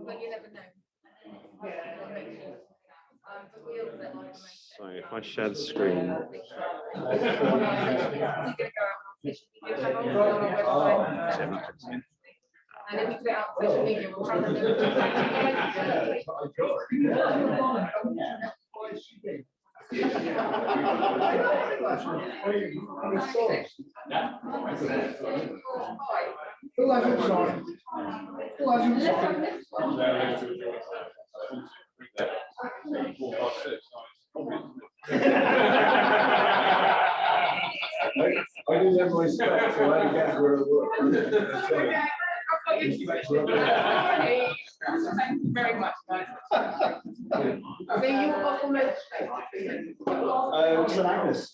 But you never know. So if I share the screen. And if we put it out on social media, we'll try to Who hasn't signed? Who hasn't signed? I didn't have my stuff, so I had to guess where it was. Thank you very much, guys. So you were off on most St Agnes.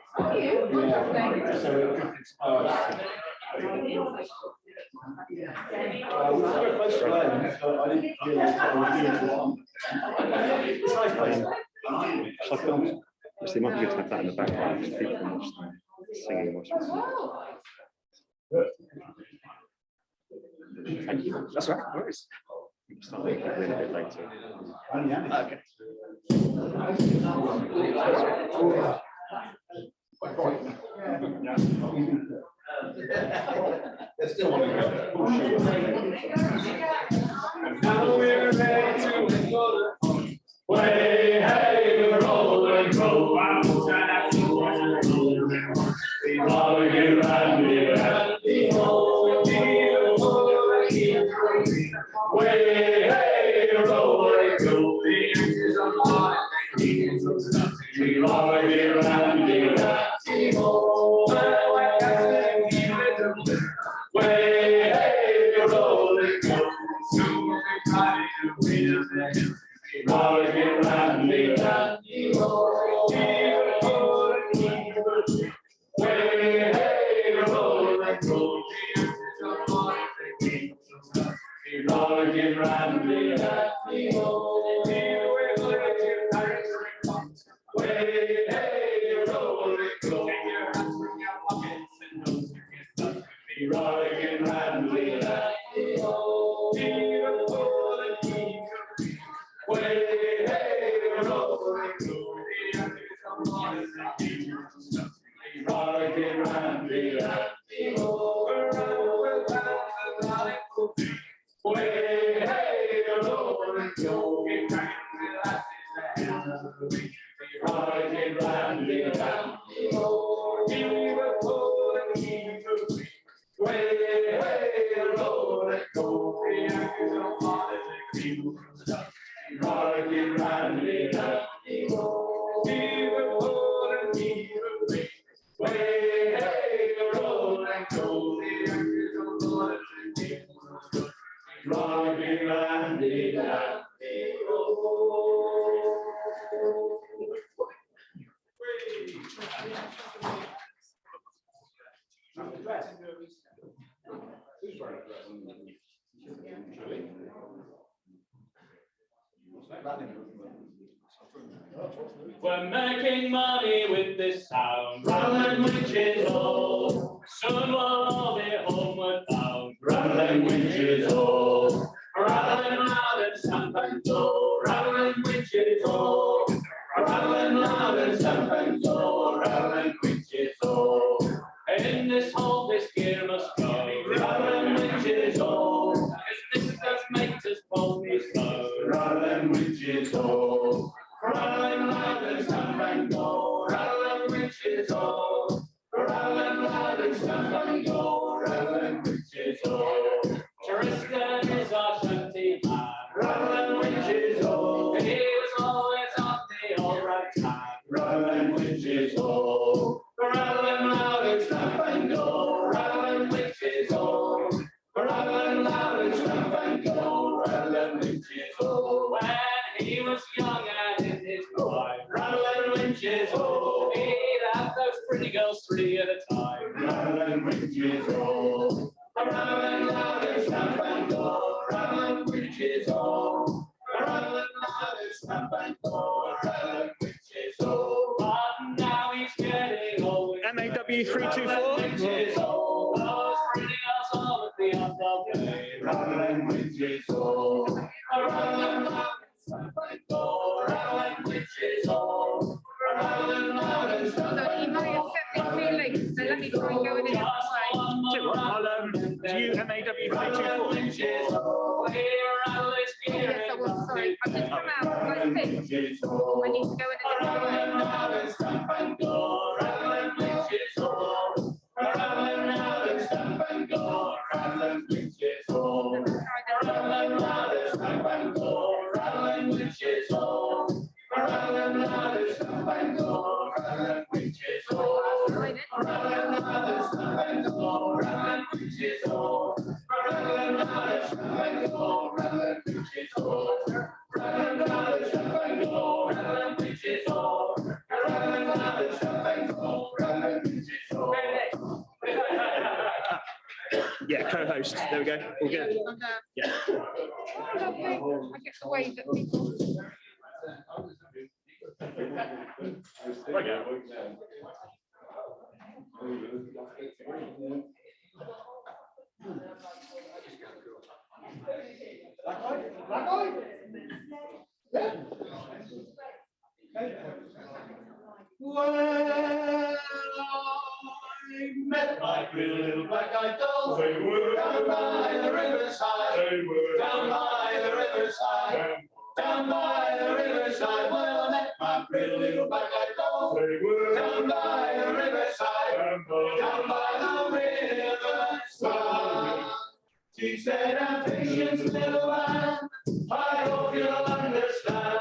Are you? Yeah. So it we were very close to land, so I didn't realise what I was doing for one. It's nice place. Shall I film? Actually, it might be good to have that in the background, because people can watch them singing. Thank you. That's right. Where is? Start making it a bit later. Okay. Now we're ready to go. Way, hey, roll and go. We're making money with this town, rattling witches all. Soon we'll all be homeward bound, rattling witches all. Rattling loud and stamp and go, rattling witches all. Rattling loud and stamp and go, rattling witches all. In this hole this gear must go, rattling witches all. If this does make us both be slow, rattling witches all. Rattling loud and stamp and go, rattling witches all. Rattling loud and stamp and go, rattling witches all. Tristan is our shanty man, rattling witches all. He was always on the all right hand, rattling witches all. Rattling loud and stamp and go, rattling witches all. Rattling loud and stamp and go, rattling witches all. When he was young and in his prime, rattling witches all. He'd have those pretty girls 3 at a time, rattling witches all. Rattling loud and stamp and go, rattling witches all. Rattling loud and stamp and go, rattling witches all. But now he's getting old. MAW324. Witches all. Those pretty girls all at the end of the day, rattling witches all. Rattling loud and stump and go, rattling witches all. Rattling loud and stump and go. So let me try and go in a different way. Tell you what, I'll do you MAW324. Yes, I will. Sorry, I've just come out. I think I need to go in a different way. Rattling loud and stump and go, rattling witches all. Rattling loud and stump and go, rattling witches all. Rattling loud and stump and go, rattling witches all. Rattling loud and stump and go, rattling witches all. Rattling loud and stump and go, rattling witches all. Rattling loud and stump and go, rattling witches all. Rattling loud and stump and go, rattling witches all. Rattling loud and stump and go, rattling witches all. Yeah, co-host. There we go. All good. Yeah. Okay. I get the way that people. Well, I met my pretty little black-eyed dolls. They were down by the riverside. They were down by the riverside. Down by the riverside. Well, I met my pretty little black-eyed dolls. They were down by the riverside. Down by the riverside. She said, "I'm patient, little man. I hope you'll understand.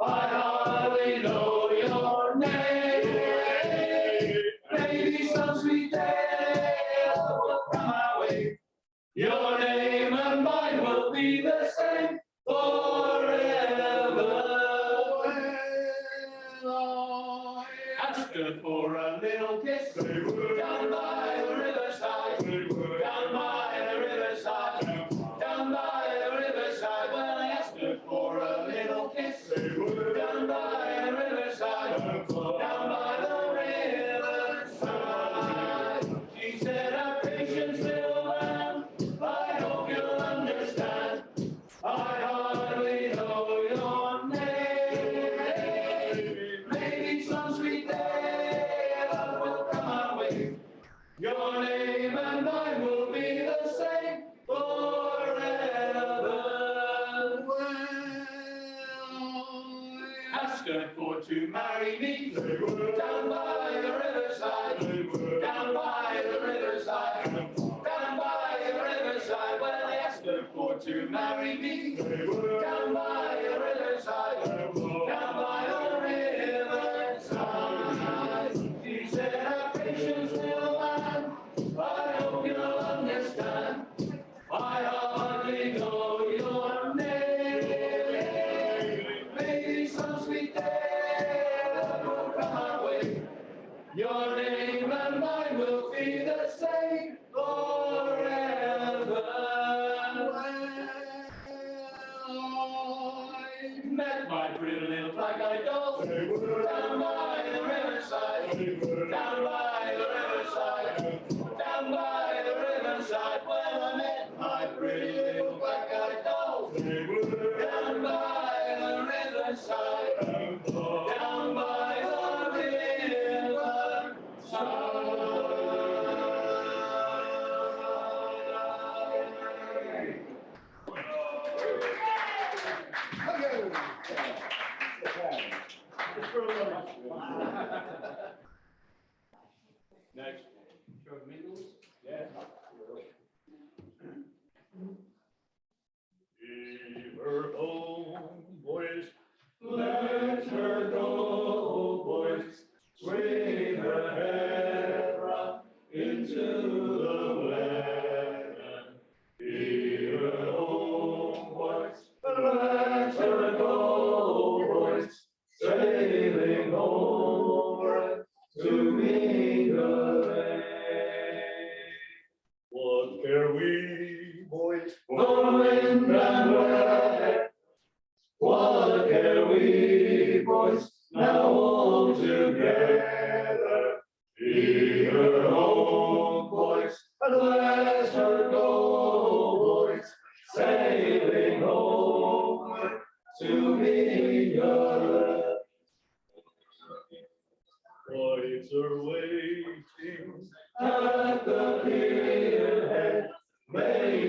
I hardly know your name. Maybe some sweet day will come our way. Your name and mine will be the same forever." Well, I asked her for a little kiss. They were down by the riverside. They were down by the riverside. Down by the riverside. Well, I asked her for a little kiss. They were down by the riverside. Down by the riverside. She said, "I'm patient, little man. I hope you'll understand. I hardly know your name. Maybe some sweet day love will come our way. Your name and mine will be the same forever." Asked her for to marry me. They were down by the riverside. They were down by the riverside. Down by the riverside. Well, I asked her for to marry me. They were down by the riverside. Down by the riverside. She said, "Have patience, little man. I hope you'll understand. I hardly know your name. Maybe some sweet day that will come our way. Your name and mine will be the same forever." Well, I met my pretty little black-eyed dolls. They were down by the riverside. They were down by the riverside. Down by the riverside. Well, I met my pretty little black-eyed dolls. They were down by the riverside. Down by the riverside.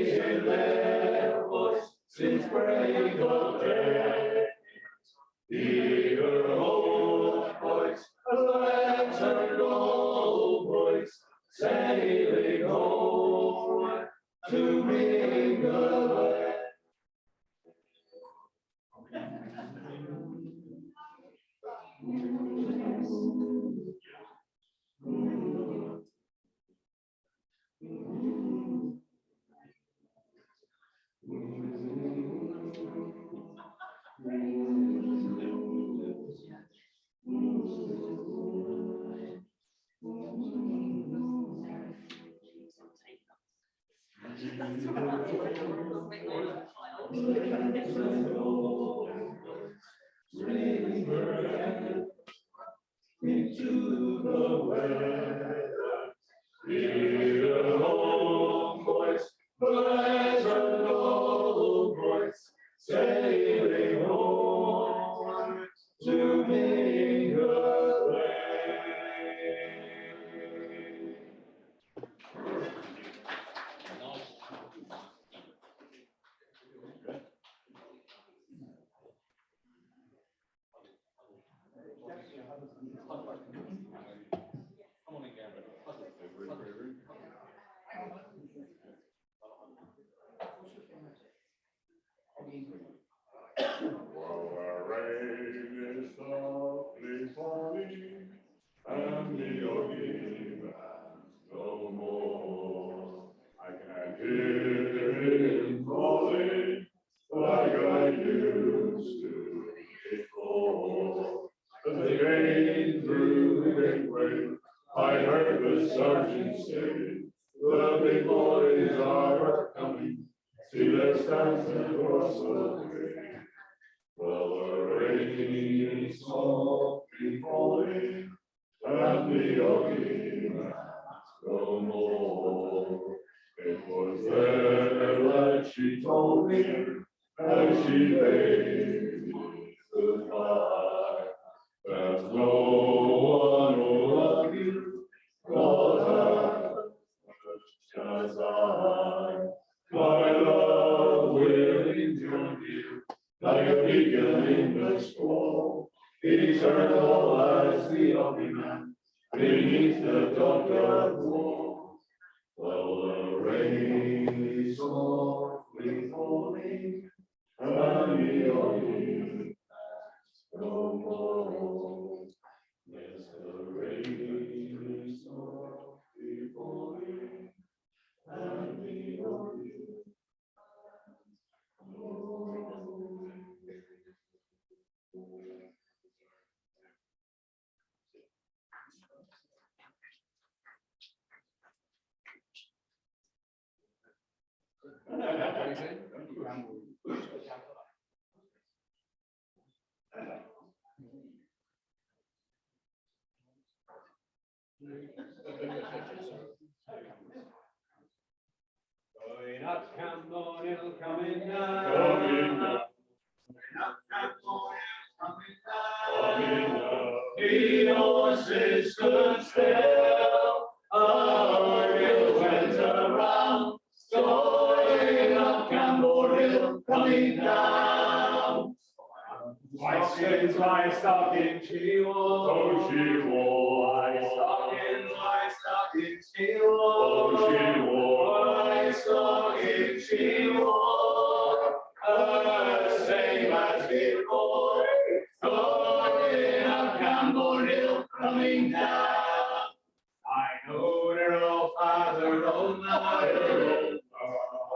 in their voice since break of day. Hear old voice, lantern old voice, sailing home to bring away. Into the weather, hear a old voice, pleasant old voice, sailing home to bring away. While the rain is softly falling, and the yogi man's no more, I can hear him calling like I used to before. As they came through the gateway, I heard the sergeant say, "The big boys are coming, see their stands across the way." Well, the rain is softly falling, and the yogi man's no more. It was there that she told me, as she bade me goodbye, that no one will love you, not as I. My love will endure you, like a beacon in the squall, eternal as the yogi man beneath the dockyard wall. Well, the rain is softly falling, and the yogi man's no more. Yes, the rain is softly falling, and the yogi man's no more. Going up Camborne Hill, coming down. Coming down. The horses stood still, our wheels went around, going up Camborne Hill, coming down. White skins, white stockings, she wore. Oh, she wore. White stockings, she wore. Oh, she wore. White stockings, she wore. Same as before, going up Camborne Hill, coming down. I know her old father, old mother.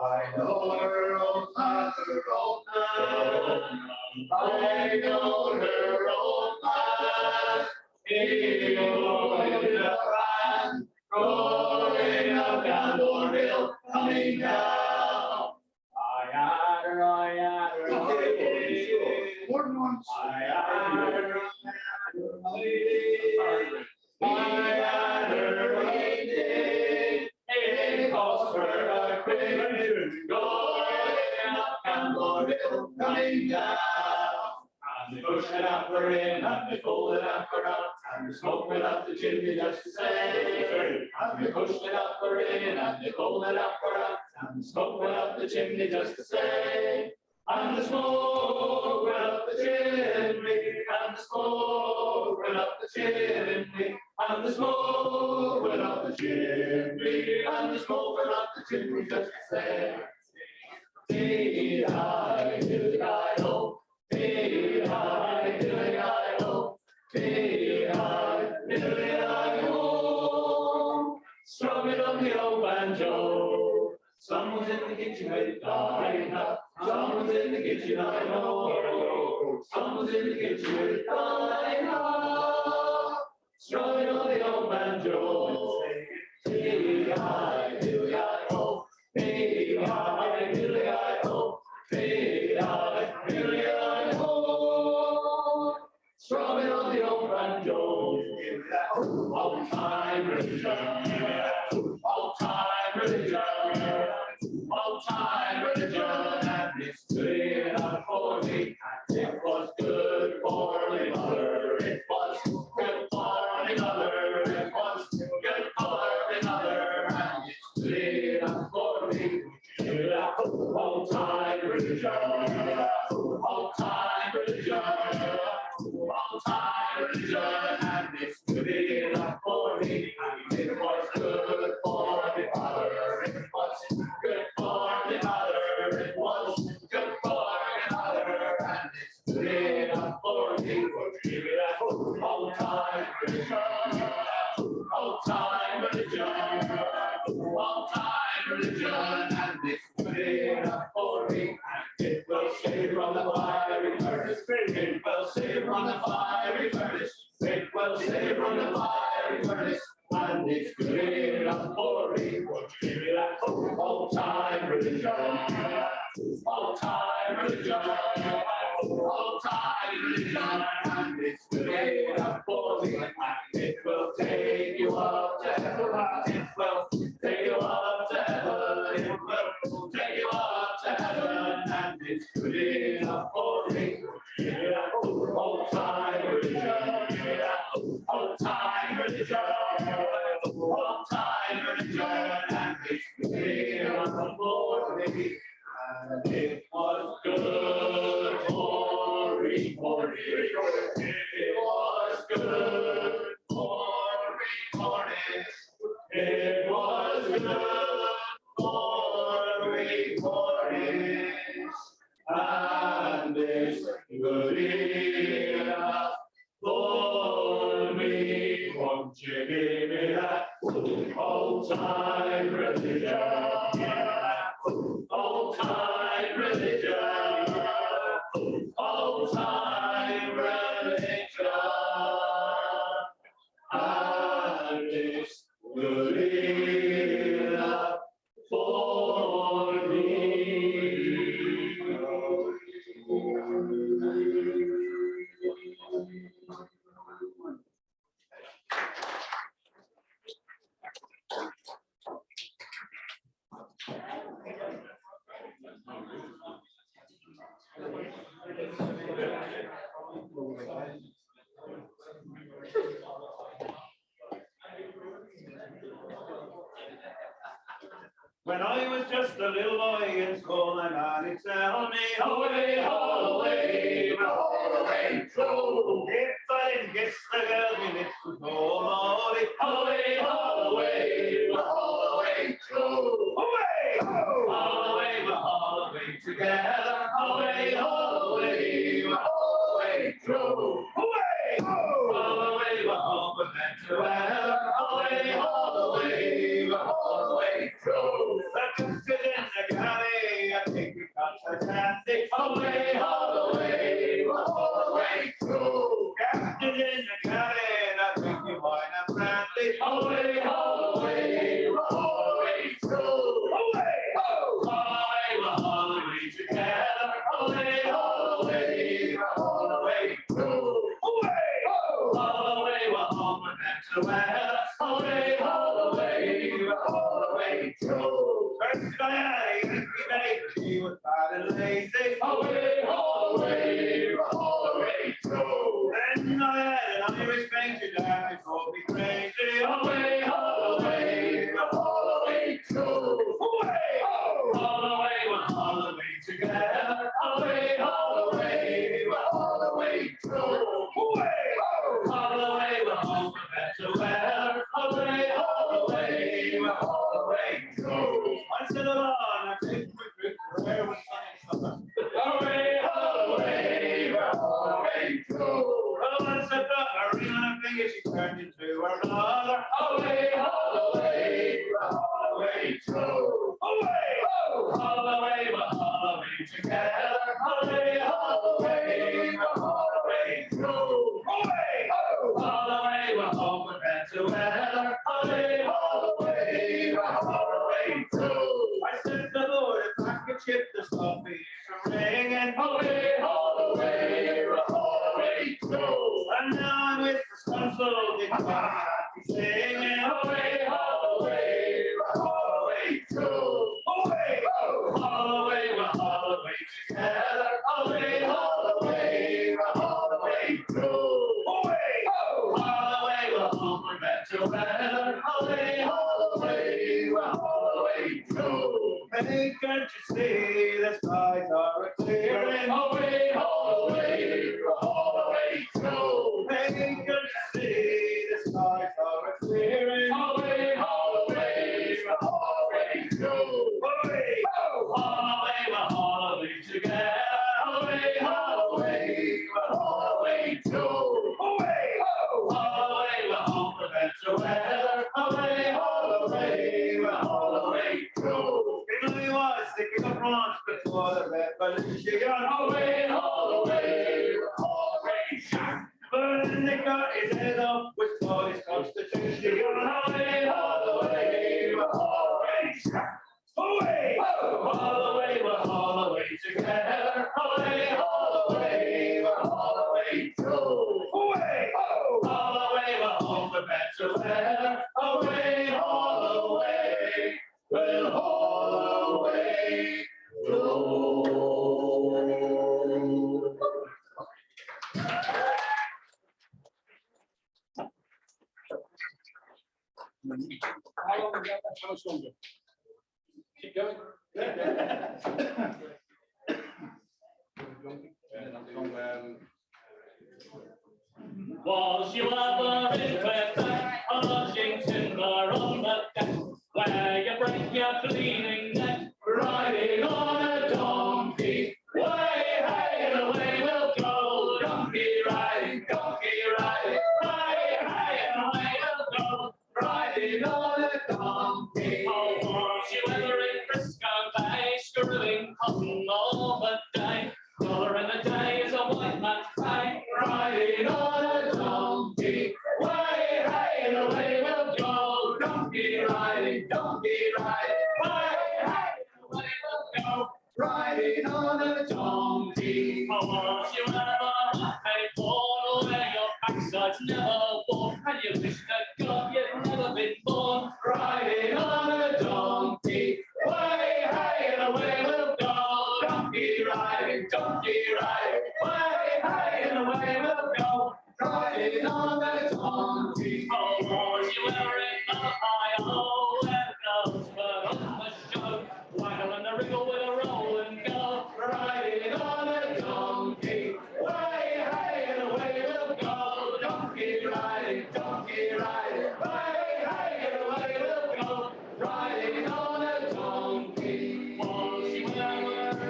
I know her old father, old man. I know her old man. He was in the brand, going up Camborne Hill, coming down. I had her, I had her. More than once. I had her, I had her waiting. It cost her a quid, going up Camborne Hill, coming down. and they pushed it after in, and they pulled it after out, and the smoke went up the chimney just the same. And they pushed it up for in, and they pulled it up for out, and the smoke went up the chimney just the same. And the smoke went up the chimney, and the smoke went up the chimney, and the smoke went up the chimney, and the smoke went up the chimney just the same. Dee-hi, dilly-hi-ho, dee-hi, dilly-hi-ho, dee-hi, dilly-hi-ho. Strumming on the old banjo. Someone's in the kitchen with dinah. Someone's in the kitchen, I know. Someone's in the kitchen with dinah. Strumming on the old banjo. Dee-hi, dilly-hi-ho, dee-hi, dilly-hi-ho, dee-hi, dilly-hi-ho. Strumming on the old banjo. Old time religion. Old time religion. Old time religion. And it's good enough for me. And it was good for my mother. It was good for my mother. It was good for my mother. And it's good enough for me. Old time religion. Old time religion. Old time religion. And it's good enough for me. And it was good for my mother. It was good for my mother. It was good for my mother. And it's good enough for me. Old time religion. Old time religion. Old time religion. And it's good enough for me. And it will save from the fiery furnace. It will save from the fiery furnace. It will save from the fiery furnace. And it's good enough for me. Old time religion. Old time religion. Old time religion. And it's good enough for me. And it will take you up to heaven. It will take you up to heaven. It will take you up to heaven. And it's good enough for me. Old time religion. Old time religion. Old time religion. And it's good enough for me. And it was good for me. It was good for me. It was good for me. And it's good enough for me. Won't you give me that old time religion? Old time religion. Old time religion. And it's good enough for me. When I was just a little boy in school, my mammy tell me, away, away, away, go. If I didn't kiss the girl, me lips would go moldy. Away, away, away, go. Away, away, away, together. Away, away, away, go. Away, away, away, together. Away, away, away, go. Just sit in the galley, I think we got the candy. Away, away, away, go. Captain in the galley, and I think you wine and brandy. Away, away, away, go. Away, away, away, together. Away, away, away, go. Away, away, away, that's the weather. Away, away, away, go. First I she was bad and lazy. Away, away, away, go. Then I had an Irish painter down. together, away, all the way, we're all the way through. Away, all the way, we're home for better weather, away, all the way, we're all the way through. Once in a while, I think where was away, all the way, we're all the way through. Well, once I got a ring on her finger, she turned into her mother, away, all the way, we're all the way through. Away, all the way, we're all the way together, away, all the way, we're all the way through. Away, all the way, we're home for better weather, away, all the way, we're all the way through. I sent the Lord a packet chip, the coffee from ringing, away, all the way, we're all the way through. And now I'm with the sun so happy singing, away, all the way, we're all the way through. Away, all the way, we're all the way together, away, all the way, we're all the way through. Away, all the way, we're home for better weather, away, all the way, we're all the way through. Hey, can't you see the skies are clearing, away, all the way, we're all the way through. Hey, can't you see the skies are clearing, away, all the way, we're all the way through. Away, all the way, we're all the way together, away, all the way, we're all the way through. Away, all the way, we're home for better weather, away, all the way, we're all the way through. It really was sticking up France before the revolution, away, all the way, we're all the way shot. But then they got his head off with all his constitution, away, all the way, we're all the way shot. Away, all the way, we're all the way together, away, all the way, we're all the way through. Away, all the way, we're home for better weather, away, all the way, we're all the way through. How long have you got that? How much longer? Keep going. Was you ever in Quebec, a lodging timber on the deck, where you break your bleeding neck, riding on a donkey? Way, hey, and away we'll go, donkey riding, hey, hey, and away we'll go, riding on a donkey. Oh, was you ever in Frisco Bay, screwing cotton all the day, color in the day is a white man's pay, riding on a donkey, way, hey, and away we'll go, donkey riding, way, hey, and away we'll go, riding on a donkey. Oh, was you ever at a ball where your backside's never worn, and you wish to God you'd never been born, riding on a donkey, way, hey, and away we'll go, donkey riding, way, hey, and away we'll go, riding on a donkey. Oh, was you ever in Ohio, where the girls put on the show, waggle and the wriggle with a roll and go, riding on a donkey, way, hey, and away we'll go, donkey riding, way, hey, and away we'll go, riding on a donkey. Was you ever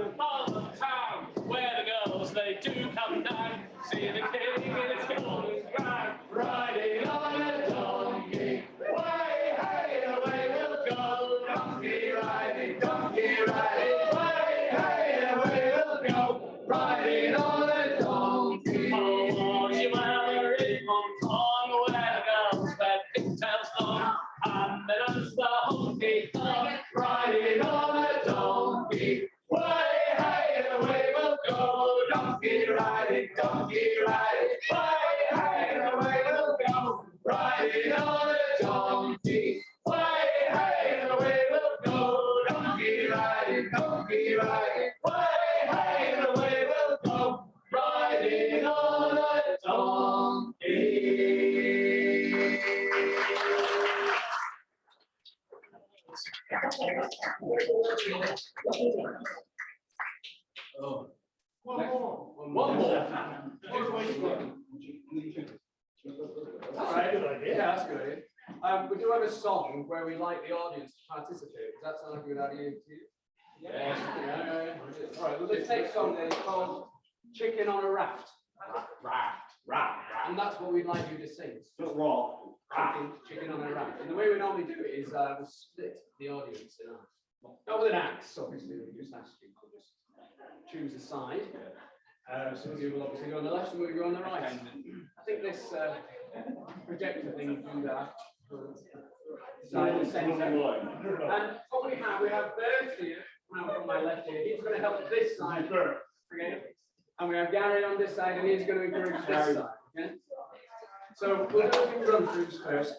in Parliament Town, where the girls, they do come down, see the king in his golden crown, riding on a donkey, way, hey, and away we'll go, donkey riding, way, hey, and away we'll go, riding on a donkey. Oh, was you ever in Hong Kong, where the girls wear pigtails long, and they dance the honky tonk, riding on a donkey, way, hey, and away we'll go, donkey riding, way, hey, and away we'll go, riding on a donkey, way, hey, and away we'll go, donkey riding, way, hey, and away we'll go, riding on a donkey. One more. One more. All right, good idea. Yeah, that's a good idea. We do have a song where we like the audience to participate. Does that sound like a good idea to you? Yes. Yeah. All right, well, this next song then is called Chicken on a Raft. Raft. And that's what we'd like you to sing. Chicken on a raft. And the way we normally do it is we split the audience in half. Not with an axe, obviously, we just ask you to just choose a side. Some of you will obviously go on the left, some of you go on the right. I think this projector thing will do that. Side the centre. And what we have Bert here, now on my left here, he's going to help this side. Okay? And we have Gary on this side, and he's going to encourage this side. Okay? So we'll do a few run-throughs first.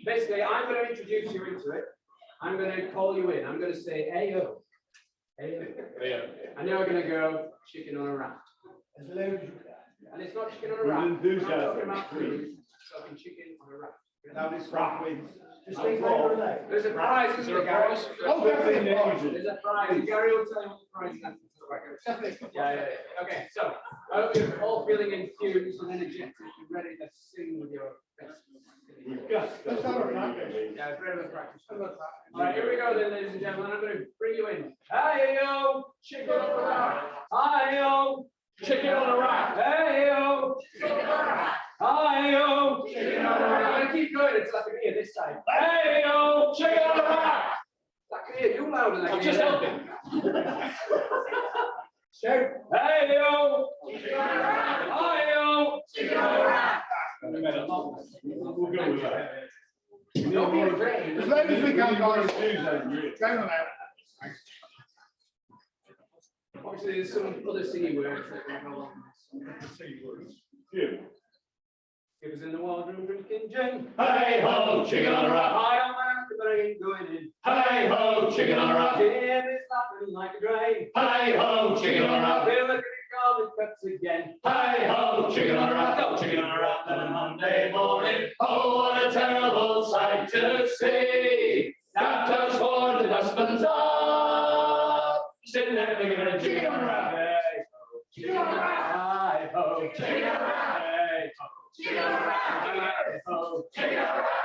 Basically, I'm going to introduce you into it. I'm going to call you in. I'm going to say, "Ayo, ayo, ayo," and now we're going to go chicken on a raft. And it's not chicken on a raft. I'm talking about food. So I'm chicken on a raft. Now this raft wins. There's a prize, isn't there, Gary? Oh, definitely. There's a prize. Gary will tell you what the prize is. Yeah. Okay, so I hope you're all feeling enthused and energetic and ready to sing with your best. Yes. Yeah, it's very good practice. All right, here we go then, ladies and gentlemen. I'm going to bring you in. Hey-yo, chicken on a raft. Hi-yo, chicken on a raft. Hey-yo, chicken on a raft. Hi-yo, chicken on a raft. I'm going to keep going until I can hear this side. Hey-yo, chicken on a raft. I can hear you louder than I can hear. I'm just helping. Shout. Hey-yo, chicken on a raft. Hi-yo, chicken on a raft. We'll go with that. Don't be afraid. As long as we can, guys. Down on out. Obviously, there's some other singing words that we go along with. It was in the wardroom drinking gin. Hey ho, chicken on a raft. High on my ass, but I ain't going in. Hey ho, chicken on a raft. Gin is laughing like a drain. Hey ho, chicken on a raft. They're looking at Coleman cuts again. Hey ho, chicken on a raft. Oh, chicken on a raft on a Monday morning. Oh, what a terrible sight to see. Doctors for the husbands up. Sitting there thinking of a chicken on a raft. Hey ho, chicken on a raft. Hi ho, chicken on a raft. Hey ho, chicken on a raft. Hey ho, chicken on a raft.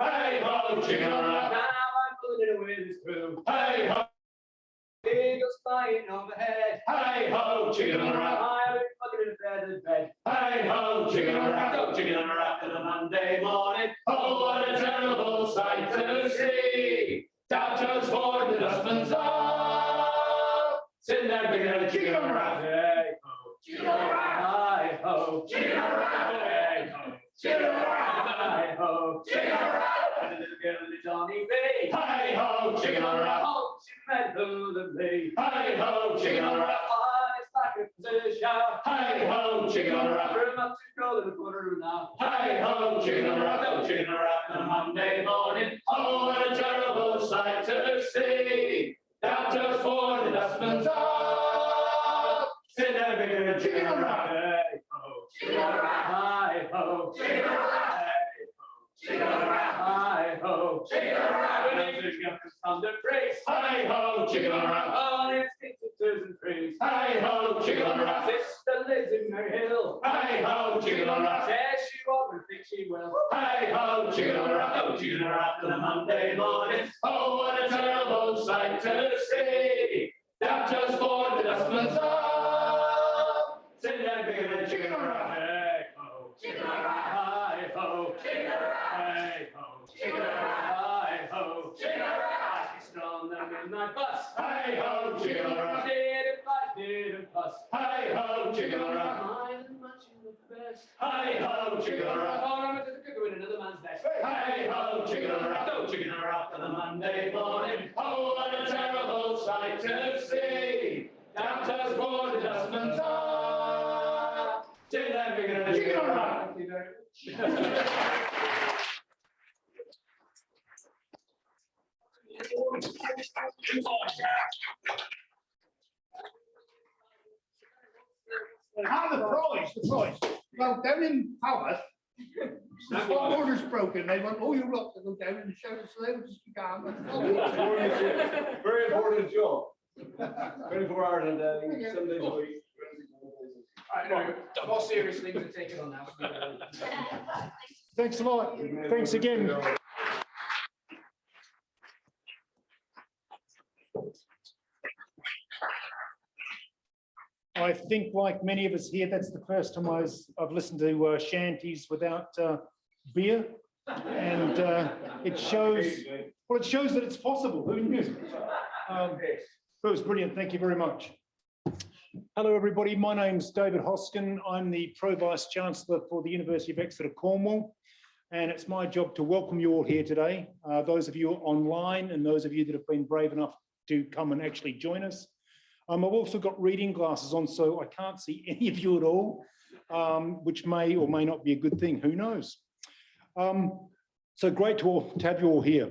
Hey ho, chicken on a raft. Now I'm pulling it away this crew. Hey ho. Eagles flying overhead. Hey ho, chicken on a raft. I've been fucking in bed. Hey ho, chicken on a raft. Oh, chicken on a raft on a Monday morning. Oh, what a terrible sight to see. Doctors for the husbands up. Sitting there thinking of a chicken on a raft. Hey ho, chicken on a raft. Hi ho, chicken on a raft. Hey ho, chicken on a raft. Hi ho, chicken on a raft. And a little girl in the Johnny B. Hey ho, chicken on a raft. Hey ho, chicken on a raft. It's like a position. Hey ho, chicken on a raft. We're not too cold in the quarter now. Hey ho, chicken on a raft. Oh, chicken on a raft on a Monday morning. Oh, what a terrible sight to see. Doctors for the husbands up. Sit there bigger than chicken on a raft. Hey ho, chicken on a raft. Hi ho, chicken on a raft. Hey ho, chicken on a raft. Hi ho, chicken on a raft. On the praise. Hi ho, chicken on a raft. On its twos and threes. Hi ho, chicken on a raft. Sister lives in Mary Hill. Hi ho, chicken on a raft. Says she won't and thinks she will. Hi ho, chicken on a raft. Oh, chicken on a raft on a Monday morning. Oh, what a terrible sight to see. Doctors for the dustman's up. Sit there bigger than chicken on a raft. Hey ho, chicken on a raft. Hi ho, chicken on a raft. Hey ho, chicken on a raft. Hi ho, chicken on a raft. On the midnight bus. Hi ho, chicken on a raft. Did fuss. Hi ho, chicken on a raft. Mine and matching the best. Hi ho, chicken on a raft. Oh, I'm just a cooker in another man's nest. Hi ho, chicken on a raft. Oh, chicken on a raft on a Monday morning. Oh, what a terrible sight to see. Doctors for the dustman's up. Chicken on a raft. Thank you very much. The prize. Well, down in Palace, the spot order's broken. They want all your lot to go down and show the celebrities you can. Very important job. 24 hours a day, 7 days a week. I know, more serious things are taken on now. Thanks a lot. Thanks again. I think, like many of us here, that's the first time I've listened to shanties without beer, and it shows. Well, it shows that it's possible. Who knew? It was brilliant. Thank you very much. Hello, everybody. My name's David Hoskin. I'm the Pro Vice Chancellor for the University of Exeter, Cornwall, and it's my job to welcome you all here today. Those of you online and those of you that have been brave enough to come and actually join us. I've also got reading glasses on, so I can't see any of you at all, which may or may not be a good thing. Who knows? So great to have you all here.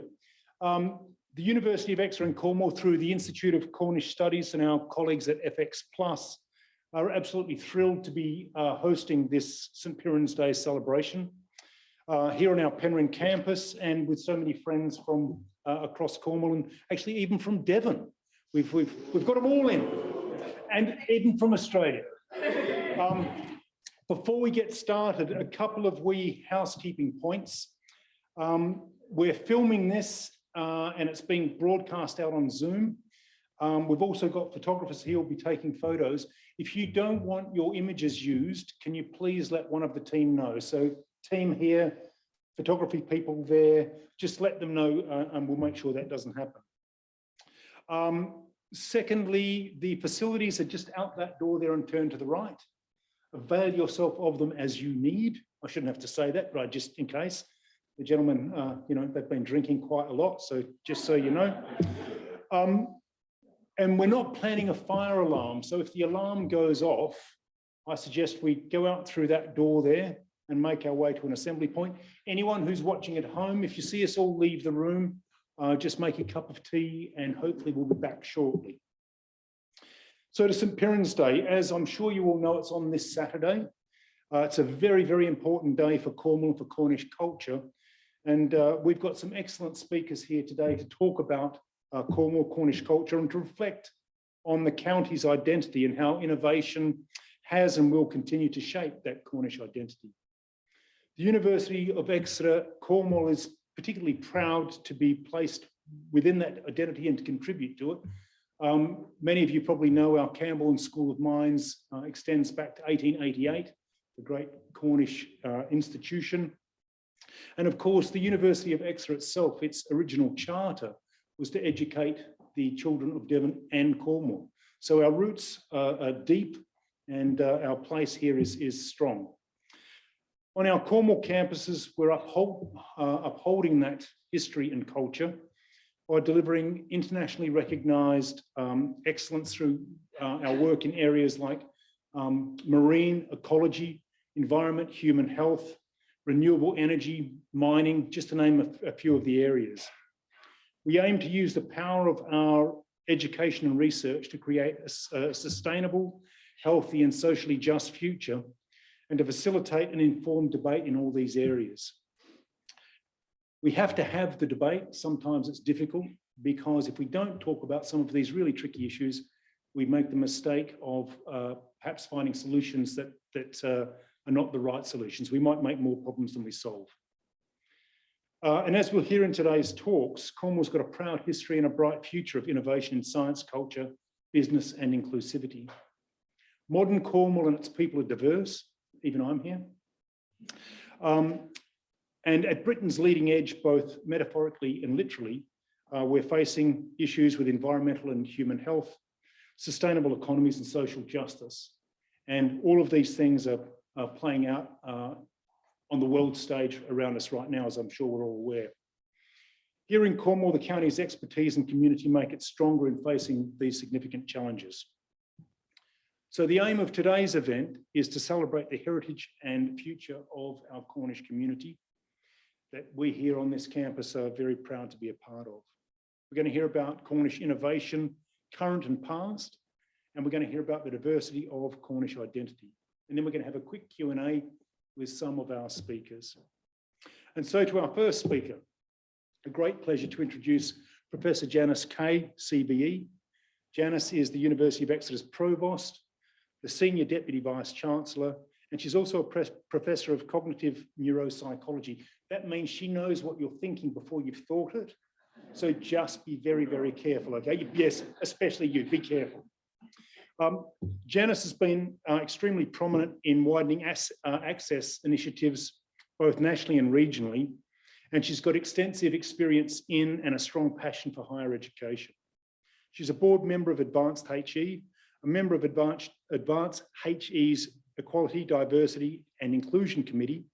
The University of Exeter and Cornwall, through the Institute of Cornish Studies and our colleagues at FXPlus, are absolutely thrilled to be hosting this St Piran's Day celebration here on our Penryn campus, and with so many friends from across Cornwall, and actually even from Devon. We've got them all in, and even from Australia. Before we get started, a couple of wee housekeeping points. We're filming this and it's being broadcast out on Zoom. We've also got photographers here who will be taking photos. If you don't want your images used, can you please let one of the team know? So team here, photography people there, just let them know and we'll make sure that doesn't happen. Secondly, the facilities are just out that door there and turn to the right. Avail yourself of them as you need. I shouldn't have to say that, but just in case. The gentlemen, you know, they've been drinking quite a lot, so just so you know. And we're not planning a fire alarm, so if the alarm goes off, I suggest we go out through that door there and make our way to an assembly point. Anyone who's watching at home, if you see us all leave the room, just make a cup of tea and hopefully we'll be back shortly. So to St Piran's Day, as I'm sure you all know, it's on this Saturday. It's a very, very important day for Cornwall, for Cornish culture. And we've got some excellent speakers here today to talk about Cornwall, Cornish culture, and to reflect on the county's identity and how innovation has and will continue to shape that Cornish identity. The University of Exeter, Cornwall is particularly proud to be placed within that identity and to contribute to it. Many of you probably know our Campbell School of Mines extends back to 1888, the great Cornish institution. And of course, the University of Exeter itself, its original charter was to educate the children of Devon and Cornwall. So our roots are deep and our place here is strong. On our Cornwall campuses, we're upholding that history and culture by delivering internationally recognised excellence through our work in areas like marine ecology, environment, human health, renewable energy, mining, just to name a few of the areas. We aim to use the power of our education and research to create a sustainable, healthy and socially just future, and to facilitate an informed debate in all these areas. We have to have the debate. Sometimes it's difficult because if we don't talk about some of these really tricky issues, we make the mistake of perhaps finding solutions that are not the right solutions. We might make more problems than we solve. And as we'll hear in today's talks, Cornwall's got a proud history and a bright future of innovation in science, culture, business and inclusivity. Modern Cornwall and its people are diverse, even I'm here. And at Britain's leading edge, both metaphorically and literally, we're facing issues with environmental and human health, sustainable economies and social justice. And all of these things are playing out on the world stage around us right now, as I'm sure we're all aware. Here in Cornwall, the county's expertise and community make it stronger in facing these significant challenges. So the aim of today's event is to celebrate the heritage and future of our Cornish community that we here on this campus are very proud to be a part of. We're going to hear about Cornish innovation, current and past, and we're going to hear about the diversity of Cornish identity. And then we're going to have a quick Q&A with some of our speakers. And so to our first speaker, a great pleasure to introduce Professor Janice Kay, CBE. Janice is the University of Exeter's Provost, the Senior Deputy Vice-Chancellor, and she's also a Professor of Cognitive Neuropsychology. That means she knows what you're thinking before you've thought it. So just be very, very careful, okay? Yes, especially you, be careful. Janice has been extremely prominent in widening access initiatives, both nationally and regionally, and she's got extensive experience in and a strong passion for higher education. She's a board member of Advanced HE, a member of Advanced HE's Equality, Diversity and Inclusion Committee.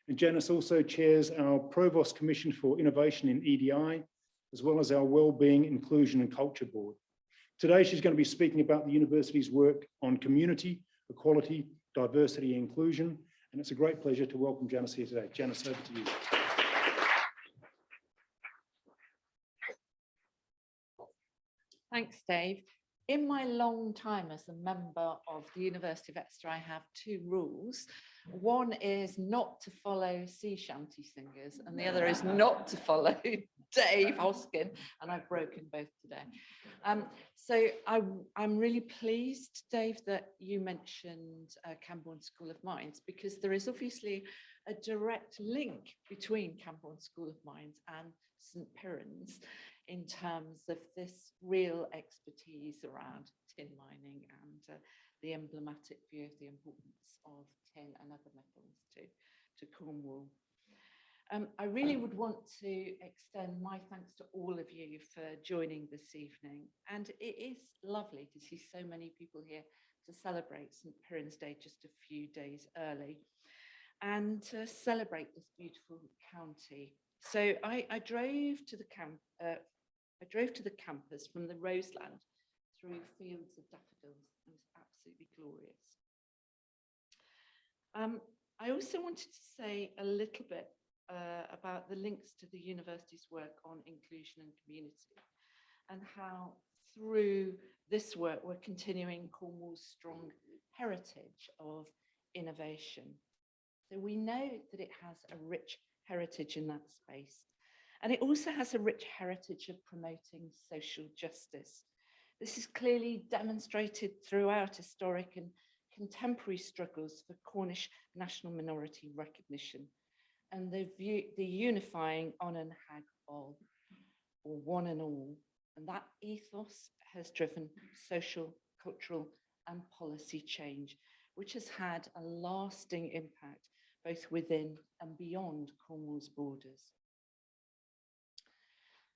And Janice also chairs our Provost Commission for Innovation in EDI, as well as our Wellbeing, Inclusion and Culture Board. Today, she's going to be speaking about the university's work on community, equality, diversity and inclusion. And it's a great pleasure to welcome Janice here today. Janice, over to you. Thanks, Dave. In my long time as a member of the University of Exeter, I have two rules. One is not to follow sea shanty singers, and the other is not to follow Dave Hoskin, and I've broken both today. So I'm really pleased, Dave, that you mentioned Camborne School of Mines, because there is obviously a direct link between Camborne School of Mines and St Piran's in terms of this real expertise around tin mining and the emblematic view of the importance of tin and other metals to Cornwall. I really would want to extend my thanks to all of you for joining this evening. And it is lovely to see so many people here to celebrate St Piran's Day just a few days early and to celebrate this beautiful county. So I drove to the campus from the Roseland through fields of daffodils. It was absolutely glorious. I also wanted to say a little bit about the links to the university's work on inclusion and community, and how through this work we're continuing Cornwall's strong heritage of innovation. So we know that it has a rich heritage in that space. And it also has a rich heritage of promoting social justice. This is clearly demonstrated throughout historic and contemporary struggles for Cornish national minority recognition and the unifying on and hag all, or one and all. And that ethos has driven social, cultural and policy change, which has had a lasting impact both within and beyond Cornwall's borders.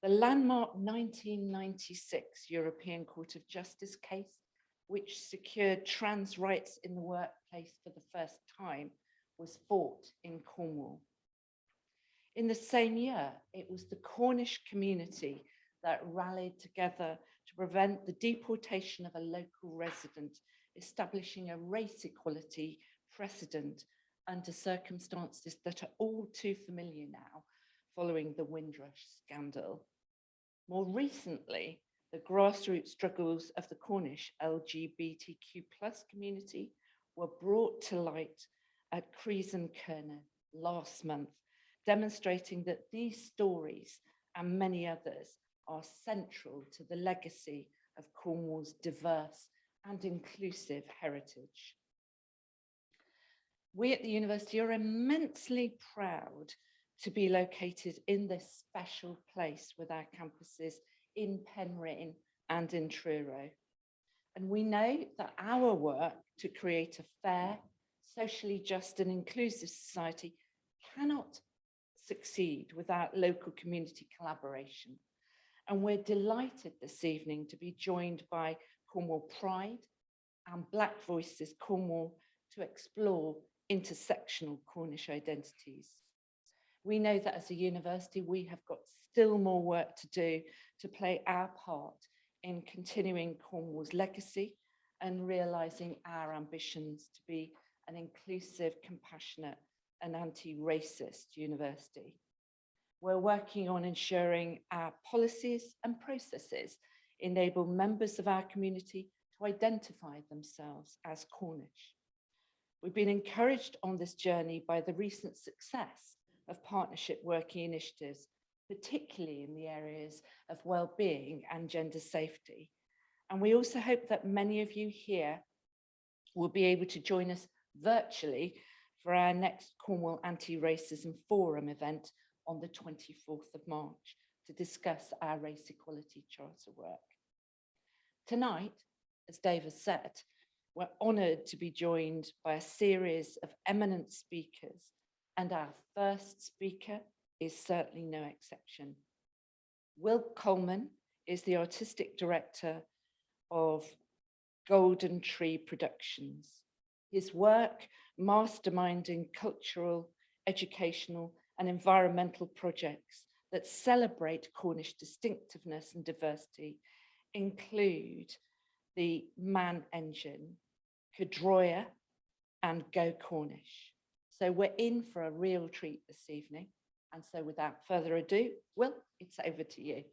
The landmark 1996 European Court of Justice case, which secured trans rights in the workplace for the first time, was fought in Cornwall. In the same year, it was the Cornish community that rallied together to prevent the deportation of a local resident, establishing a race equality precedent under circumstances that are all too familiar now, following the Windrush scandal. More recently, the grassroots struggles of the Cornish LGBTQ+ community were brought to light at Crees and Kernow last month, demonstrating that these stories and many others are central to the legacy of Cornwall's diverse and inclusive heritage. We at the university are immensely proud to be located in this special place with our campuses in Penryn and in Truro. And we know that our work to create a fair, socially just and inclusive society cannot succeed without local community collaboration. And we're delighted this evening to be joined by Cornwall Pride and Black Voices Cornwall to explore intersectional Cornish identities. We know that as a university, we have got still more work to do to play our part in continuing Cornwall's legacy and realising our ambitions to be an inclusive, compassionate and anti-racist university. We're working on ensuring our policies and processes enable members of our community to identify themselves as Cornish. We've been encouraged on this journey by the recent success of partnership working initiatives, particularly in the areas of well-being and gender safety. And we also hope that many of you here will be able to join us virtually for our next Cornwall Anti-Racism Forum event on the 24th of March to discuss our race equality charter work. Tonight, as Dave has said, we're honoured to be joined by a series of eminent speakers, and our first speaker is certainly no exception. Will Coleman is the artistic director of Golden Tree Productions. His work, masterminding cultural, educational, and environmental projects that celebrate Cornish distinctiveness and diversity, include the Man Engine, Kerdroya and Go Cornish. So we're in for a real treat this evening. And so without further ado, Will, it's over to you.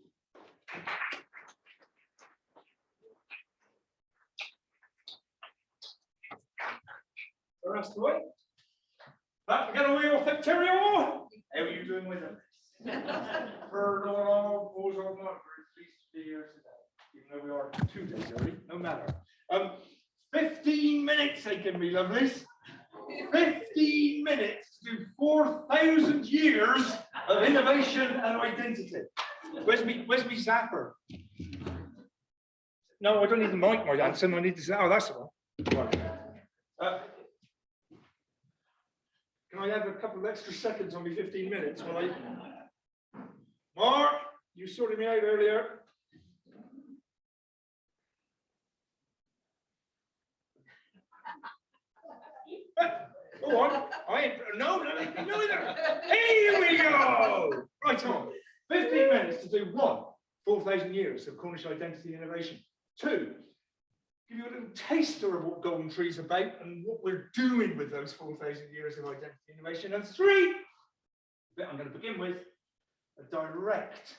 That's the way. Back again away off the terrio. How are you doing with it? Heard all goes on, very pleased to be here today. Even though we are 2 days early, no matter. 15 minutes they give me, lovelies. 15 minutes to do 4,000 years of innovation and identity. Where's me zapper? No, I don't need the mic, my Anson. I need the. Oh, that's the one. Right. Can I have a couple of extra seconds on me 15 minutes? Will I? Mark, you sorted me out earlier. Go on. I ain't. No, neither. Here we go. Right on. 15 minutes to do 1, 4,000 years of Cornish identity innovation. 2, give you a little taster of what Golden Tree is about and what we're doing with those 4,000 years of identity innovation. And 3, that I'm going to begin with, a direct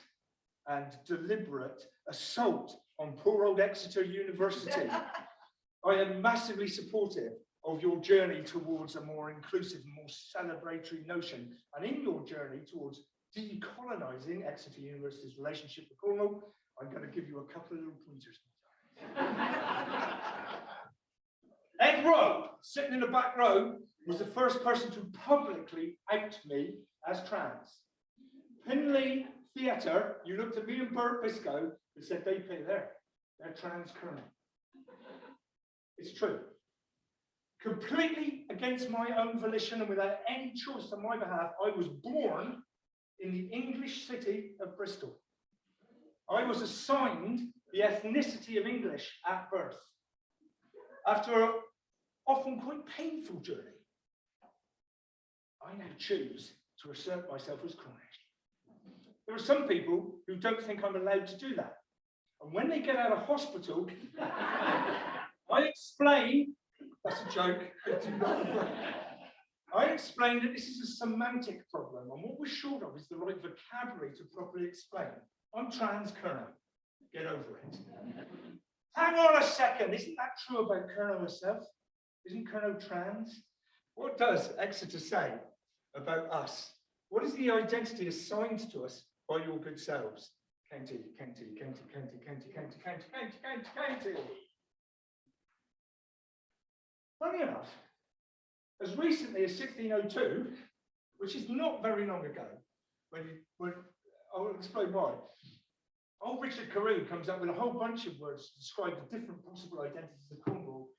and deliberate assault on poor old Exeter University. I am massively supportive of your journey towards a more inclusive, more celebratory notion, and in your journey towards decolonising Exeter University's relationship with Cornwall, I'm going to give you a couple of little pointers. Ed Rowe, sitting in the back row, was the first person to publicly out me as trans. Pinley Theatre, you looked at me and Bert Biscoe and said they pay they're trans Kernow. It's true. Completely against my own volition and without any choice on my behalf, I was born in the English city of Bristol. I was assigned the ethnicity of English at birth. After an often quite painful journey, I now choose to assert myself as Cornish. There are some people who don't think I'm allowed to do that. And when they get out of hospital, I explain, that's a joke, I explain that this is a semantic problem, and what we're short of is the right vocabulary to properly explain. I'm trans Kernow. Get over it. Hang on a second, isn't that true about Kernow herself? Isn't Kernow trans? What does Exeter say about us? What is the identity assigned to us by your good selves? County, county, county, county, county, county, county, county, county, county. Funny enough, as recently as 1602, which is not very long ago, when I'll explain why. Old Richard Carew comes up with a whole bunch of words to describe the different possible identities of Cornwall.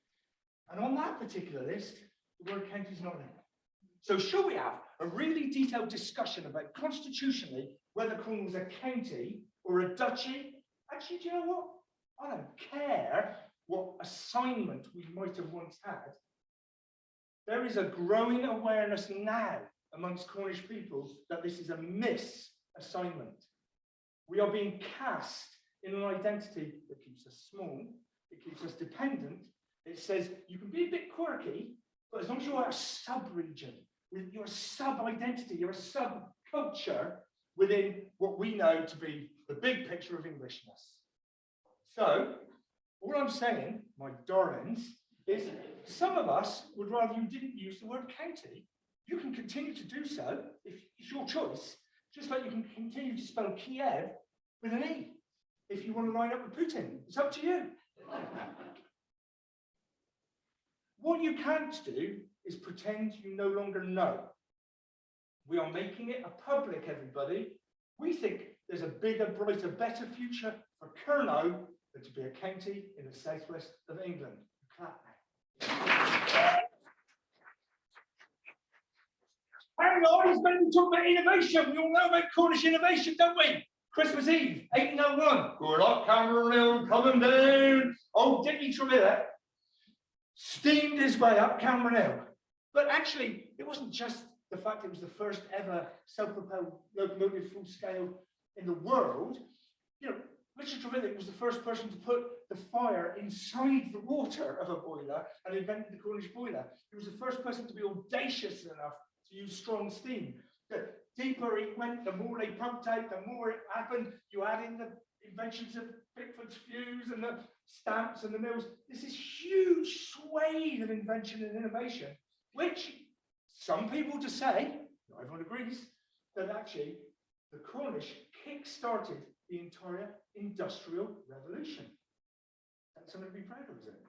And on that particular list, the word county is not in. So shall we have a really detailed discussion about constitutionally whether Cornwall's a county or a duchy? Actually, do you know what? I don't care what assignment we might have once had. There is a growing awareness now amongst Cornish people that this is a misassignment. We are being cast in an identity that keeps us small, it keeps us dependent. It says you can be a bit quirky, but as long as you are a sub-region, you're a sub-identity, you're a sub-culture within what we know to be the big picture of Englishness. So, all I'm saying, my darlings, is some of us would rather you didn't use the word county. You can continue to do so, if it's your choice, just like you can continue to spell Kiev with an E, if you want to line up with Putin. It's up to you. What you can't do is pretend you no longer know. We are making it a public, everybody. We think there's a bigger, brighter, better future for Kernow than to be a county in the southwest of England. Clap now. Hang on, he's going to talk about innovation. We all know about Cornish innovation, don't we? Christmas Eve, 1801. Good luck, Cameron coming down. Oh, Dickie Trevilla steamed his way up Cameron Hill. But actually, it wasn't just the fact it was the first ever self-propelled locomotive full scale in the world. You know, Richard Trevithick was the first person to put the fire inside the water of a boiler and invented the Cornish boiler. He was the first person to be audacious enough to use strong steam. The deeper it went, the more they pumped out, the more it happened. You add in the inventions of Pickford's fuse and the stamps and the mills. This is huge swathe of invention and innovation, which some people just say, everyone agrees, that actually the Cornish kick-started the entire industrial revolution. That's something to be proud of, isn't it?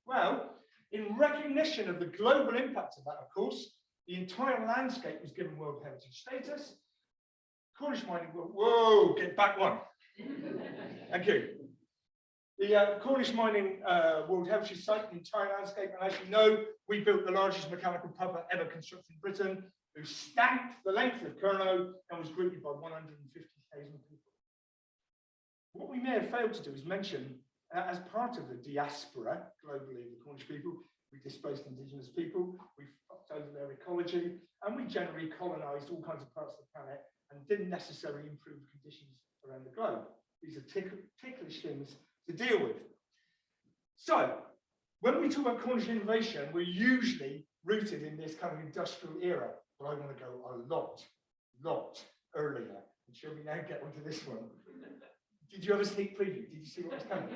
Well, in recognition of the global impact of that, of course, the entire landscape was given World Heritage status. Cornish mining, whoa, get back one. Thank you. The Cornish mining World Heritage Site, the entire landscape, and as you know, we built the largest mechanical pumper ever constructed in Britain, who stamped the length of Kernow and was greeted by 150,000 people. What we may have failed to do is mention, as part of the diaspora globally of the Cornish people, we displaced indigenous people, we fucked over their ecology, and we generally colonized all kinds of parts of the planet and didn't necessarily improve conditions around the globe. These are ticklish things to deal with. So, when we talk about Cornish innovation, we're usually rooted in this kind of industrial era, but I want to go a lot earlier. And shall we now get onto this one? Did you have a sneak preview? Did you see what was coming?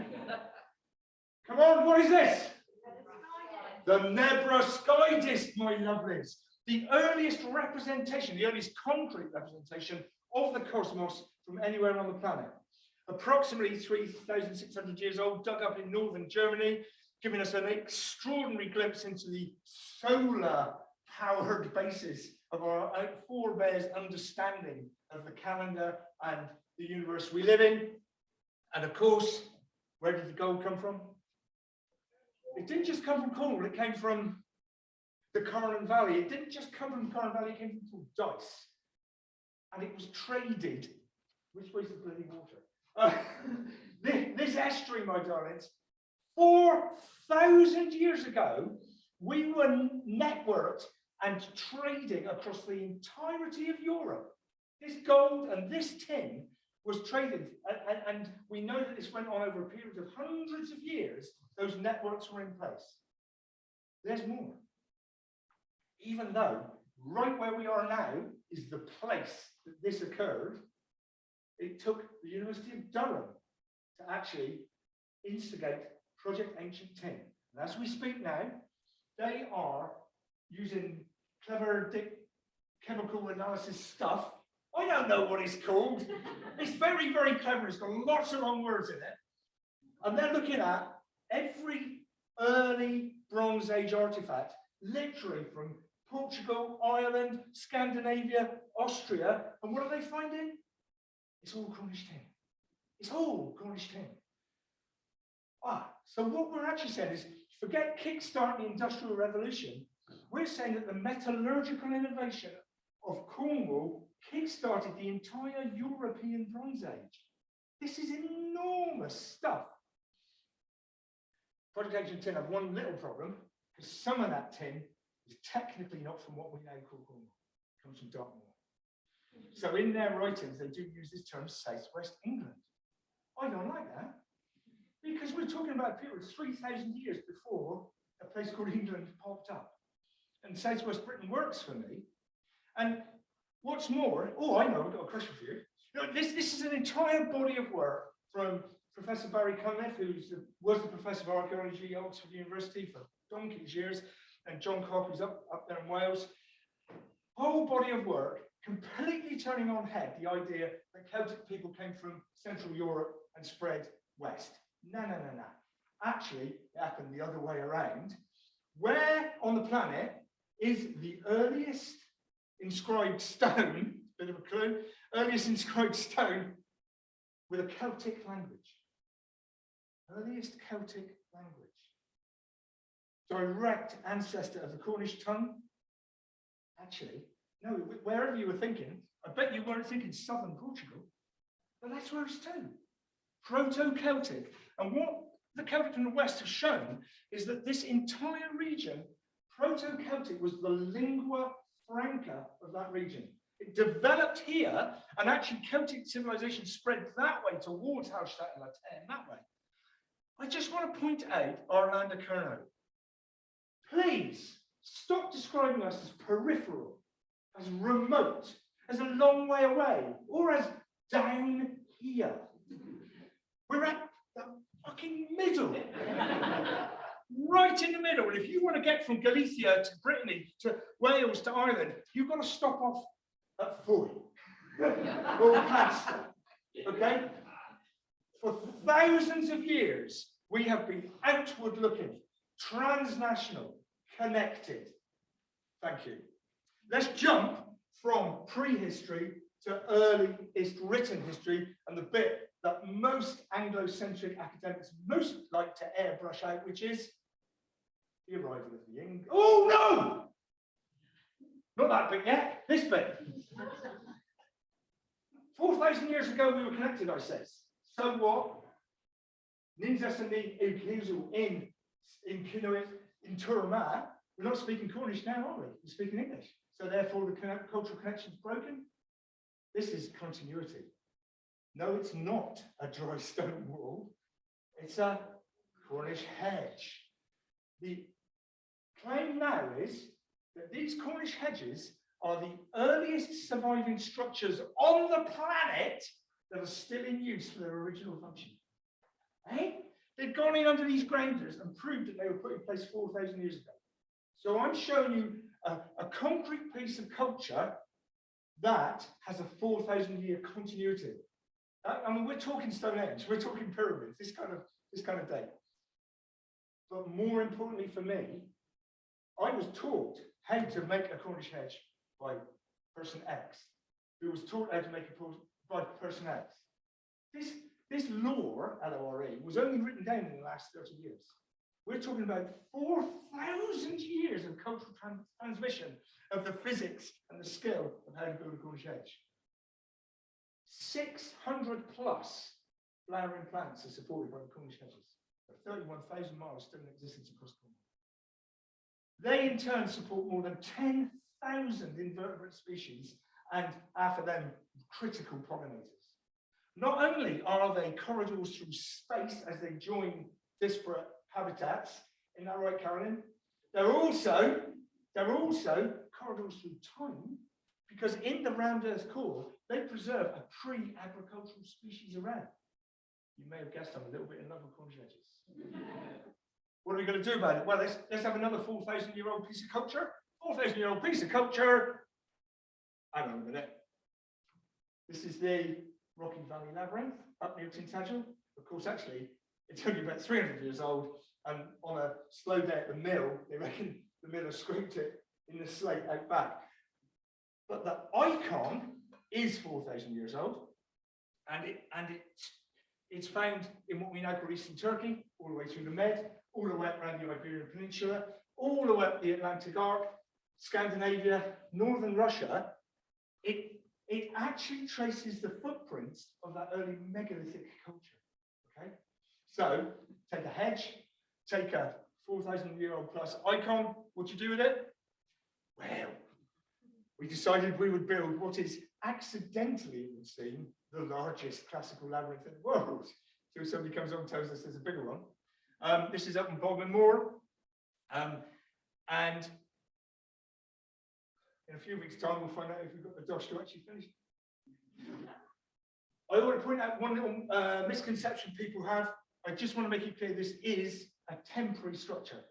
Come on, what is this? The Nebra Sky Disk, my lovelies. The earliest representation, the earliest concrete representation of the cosmos from anywhere on the planet. Approximately 3,600 years old, dug up in northern Germany, giving us an extraordinary glimpse into the solar-powered basis of our forebears' understanding of the calendar and the universe we live in. And of course, where did the gold come from? It didn't just come from Cornwall, it came from the Carnan Valley. It didn't just come from Carnan Valley, it came from Dice. And it was traded. Which way's the bloody water? This estuary, my darlings, 4,000 years ago, we were networked and trading across the entirety of Europe. This gold and this tin was traded, and we know that this went on over a period of hundreds of years. Those networks were in place. There's more. Even though right where we are now is the place that this occurred, it took the University of Durham to actually instigate Project Ancient Tin. And as we speak now, they are using clever chemical analysis stuff. I don't know what it's called. It's very, very clever. It's got lots of long words in it. And they're looking at every early Bronze Age artifact, literally from Portugal, Ireland, Scandinavia, Austria. And what are they finding? It's all Cornish tin. It's all Cornish tin. So what we're actually saying is, forget kickstarting the Industrial Revolution. We're saying that the metallurgical innovation of Cornwall kickstarted the entire European Bronze Age. This is enormous stuff. Project Ancient Tin have one little problem, because some of that tin is technically not from what we now call Cornwall. It comes from Dartmoor. So in their writings, they do use this term Southwest England. I don't like that, because we're talking about a period 3,000 years before a place called England popped up. And Southwest Britain works for me. And what's more, I know, I've got a question for you. This is an entire body of work from Professor Barry Cunliffe, who was the Professor of Archaeology at Oxford University for donkey's years, and John Cock, who's up there in Wales. Whole body of work completely turning on head the idea that Celtic people came from Central Europe and spread west. No. Actually, it happened the other way around. Where on the planet is the earliest inscribed stone, bit of a clue, earliest inscribed stone with a Celtic language? Earliest Celtic language. Direct ancestor of the Cornish tongue? Actually, no, wherever you were thinking, I bet you weren't thinking southern Portugal, but that's where it's to. Proto-Celtic. And what the Celtic from the West have shown is that this entire region, Proto-Celtic, was the lingua franca of that region. It developed here, and actually Celtic civilization spread that way towards Hallstatt and Latin that way. I just want to point out our land of Kernow. Please stop describing us as peripheral, as remote, as a long way away, or as down here. We're at the fucking middle. Right in the middle. And if you want to get from Galicia to Brittany to Wales to Ireland, you've got to stop off at Foy or Pastor. Okay? For thousands of years, we have been outward looking, transnational, connected. Thank you. Let's jump from prehistory to earliest written history, and the bit that most Anglo-centric academics most like to airbrush out, which is the arrival of the English. Oh no! Not that bit yet, this bit. 4,000 years ago we were connected, I says. So what? Ninjas and the Ukizu in Kennow in Turma. We're not speaking Cornish now, are we? We're speaking English. So therefore the cultural connection is broken. This is continuity. No, it's not a dry stone wall. It's a Cornish hedge. The claim now is that these Cornish hedges are the earliest surviving structures on the planet that are still in use for their original function. Eh? They've gone in under these grounders and proved that they were put in place 4,000 years ago. So I'm showing you a concrete piece of culture that has a 4,000-year continuity. I mean, we're talking Stonehenge, we're talking pyramids, this kind of date. But more importantly for me, I was taught how to make a Cornish hedge by person X, who was taught how to make it by person X. This lore, L-O-R-E, was only written down in the last 30 years. We're talking about 4,000 years of cultural transmission of the physics and the skill of how to build a Cornish hedge. 600 plus flowering plants are supported by the Cornish hedges. 31,000 miles still in existence across Cornwall. They in turn support more than 10,000 invertebrate species and half of them critical pollinators. Not only are they corridors through space as they join disparate habitats, isn't that right, Carolyn? They're also corridors through time, because in the round Earth core, they preserve a pre-agricultural species around. You may have guessed I'm a little bit in love with Cornish hedges. What are we going to do about it? Well, let's have another 4,000-year-old piece of culture. 4,000-year-old piece of culture. Hang on a minute. This is the Rocky Valley Labyrinth up near Tintagel. Of course, actually, it's only about 300 years old, and on a slow day at the mill, they reckon the miller scraped it in the slate out back. But the icon is 4,000 years old, and it's found in what we now call Eastern Turkey, all the way through the Med, all the way up around the Iberian Peninsula, all the way up the Atlantic Arc, Scandinavia, northern Russia. It actually traces the footprints of that early megalithic culture. Okay, so take a hedge, take a 4,000-year-old plus icon. What do you do with it? Well, we decided we would build what is accidentally, it would seem, the largest classical labyrinth in the world. So somebody comes on and tells us there's a bigger one. This is up in Bodmin Moor. And in a few weeks' time, we'll find out if we've got the dosh to actually finish. I want to point out one little misconception people have. I just want to make it clear this is a temporary structure.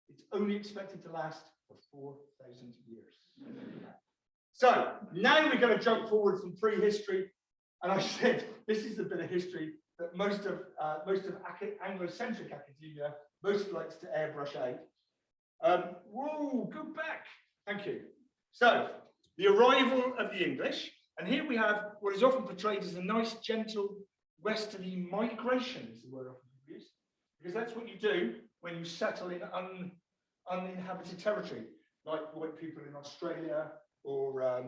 It's only expected to last for 4,000 years. So now we're going to jump forward from prehistory. And I said, this is the bit of history that most of Anglo-centric academia most likes to airbrush out. Whoa, go back. Thank you. So, the arrival of the English, and here we have what is often portrayed as a nice, gentle, westerly migration, is the word often used, because that's what you do when you settle in uninhabited territory, like white people in Australia, or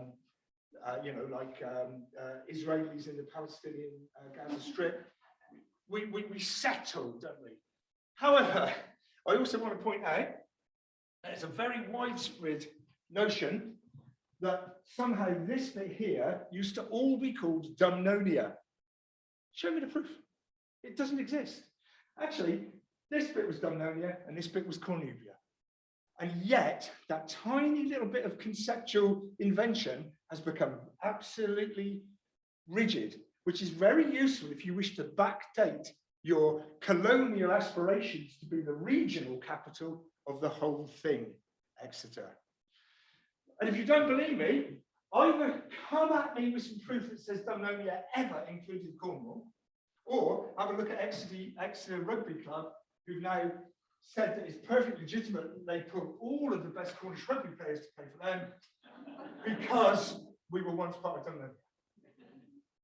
Israelis in the Palestinian Gaza Strip. We settle, don't we? However, I also want to point out that it's a very widespread notion that somehow this bit here used to all be called Dumnonia. Show me the proof. It doesn't exist. Actually, this bit was Dumnonia and this bit was Cornubia. And yet, that tiny little bit of conceptual invention has become absolutely rigid, which is very useful if you wish to backdate your colonial aspirations to be the regional capital of the whole thing, Exeter. And if you don't believe me, either come at me with some proof that says Dumnonia ever included Cornwall, or have a look at Exeter Rugby Club, who've now said that it's perfectly legitimate that they put all of the best Cornish rugby players to play for them because we were once part of Dumnonia.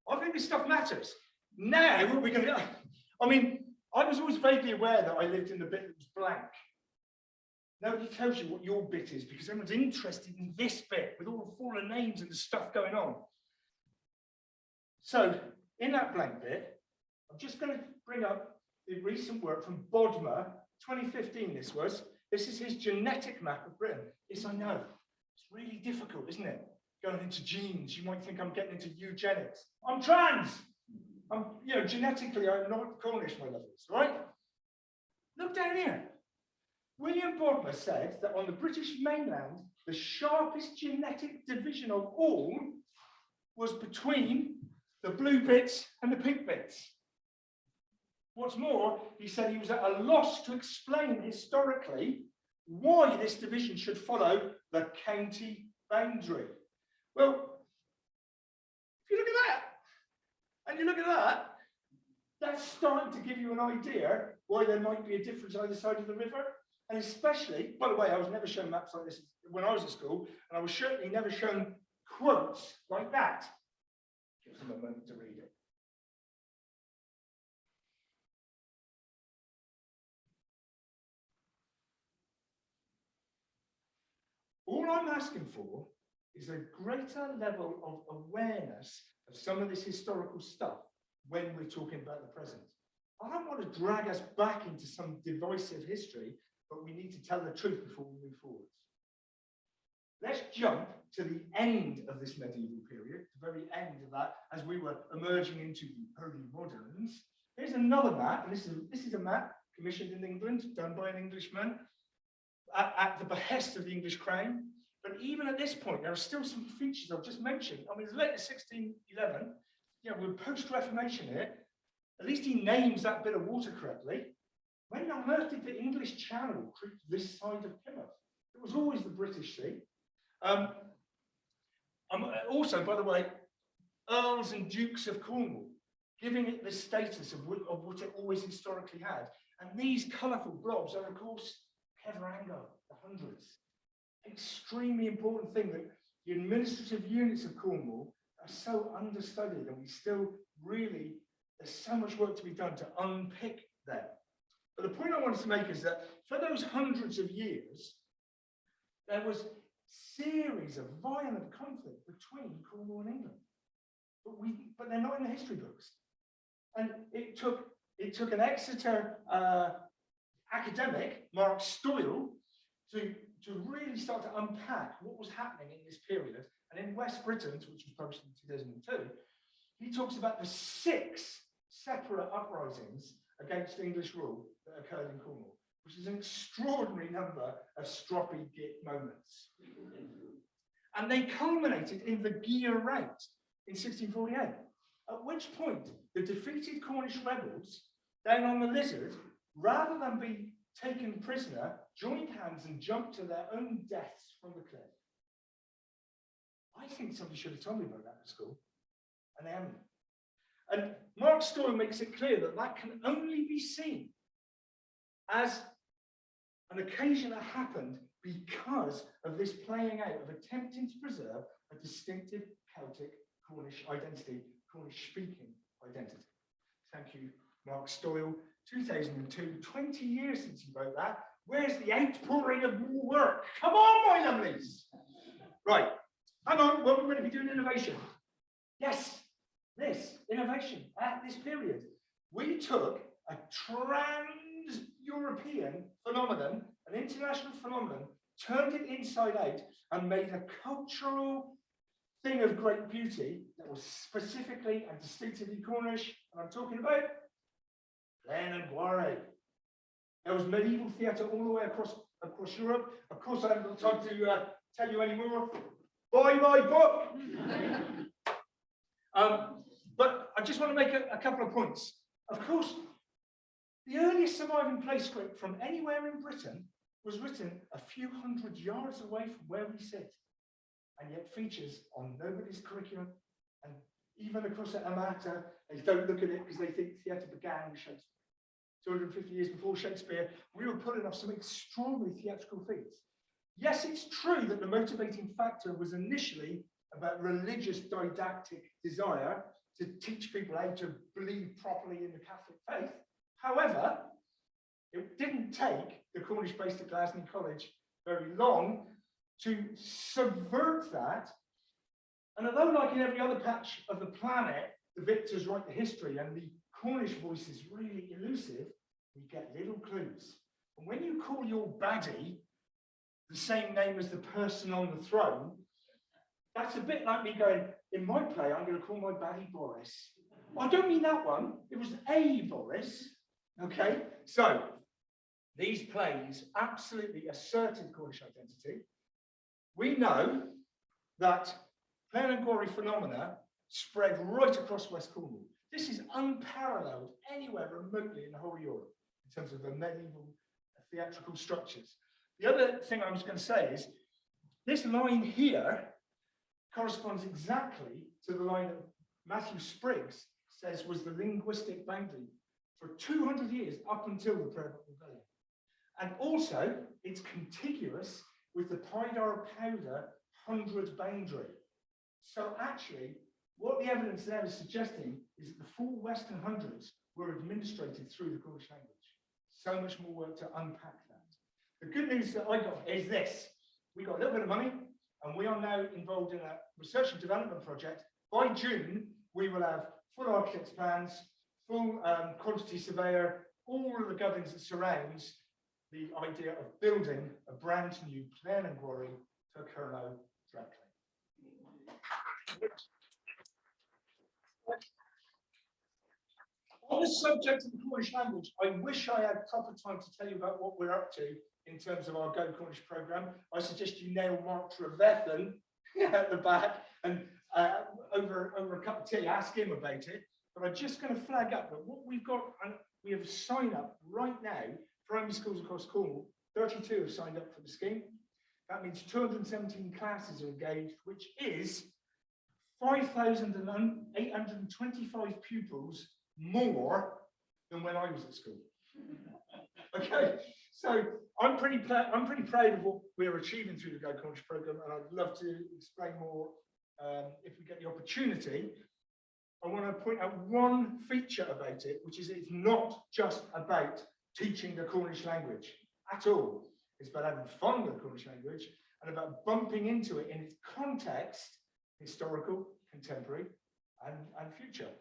I think this stuff matters. Now, what are we going to do? I mean, I was always vaguely aware that I lived in the bit that was blank. Nobody tells you what your bit is because everyone's interested in this bit with all the fallen names and the stuff going on. So, in that blank bit, I'm just going to bring up the recent work from Bodmer, 2015 this was. This is his genetic map of Britain. Yes, I know. It's really difficult, isn't it? Going into genes, you might think I'm getting into eugenics. I'm trans. Genetically, I'm not Cornish, my lovelies, right? Look down here. William Bodmer said that on the British mainland, the sharpest genetic division of all was between the blue bits and the pink bits. What's more, he said he was at a loss to explain historically why this division should follow the county boundary. Well, if you look at that, and you look at that, that's starting to give you an idea why there might be a difference either side of the river. And especially, by the way, I was never shown maps like this when I was at school, and I was certainly never shown quotes like that. Give them a moment to read it. All I'm asking for is a greater level of awareness of some of this historical stuff when we're talking about the present. I don't want to drag us back into some divisive history, but we need to tell the truth before we move forwards. Let's jump to the end of this medieval period, the very end of that, as we were emerging into the early moderns. Here's another map, and this is a map commissioned in England, done by an Englishman, at the behest of the English crown. But even at this point, there are still some features I've just mentioned. I mean, as late as 1611, we're post-Reformation here. At least he names that bit of water correctly. When on earth did the English Channel creep this side of Plymouth? It was always the British Sea. Also, by the way, Earls and Dukes of Cornwall, giving it the status of what it always historically had. And these colourful blobs are, of course, Kerdroya and Go, the hundreds. Extremely important thing that the administrative units of Cornwall are so understudied, and we still really, there's so much work to be done to unpick them. But the point I wanted to make is that for those hundreds of years, there was a series of violent conflict between Cornwall and England. But they're not in the history books. And it took an Exeter academic, Mark Stoyle, to really start to unpack what was happening in this period. And in West Britain, which was published in 2002, he talks about the 6 separate uprisings against English rule that occurred in Cornwall, which is an extraordinary number of stroppy git moments. And they culminated in the Gear Rout in 1648, at which point the defeated Cornish rebels down on the Lizard, rather than be taken prisoner, joined hands and jumped to their own deaths from the cliff. I think somebody should have told me about that at school, and they haven't. And Mark Stoyle makes it clear that that can only be seen as an occasion that happened because of this playing out of attempting to preserve a distinctive Celtic Cornish identity, Cornish speaking identity. Thank you, Mark Stoyle. 2002, 20 years since he wrote that. Where's the outpouring of more work? Come on, my lovelies. Right, hang on, well, we're going to be doing innovation. Yes, this innovation at this period. We took a trans-European phenomenon, an international phenomenon, turned it inside out and made a cultural thing of great beauty that was specifically and distinctively Cornish. And I'm talking about Glen and Guare. There was medieval theatre all the way across Europe. Of course, I haven't got time to tell you any more. Buy my book. But I just want to make a couple of points. Of course, the earliest surviving play script from anywhere in Britain was written a few hundred yards away from where we sit, and yet features on nobody's curriculum. And even across at Amata, they don't look at it because they think theatre began with Shakespeare. 250 years before Shakespeare, we were pulling off some extraordinary theatrical feats. Yes, it's true that the motivating factor was initially about religious didactic desire to teach people how to believe properly in the Catholic faith. However, it didn't take the Cornish-based at Glasgow College very long to subvert that. And although, like in every other patch of the planet, the victors write the history and the Cornish voice is really elusive, we get little clues. And when you call your baddie the same name as the person on the throne, that's a bit like me going, in my play, I'm going to call my baddie Boris. I don't mean that one. It was a Boris. Okay? So, these plays absolutely asserted Cornish identity. We know that Glen and Guare phenomena spread right across West Cornwall. This is unparalleled anywhere remotely in the whole of Europe in terms of the medieval theatrical structures. The other thing I was going to say is this line here corresponds exactly to the line that Matthew Spriggs says was the linguistic boundary for 200 years up until the Prayer Book Rebellion. And also, it's contiguous with the Pidar Powder 100 boundary. So actually, what the evidence there is suggesting is that the full Western hundreds were administrated through the Cornish language. So much more work to unpack that. The good news that I got is this. We got a little bit of money, and we are now involved in a research and development project. By June, we will have full architect's plans, full quantity surveyor, all of the governance that surrounds the idea of building a brand new Glen and Guare for Kernow directly. On the subject of the Cornish language, I wish I had proper time to tell you about what we're up to in terms of our Go Cornish programme. I suggest you nail Mark Trevethan at the back and over a cup of tea, ask him about it. But I'm just going to flag up that what we've got, and we have a sign up right now, primary schools across Cornwall, 32 have signed up for the scheme. That means 217 classes are engaged, which is 5,825 pupils more than when I was at school. Okay, so I'm pretty proud of what we're achieving through the Go Cornish programme, and I'd love to explain more if we get the opportunity. I want to point out one feature about it, which is it's not just about teaching the Cornish language at all. It's about having fun with the Cornish language and about bumping into it in its context, historical, contemporary, and future.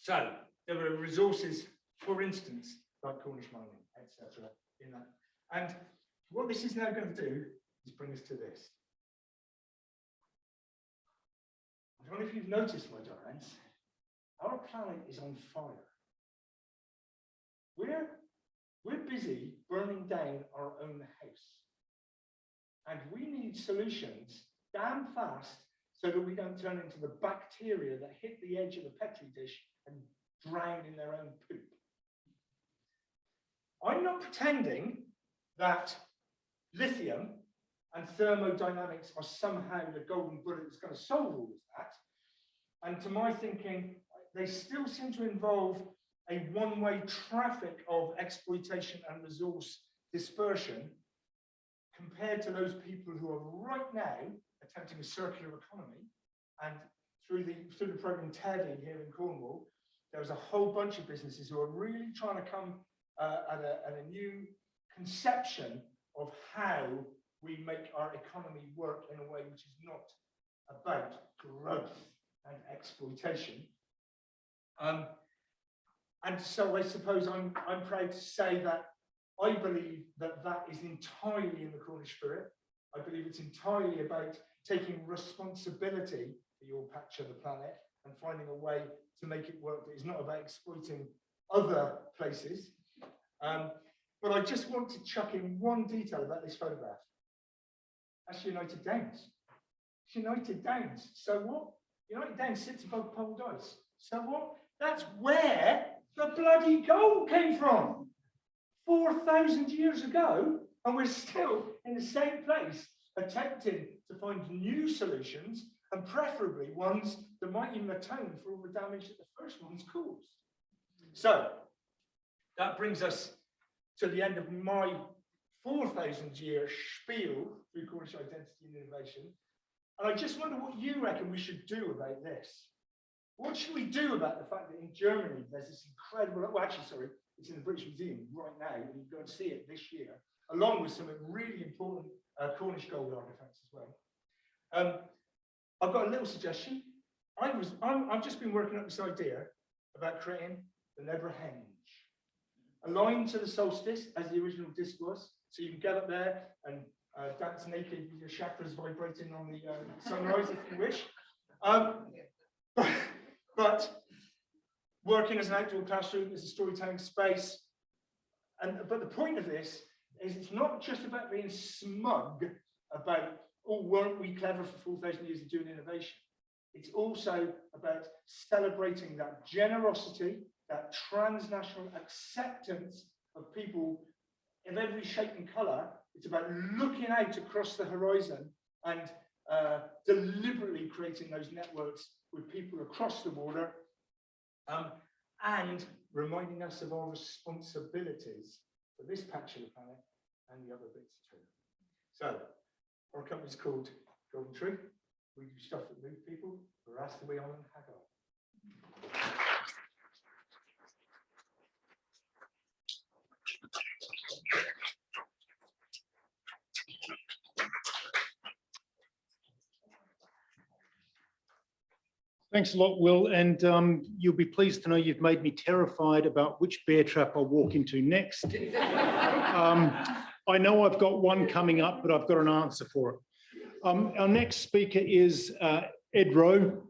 So there are resources, for instance, like Cornish mining, etc. in that. And what this is now going to do is bring us to this. I don't know if you've noticed, my darlings, our planet is on fire. We're busy burning down our own house. And we need solutions damn fast so that we don't turn into the bacteria that hit the edge of the Petri dish and drown in their own poop. I'm not pretending that lithium and thermodynamics are somehow the golden bullet that's going to solve all of that. And to my thinking, they still seem to involve a one-way traffic of exploitation and resource dispersion compared to those people who are right now attempting a circular economy. And through the program TEDdy here in Cornwall, there's a whole bunch of businesses who are really trying to come at a new conception of how we make our economy work in a way which is not about growth and exploitation. And so I suppose I'm proud to say that I believe that that is entirely in the Cornish spirit. I believe it's entirely about taking responsibility for your patch of the planet and finding a way to make it work that is not about exploiting other places. But I just want to chuck in one detail about this photograph. That's United Downs. It's United Downs. So what? United Downs sits above Paradise. So what? That's where the bloody gold came from 4,000 years ago, and we're still in the same place attempting to find new solutions, and preferably ones that might even atone for all the damage that the first ones caused. So that brings us to the end of my 4,000-year spiel through Cornish identity and innovation. And I just wonder what you reckon we should do about this. What should we do about the fact that in Germany there's this incredible, well, actually, sorry, it's in the British Museum right now, and you can go and see it this year, along with some really important Cornish gold artifacts as well. I've got a little suggestion. I've just been working up this idea about creating the Nebra Henge, aligned to the solstice as the original disc was, so you can get up there and dance naked with your chakras vibrating on the sunrise if you wish. But working as an outdoor classroom, as a storytelling space, but the point of this is it's not just about being smug about, oh, weren't we clever for 4,000 years of doing innovation? It's also about celebrating that generosity, that transnational acceptance of people in every shape and colour. It's about looking out across the horizon and deliberately creating those networks with people across the border, and reminding us of our responsibilities for this patch of the planet and the other bits too. So, our company's called Golden Tree. We do stuff that moves people. We're asked the way on and Hagar. Thanks a lot, Will, and you'll be pleased to know you've made me terrified about which bear trap I'll walk into next. I know I've got one coming up, but I've got an answer for it. Our next speaker is Ed Rowe.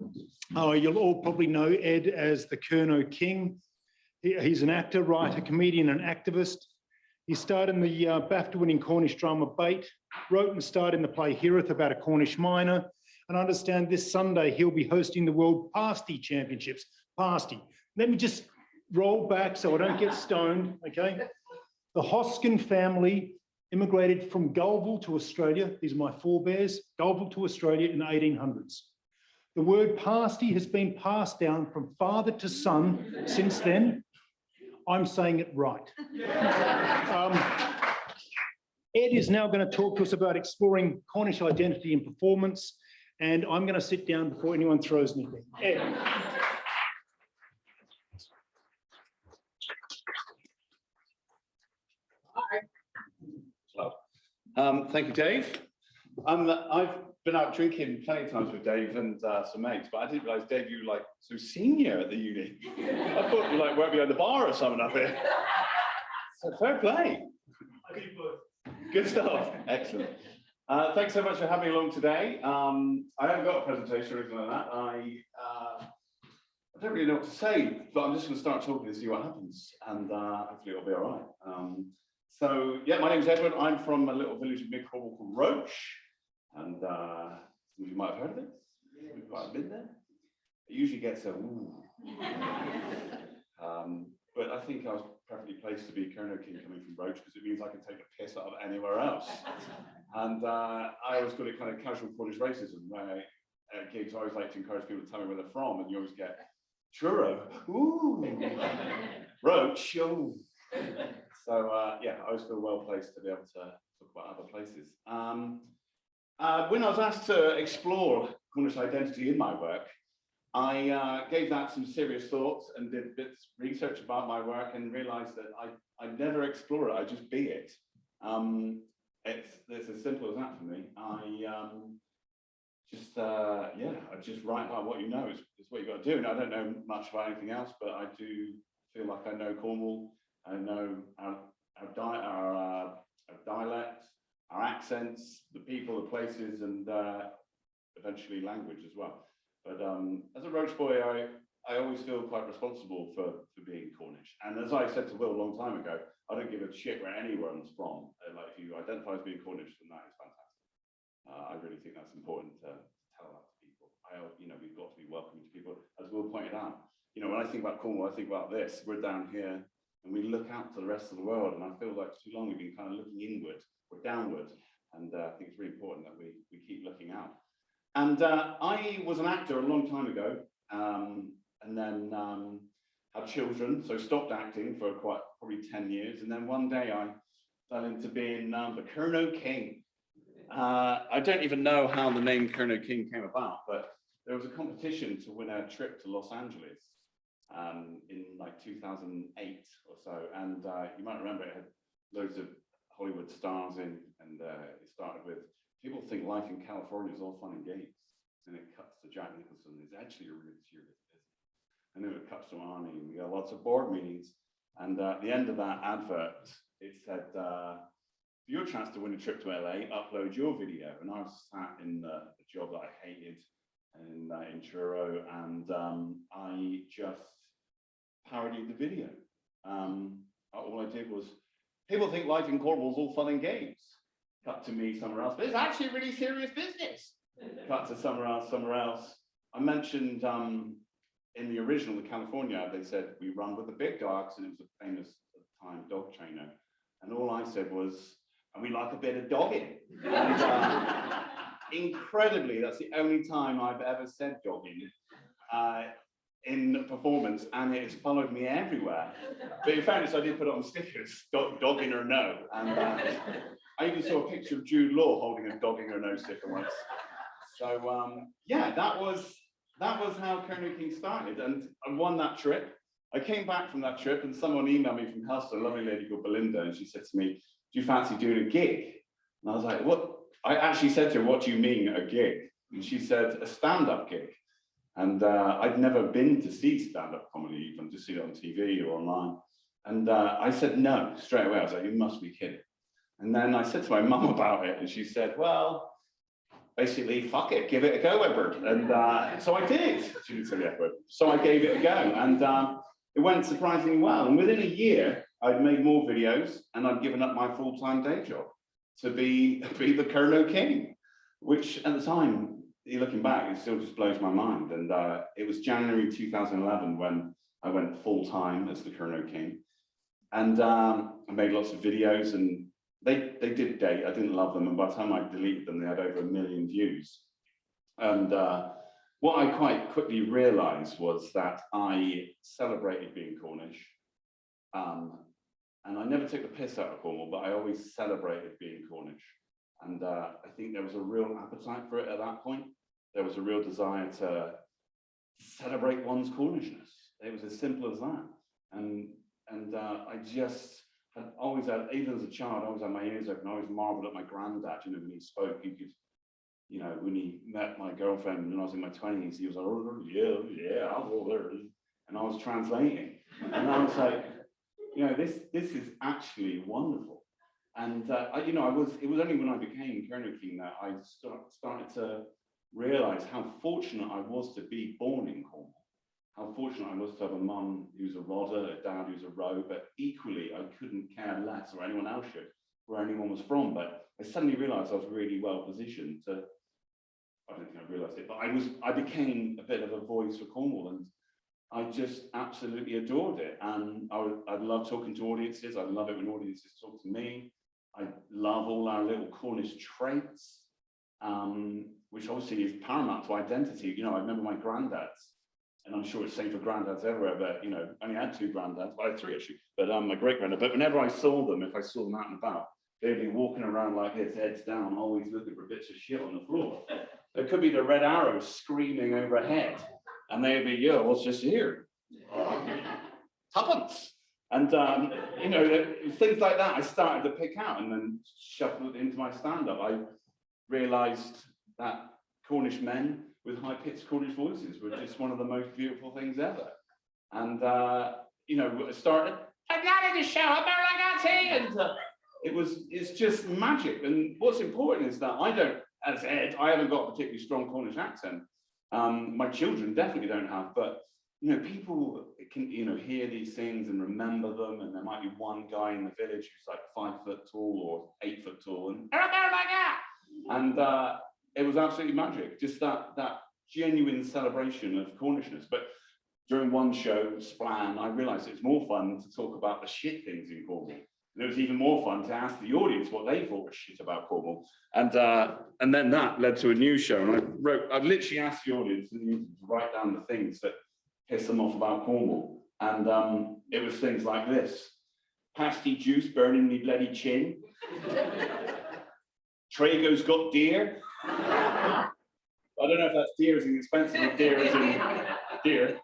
You'll all probably know Ed as the Kernow King. He's an actor, writer, comedian, and activist. He starred in the BAFTA-winning Cornish drama Bait, wrote and starred in the play Hereth about a Cornish miner, and I understand this Sunday he'll be hosting the World Pasty Championships. Pasty. Let me just roll back so I don't get stoned, okay? The Hoskin family immigrated from Gullville to Australia. These are my forebears, Gullville to Australia in the 1800s. The word pasty has been passed down from father to son since then. I'm saying it right. Ed is now going to talk to us about exploring Cornish identity and performance, and I'm going to sit down before anyone throws anything. Ed. Hello. Thank you, Dave. I've been out drinking plenty of times with Dave and some mates, but I didn't realise, Dave, you were like so senior at the uni. I thought you like worked behind the bar or something up here. So fair play. Good stuff. Excellent. Thanks so much for having me along today. I haven't got a presentation or anything like that. I don't really know what to say, but I'm just going to start talking and see what happens, and hopefully it'll be all right. So, yeah, my name's Edward. I'm from a little village in Mid-Cornwall called Roche, and some of you might have heard of it. You might have been there. It usually gets a woo. But I think I was perfectly placed to be Kernow King coming from Roche, because it means I can take a piss out of anywhere else. And I always got a kind of casual Cornish racism, where at gigs I always like to encourage people to tell me where they're from, and you always get churro, ooh, roach, ooh. So yeah, I always feel well placed to be able to talk about other places. When I was asked to explore Cornish identity in my work, I gave that some serious thought and did bits of research about my work and realized that I never explore it, I just be it. It's as simple as that for me. I just write about what you know. It's what you got to do. And I don't know much about anything else, but I do feel like I know Cornwall. I know our dialect, our accents, the people, the places, and eventually language as well. But as a Roach boy, I always feel quite responsible for being Cornish. And as I said to Will a long time ago, I don't give a shit where anyone's from. Like if you identify as being Cornish, then that is fantastic. I really think that's important to tell that to people. We've got to be welcoming to people, as Will pointed out. When I think about Cornwall, I think about this. We're down here and we look out to the rest of the world, and I feel like too long we've been kind of looking inward or downward. And I think it's really important that we keep looking out. And I was an actor a long time ago, and then had children, so stopped acting for probably 10 years. And then one day I fell into being the Kernow King. I don't even know how the name Kernow King came about, but there was a competition to win a trip to Los Angeles in like 2008 or so. And you might remember it had loads of Hollywood stars in, and it started with, people think life in California is all fun and games. And it cuts to Jack Nicholson. It's actually a really serious business. And then it cuts to Arnie, and we got lots of board meetings. And at the end of that advert, it said, for your chance to win a trip to LA, upload your video. And I was sat in the job that I hated in Truro, and I just parodied the video. All I did was, people think life in Cornwall is all fun and games. Cut to me somewhere else, but it's actually a really serious business. Cut to somewhere else. I mentioned in the original, the California, they said, we run with the big dogs, and it was a famous at the time dog trainer. And all I said was, and we like a bit of dogging. And, incredibly, that's the only time I've ever said dogging in performance, and it has followed me everywhere. But in fairness, I did put it on stickers, dogging or no. And I even saw a picture of Jude Law holding a dogging or no sticker once. So yeah, that was how Kernow King started, and I won that trip. I came back from that trip, and someone emailed me from Helston, a lovely lady called Belinda, and she said to me, "Do you fancy doing a gig?" And I was like, "What?" I actually said to her, "What do you mean a gig?" And she said, "A stand-up gig." And I'd never been to see stand-up comedy, even just see it on TV or online. And I said no straight away. I was like, "You must be kidding." And then I said to my mum about it, and she said, "Well, basically, fuck it, give it a go, Edward." And so I did. She didn't say the F word. So I gave it a go, and it went surprisingly well. And within a year, I'd made more videos, and I'd given up my full-time day job to be the Kernow King, which at the time, looking back, it still just blows my mind. And it was January 2011 when I went full-time as the Kernow King. And I made lots of videos, and they did date. I didn't love them, and by the time I deleted them, they had over 1 million views. And what I quite quickly realized was that I celebrated being Cornish. And I never took the piss out of Cornwall, but I always celebrated being Cornish. And I think there was a real appetite for it at that point. There was a real desire to celebrate one's Cornishness. It was as simple as that. And I just had always had, even as a child, I always had my ears open. I always marveled at my granddad. When he spoke, he could, when he met my girlfriend when I was in my 20s, he was like, "Oh, yeah, I'll go there." And I was translating. And I was like, this is actually wonderful. And it was only when I became Kernow King that I started to realize how fortunate I was to be born in Cornwall. How fortunate I was to have a mum who's a Rodder, a dad who's a Rowe, but equally I couldn't care less, or anyone else should, where anyone was from. But I suddenly realized I was really well positioned to, I don't think I realized it, but I became a bit of a voice for Cornwall, and I just absolutely adored it. And I love talking to audiences. I love it when audiences talk to me. I love all our little Cornish traits, which obviously is paramount to identity. I remember my granddad's and I'm sure it's the same for granddads everywhere, but you know, I only had 2 granddads, well, I had 3 actually, but my great granddad. But whenever I saw them, if I saw them out and about, they'd be walking around like this, heads down, always looking for bits of shit on the floor. There could be the red arrow screaming overhead, and they'd be, yo, what's just here? Tuppence. And you know, things like that I started to pick out and then shuffled it into my stand-up. I realized that Cornish men with high-pitched Cornish voices were just one of the most beautiful things ever. And you know, I started, I'm glad to show up there like that, and it's just magic. And what's important is that I don't, as Ed, I haven't got a particularly strong Cornish accent. My children definitely don't have, but you know, people can, you know, hear these things and remember them, and there might be one guy in the village who's like 5 foot tall or 8 foot tall, and they're up there like that. And it was absolutely magic, just that genuine celebration of Cornishness. But during one show, Splan, I realized it's more fun to talk about the shit things in Cornwall. And it was even more fun to ask the audience what they thought was shit about Cornwall. And then that led to a new show. And I literally asked the audience to write down the things that piss them off about Cornwall. And it was things like this: pasty juice burning me bloody chin. Trago's got deer. I don't know if that's deer as in expensive or deer as in deer.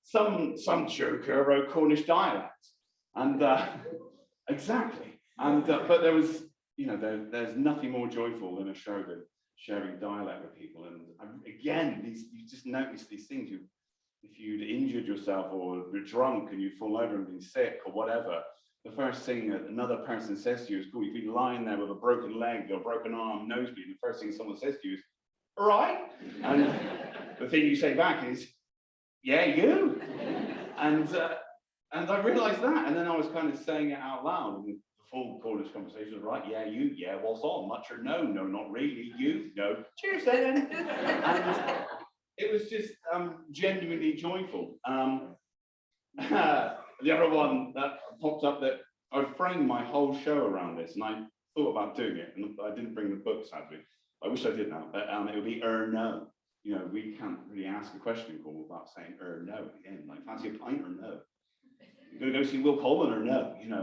Some joker wrote Cornish dialect. And exactly. And but there was, you know, there's nothing more joyful than a show than sharing dialect with people. And again, you just notice these things. If you'd injured yourself or were drunk and you fall over and been sick or whatever, the first thing that another person says to you is, cool, you've been lying there with a broken leg or broken arm, nosebleed, the first thing someone says to you is, all right. And the thing you say back is, yeah, you. And I realized that, and then I was kind of saying it out loud, and the full Cornish conversation was, right, yeah, you, yeah, what's on, much or no, no, not really, you, no, cheers then. And it was just genuinely joyful. The other one that popped up, that I framed my whole show around this, and I thought about doing it, and I didn't bring the book, sadly. I wish I did now, but it would be no. You know, we can't really ask a question in Cornwall without saying no at the end, like fancy a pint or no. You're going to go see Will Coleman or no, you know,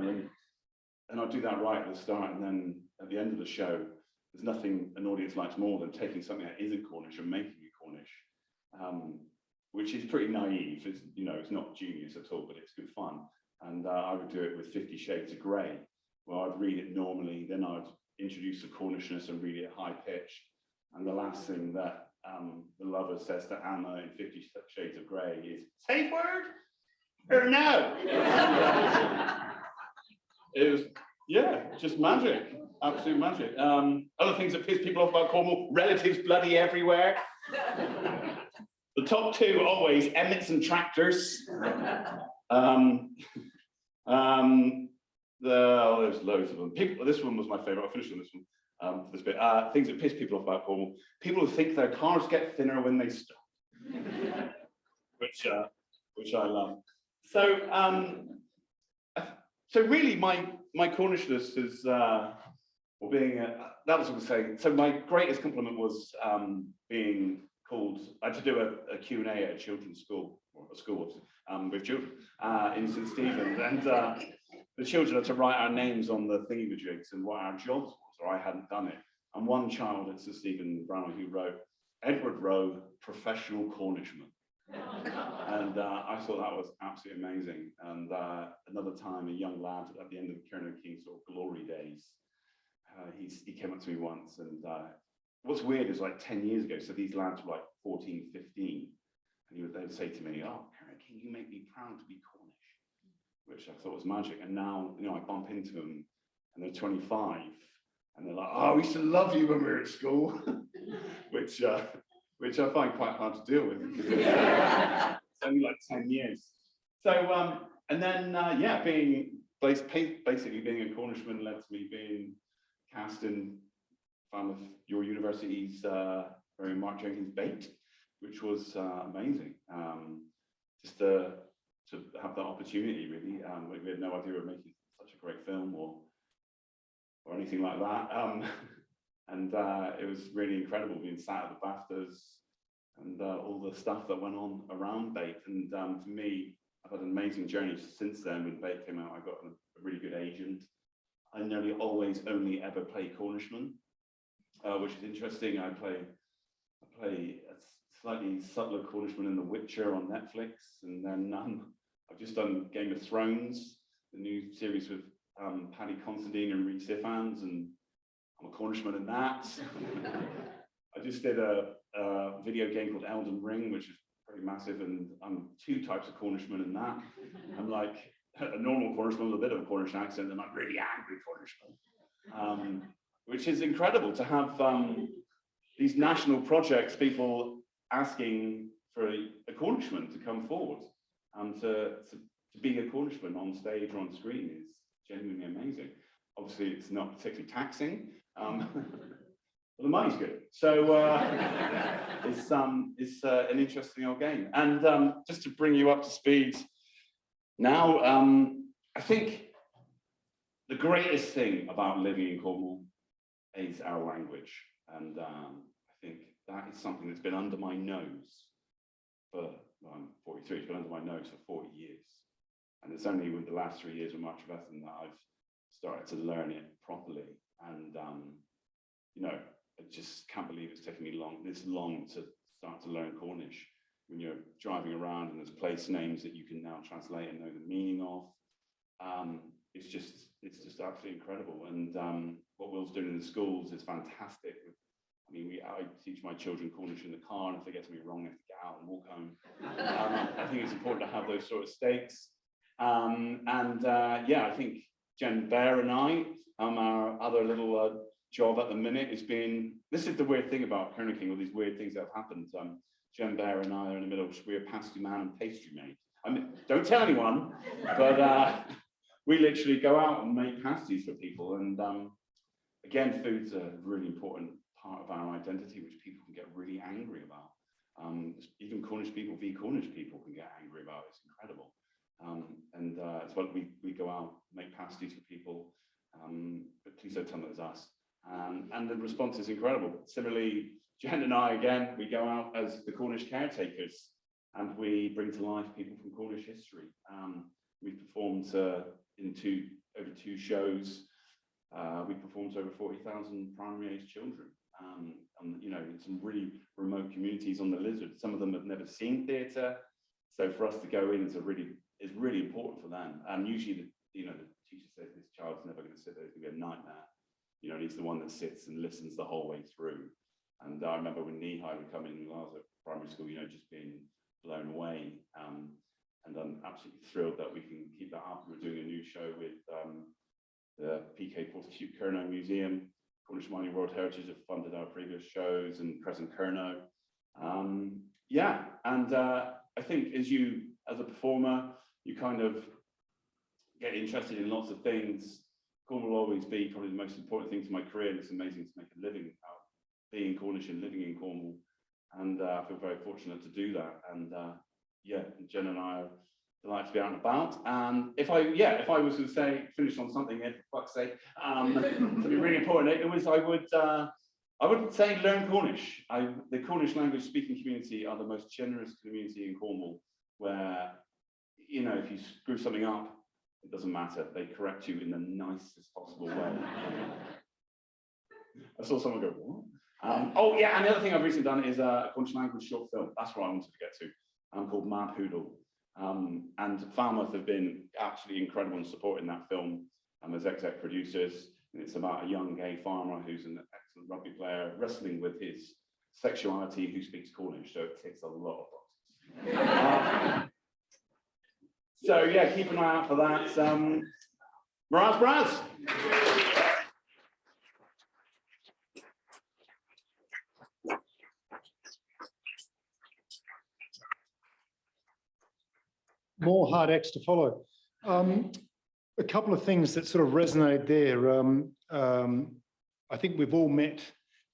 and I'll do that right at the start, and then at the end of the show, there's nothing an audience likes more than taking something that isn't Cornish and making it Cornish, which is pretty naive. It's, you know, it's not genius at all, but it's good fun. And I would do it with 50 Shades of Grey, where I'd read it normally, then I'd introduce the Cornishness and read it high pitch. And the last thing that the lover says to Anna in 50 Shades of Grey is, safe word or no? It was, yeah, just magic, absolute magic. Other things that piss people off about Cornwall: relatives bloody everywhere. The top 2 always emmets and tractors. There's loads of them. This one was my favorite. I'll finish on this one. This bit. Things that piss people off about Cornwall: people who think their cars get thinner when they stop, which I love. So, so really, my Cornishness is, or being, that was what I was saying. So my greatest compliment was being called. I had to do a Q&A at a children's school, or a school with children in St Stephen's, and the children had to write our names on the thingy-majigs and what our jobs was, or I hadn't done it. And one child at St Stephen Brown who wrote, Edward Rowe, professional Cornishman. And I thought that was absolutely amazing. And another time, a young lad at the end of the Kernow King sort of glory days, he came up to me once, and what's weird is, like 10 years ago, so these lads were like 14, 15, and they would say to me, oh, Kernow King, you make me proud to be Cornish, which I thought was magic. And now, you know, I bump into them and they're 25, and they're like, oh, we used to love you when we were at school, which I find quite hard to deal with, because it's only like 10 years. So, and then, yeah, basically being a Cornishman led to me being cast in Falmouth, your university's very Mark Jenkins Bait, which was amazing. Just to have that opportunity, really. We had no idea we were making such a great film or anything like that. And it was really incredible being sat at the BAFTAs, and all the stuff that went on around Bait. And for me, I've had an amazing journey since then. When Bait came out, I got a really good agent. I nearly always only ever play Cornishman, which is interesting. I play a slightly subtler Cornishman in The Witcher on Netflix, and then I've just done Game of Thrones, the new series with Paddy Considine and Rhys Ifans, and I'm a Cornishman in that. I just did a video game called Elden Ring, which is pretty massive, and I'm 2 types of Cornishman in that. I'm like a normal Cornishman with a bit of a Cornish accent, and I'm really angry Cornishman, which is incredible to have these national projects, people asking for a Cornishman to come forward and to be a Cornishman on stage or on screen is genuinely amazing. Obviously, it's not particularly taxing. Well, the money's good, so it's an interesting old game. And just to bring you up to speed now, I think the greatest thing about living in Cornwall is our language, and I think that is something that's been under my nose for, well, I'm 43, it's been under my nose for 40 years, and it's only with the last 3 years of March of Ethan that I've started to learn it properly. And you know, I just can't believe it's taken me this long to start to learn Cornish. When you're driving around and there's place names that you can now translate and know the meaning of, it's just absolutely incredible. And what Will's doing in the schools is fantastic. I mean, I teach my children Cornish in the car, and if they get something wrong, they have to get out and walk home. I think it's important to have those sort of stakes. Yeah, I think Jen Bear and I, our other little job at the minute has been, this is the weird thing about Kernow King, all these weird things that have happened. Jen Bear and I are in the middle, we're pasty man and pastry maid. I mean, don't tell anyone, but we literally go out and make pasties for people. And again, food's a really important part of our identity, which people can get really angry about. Even Cornish people can get angry about. It's incredible. It's what we go out, make pasties for people, but please don't tell them it's us. And the response is incredible. Similarly, Jen and I, again, we go out as the Cornish caretakers, and we bring to life people from Cornish history. We've performed over 2 shows. We performed to over 40,000 primary age children. And you know, in some really remote communities on the Lizard. Some of them have never seen theatre, so for us to go in is really important for them. And usually, the teacher says this child's never going to sit there; it's going to be a nightmare. You know, and he's the one that sits and listens the whole way through. And I remember when Knee-High would come in when I was at primary school, you know, just being blown away. And I'm absolutely thrilled that we can keep that up. We're doing a new show with the PK Fortitude Kernow Museum. Cornish Mining World Heritage have funded our previous shows, and Present Kernow. Yeah, and I think as a performer, you kind of get interested in lots of things. Cornwall will always be probably the most important thing to my career, and it's amazing to make a living out being Cornish and living in Cornwall. And I feel very fortunate to do that. And yeah, Jen and I are delighted to be out and about. And if I was to say, finish on something here, for fuck's sake, to be really important, I would say learn Cornish. The Cornish language speaking community are the most generous community in Cornwall, where, you know, if you screw something up, it doesn't matter. They correct you in the nicest possible way. I saw someone go, what? Oh yeah, and the other thing I've recently done is a Cornish language short film. That's what I wanted to get to. Called Mad Poodle. And Falmouth have been absolutely incredible in supporting that film as exec producers. And it's about a young gay farmer who's an excellent rugby player wrestling with his sexuality, who speaks Cornish. So it ticks a lot of boxes. So yeah, keep an eye out for that. Braz. More hard acts to follow. A couple of things that sort of resonate there. I think we've all met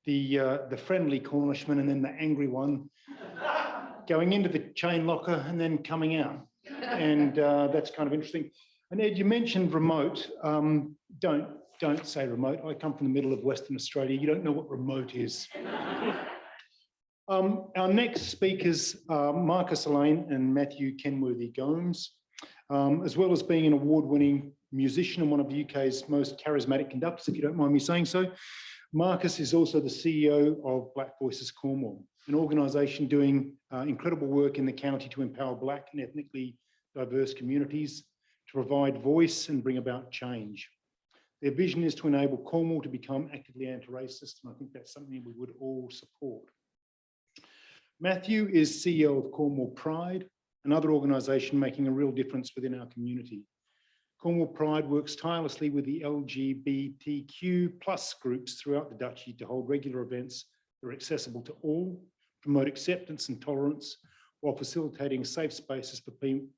the friendly Cornishman and then the angry one, going into the chain locker and then coming out. And that's kind of interesting. And Ed, you mentioned remote. Don't say remote. I come from the middle of Western Australia. You don't know what remote is. Our next speakers are Marcus Alleyne and Matthew Kenworthy Gomes. As well as being an award-winning musician and one of the UK's most charismatic conductors, if you don't mind me saying so, Marcus is also the CEO of Black Voices Cornwall, an organisation doing incredible work in the county to empower Black and ethnically diverse communities, to provide voice and bring about change. Their vision is to enable Cornwall to become actively anti-racist, and I think that's something we would all support. Matthew is CEO of Cornwall Pride, another organisation making a real difference within our community. Cornwall Pride works tirelessly with the LGBTQ+ groups throughout the Duchy to hold regular events that are accessible to all, promote acceptance and tolerance, while facilitating safe spaces for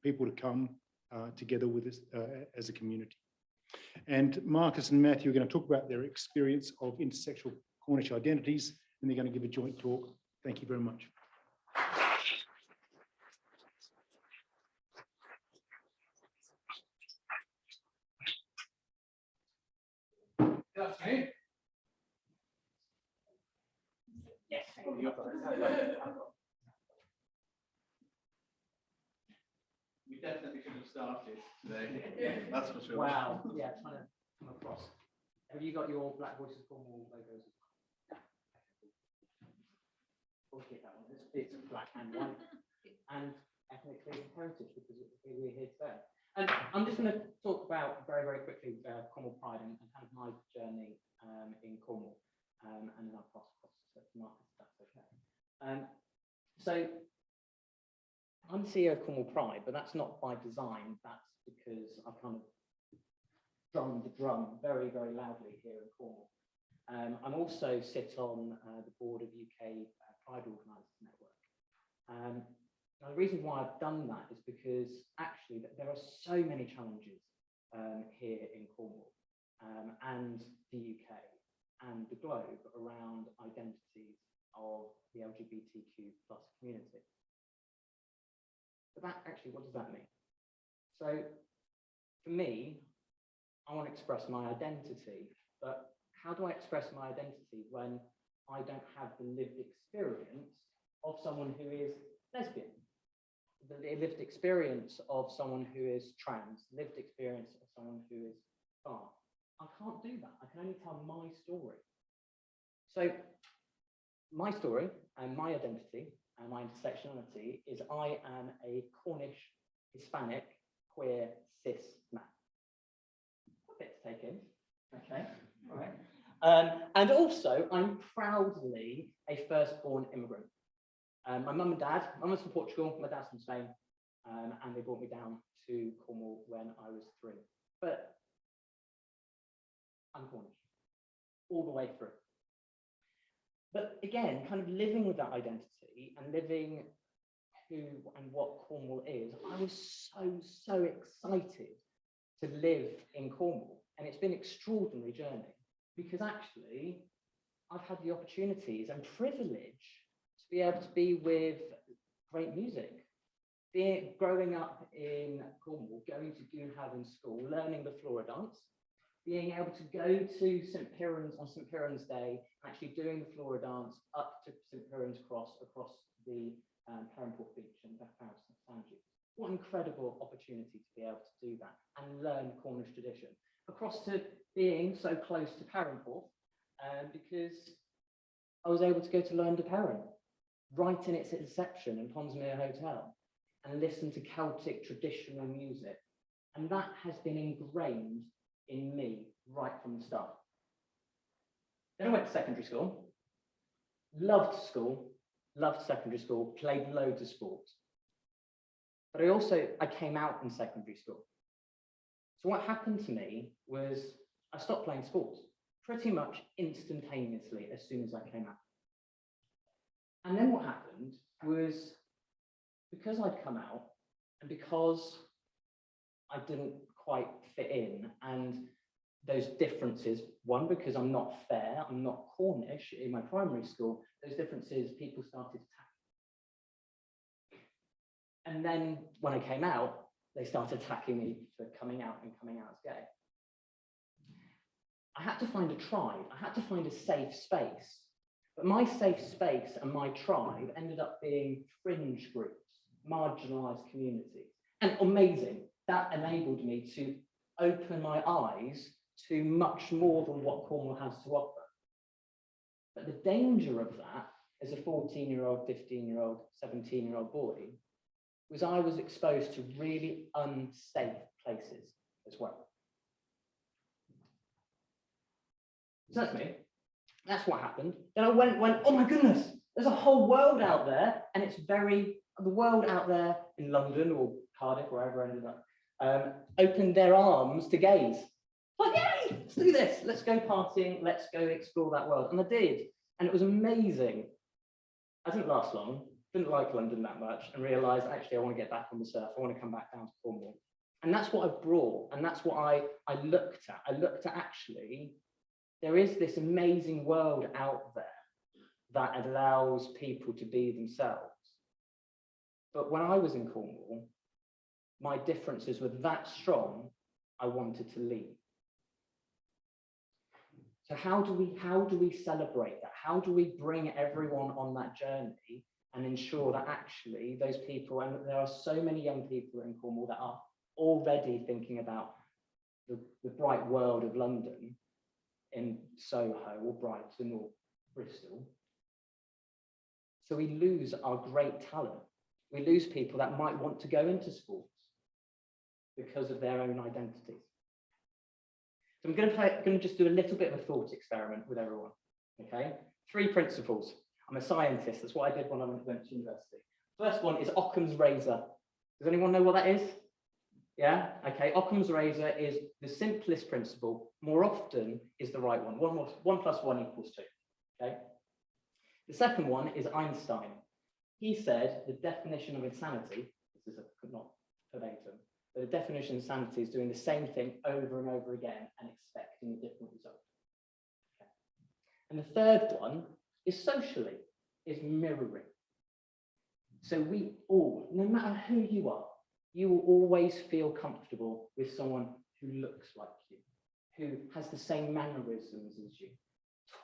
people to come together with us as a community. And Marcus and Matthew are going to talk about their experience of intersectional Cornish identities, and they're going to give a joint talk. Thank you very much. Okay. Yes. We definitely should have started today. That's for sure. Wow. Yeah, trying to come across. Have you got your Black Voices Cornwall logos? We'll keep that one. It's black and white and ethnically heritage because we're here today. And I'm just going to talk about very, very quickly Cornwall Pride and kind of my journey in Cornwall, and then I'll pass across to Marcus, if that's okay. So I'm CEO of Cornwall Pride, but that's not by design. That's because I kind of drummed the drum very, very loudly here in Cornwall. I'm also sit on the board of UK Pride Organisers Network. Now, the reason why I've done that is because actually there are so many challenges here in Cornwall and the UK and the globe around identities of the LGBTQ+ community. But that actually, what does that mean? So for me, I want to express my identity, but how do I express my identity when I don't have the lived experience of someone who is lesbian? The lived experience of someone who is trans, lived experience of someone who is far. I can't do that. I can only tell my story. So my story and my identity and my intersectionality is I am a Cornish, Hispanic, queer, cis man. A bit to take in, okay, all right. And also I'm proudly a firstborn immigrant. My mum and dad, my mum's from Portugal, my dad's from Spain, and they brought me down to Cornwall when I was 3. But I'm Cornish, all the way through. But again, kind of living with that identity and living who and what Cornwall is, I was so excited to live in Cornwall. And it's been an extraordinary journey because actually I've had the opportunities and privilege to be able to be with great music, growing up in Cornwall, going to Goonhaven School, learning the Flora dance, being able to go to St Piran's on St Piran's Day, actually doing the Flora dance up to St Piran's Cross across the Perranporth Beach and Sand Dunes. What an incredible opportunity to be able to do that and learn Cornish tradition. Across to being so close to Perranporth, because I was able to go to Learn to Perran, right in its inception in Ponsmere Hotel, and listen to Celtic traditional music. And that has been ingrained in me right from the start. Then I went to secondary school, loved secondary school, played loads of sports. But I came out in secondary school. So what happened to me was I stopped playing sports pretty much instantaneously as soon as I came out. And then what happened was, because I'd come out and because I didn't quite fit in, and those differences, one, because I'm not fair, I'm not Cornish in my primary school, those differences, people started attacking. And then when I came out, they started attacking me for coming out and coming out as gay. I had to find a tribe, I had to find a safe space But my safe space and my tribe ended up being fringe groups, marginalized communities. And amazing, that enabled me to open my eyes to much more than what Cornwall has to offer. But the danger of that, as a 14-year-old, 15-year-old, 17-year-old boy, was I was exposed to really unsafe places as well. So that's me. That's what happened. Then I went, oh my goodness, there's a whole world out there, and it's the world out there in London or Cardiff, wherever I ended up, opened their arms to gays. Like, yay, let's do this. Let's go partying. Let's go explore that world. And I did. And it was amazing. I didn't last long, didn't like London that much, and realized, actually, I want to get back on the surf. I want to come back down to Cornwall. And that's what I brought. And that's what I looked at. I looked at, actually, there is this amazing world out there that allows people to be themselves. But when I was in Cornwall, my differences were that strong, I wanted to leave. So how do we celebrate that? How do we bring everyone on that journey and ensure that actually those people, and there are so many young people in Cornwall that are already thinking about the bright world of London in Soho or Brighton or Bristol. So we lose our great talent. We lose people that might want to go into sports because of their own identities. So I'm going to just do a little bit of a thought experiment with everyone, okay? 3 principles. I'm a scientist. That's what I did when I went to university. First one is Occam's razor. Does anyone know what that is? Yeah, okay. Occam's razor is the simplest principle. More often is the right one. 1 plus 1 equals 2, okay? The second one is Einstein. He said the definition of insanity, this is not verbatim, but the definition of insanity is doing the same thing over and over again and expecting a different result. Okay. And the third one is socially, is mirroring. So we all, no matter who you will always feel comfortable with someone who looks like you, who has the same mannerisms as you,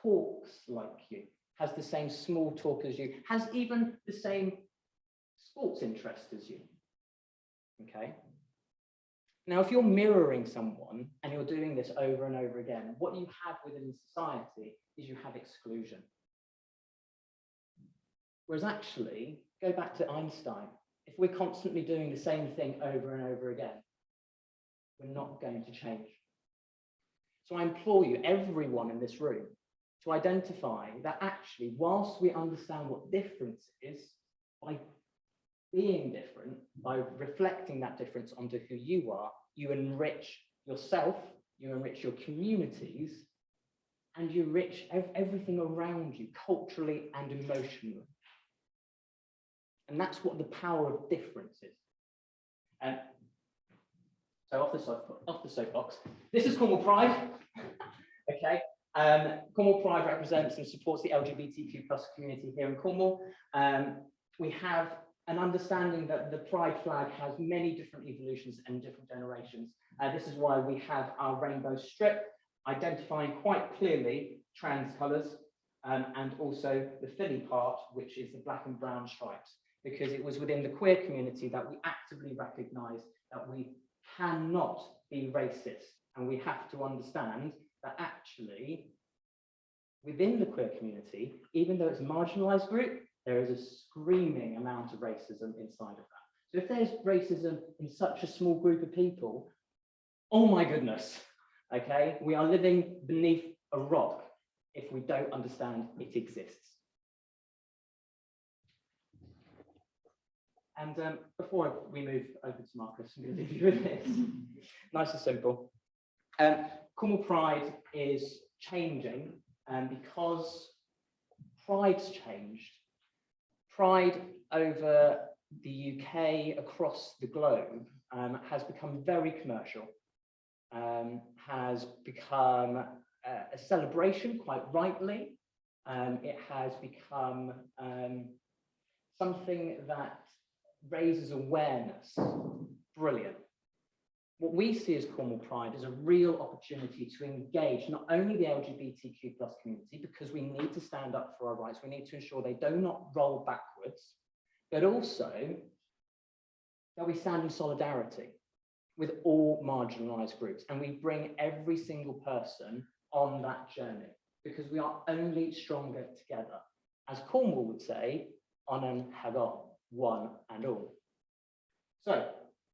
talks like you, has the same small talk as you, has even the same sports interest as you, okay? Now, if you're mirroring someone and you're doing this over and over again, what you have within society is you have exclusion. Whereas actually, go back to Einstein, if we're constantly doing the same thing over and over again, we're not going to change. So I implore you, everyone in this room, to identify that actually, whilst we understand what difference is, by being different, by reflecting that difference onto who you are, you enrich yourself, you enrich your communities, and you enrich everything around you, culturally and emotionally. And that's what the power of difference is. And so off the soapbox, this is Cornwall Pride, okay? Cornwall Pride represents and supports the LGBTQ+ community here in Cornwall. We have an understanding that the Pride flag has many different evolutions and different generations. This is why we have our rainbow strip, identifying quite clearly trans colours, and also the filly part, which is the black and brown stripes, because it was within the queer community that we actively recognised that we cannot be racist, and we have to understand that actually within the queer community, even though it's a marginalised group, there is a screaming amount of racism inside of that. So if there's racism in such a small group of people, oh my goodness, okay, we are living beneath a rock if we don't understand it exists. And before we move over to Marcus, I'm going to leave you with this. Nice and simple. Cornwall Pride is changing because Pride's changed. Pride over the UK, across the globe, has become very commercial, has become a celebration, quite rightly. It has become something that raises awareness. Brilliant. what we see as Cornwall Pride is a real opportunity to engage not only the LGBTQ+ community, because we need to stand up for our rights, we need to ensure they do not roll backwards, but also that we stand in solidarity with all marginalised groups, and we bring every single person on that journey, because we are only stronger together. As Cornwall would say, Onan Hagon, one and all. So,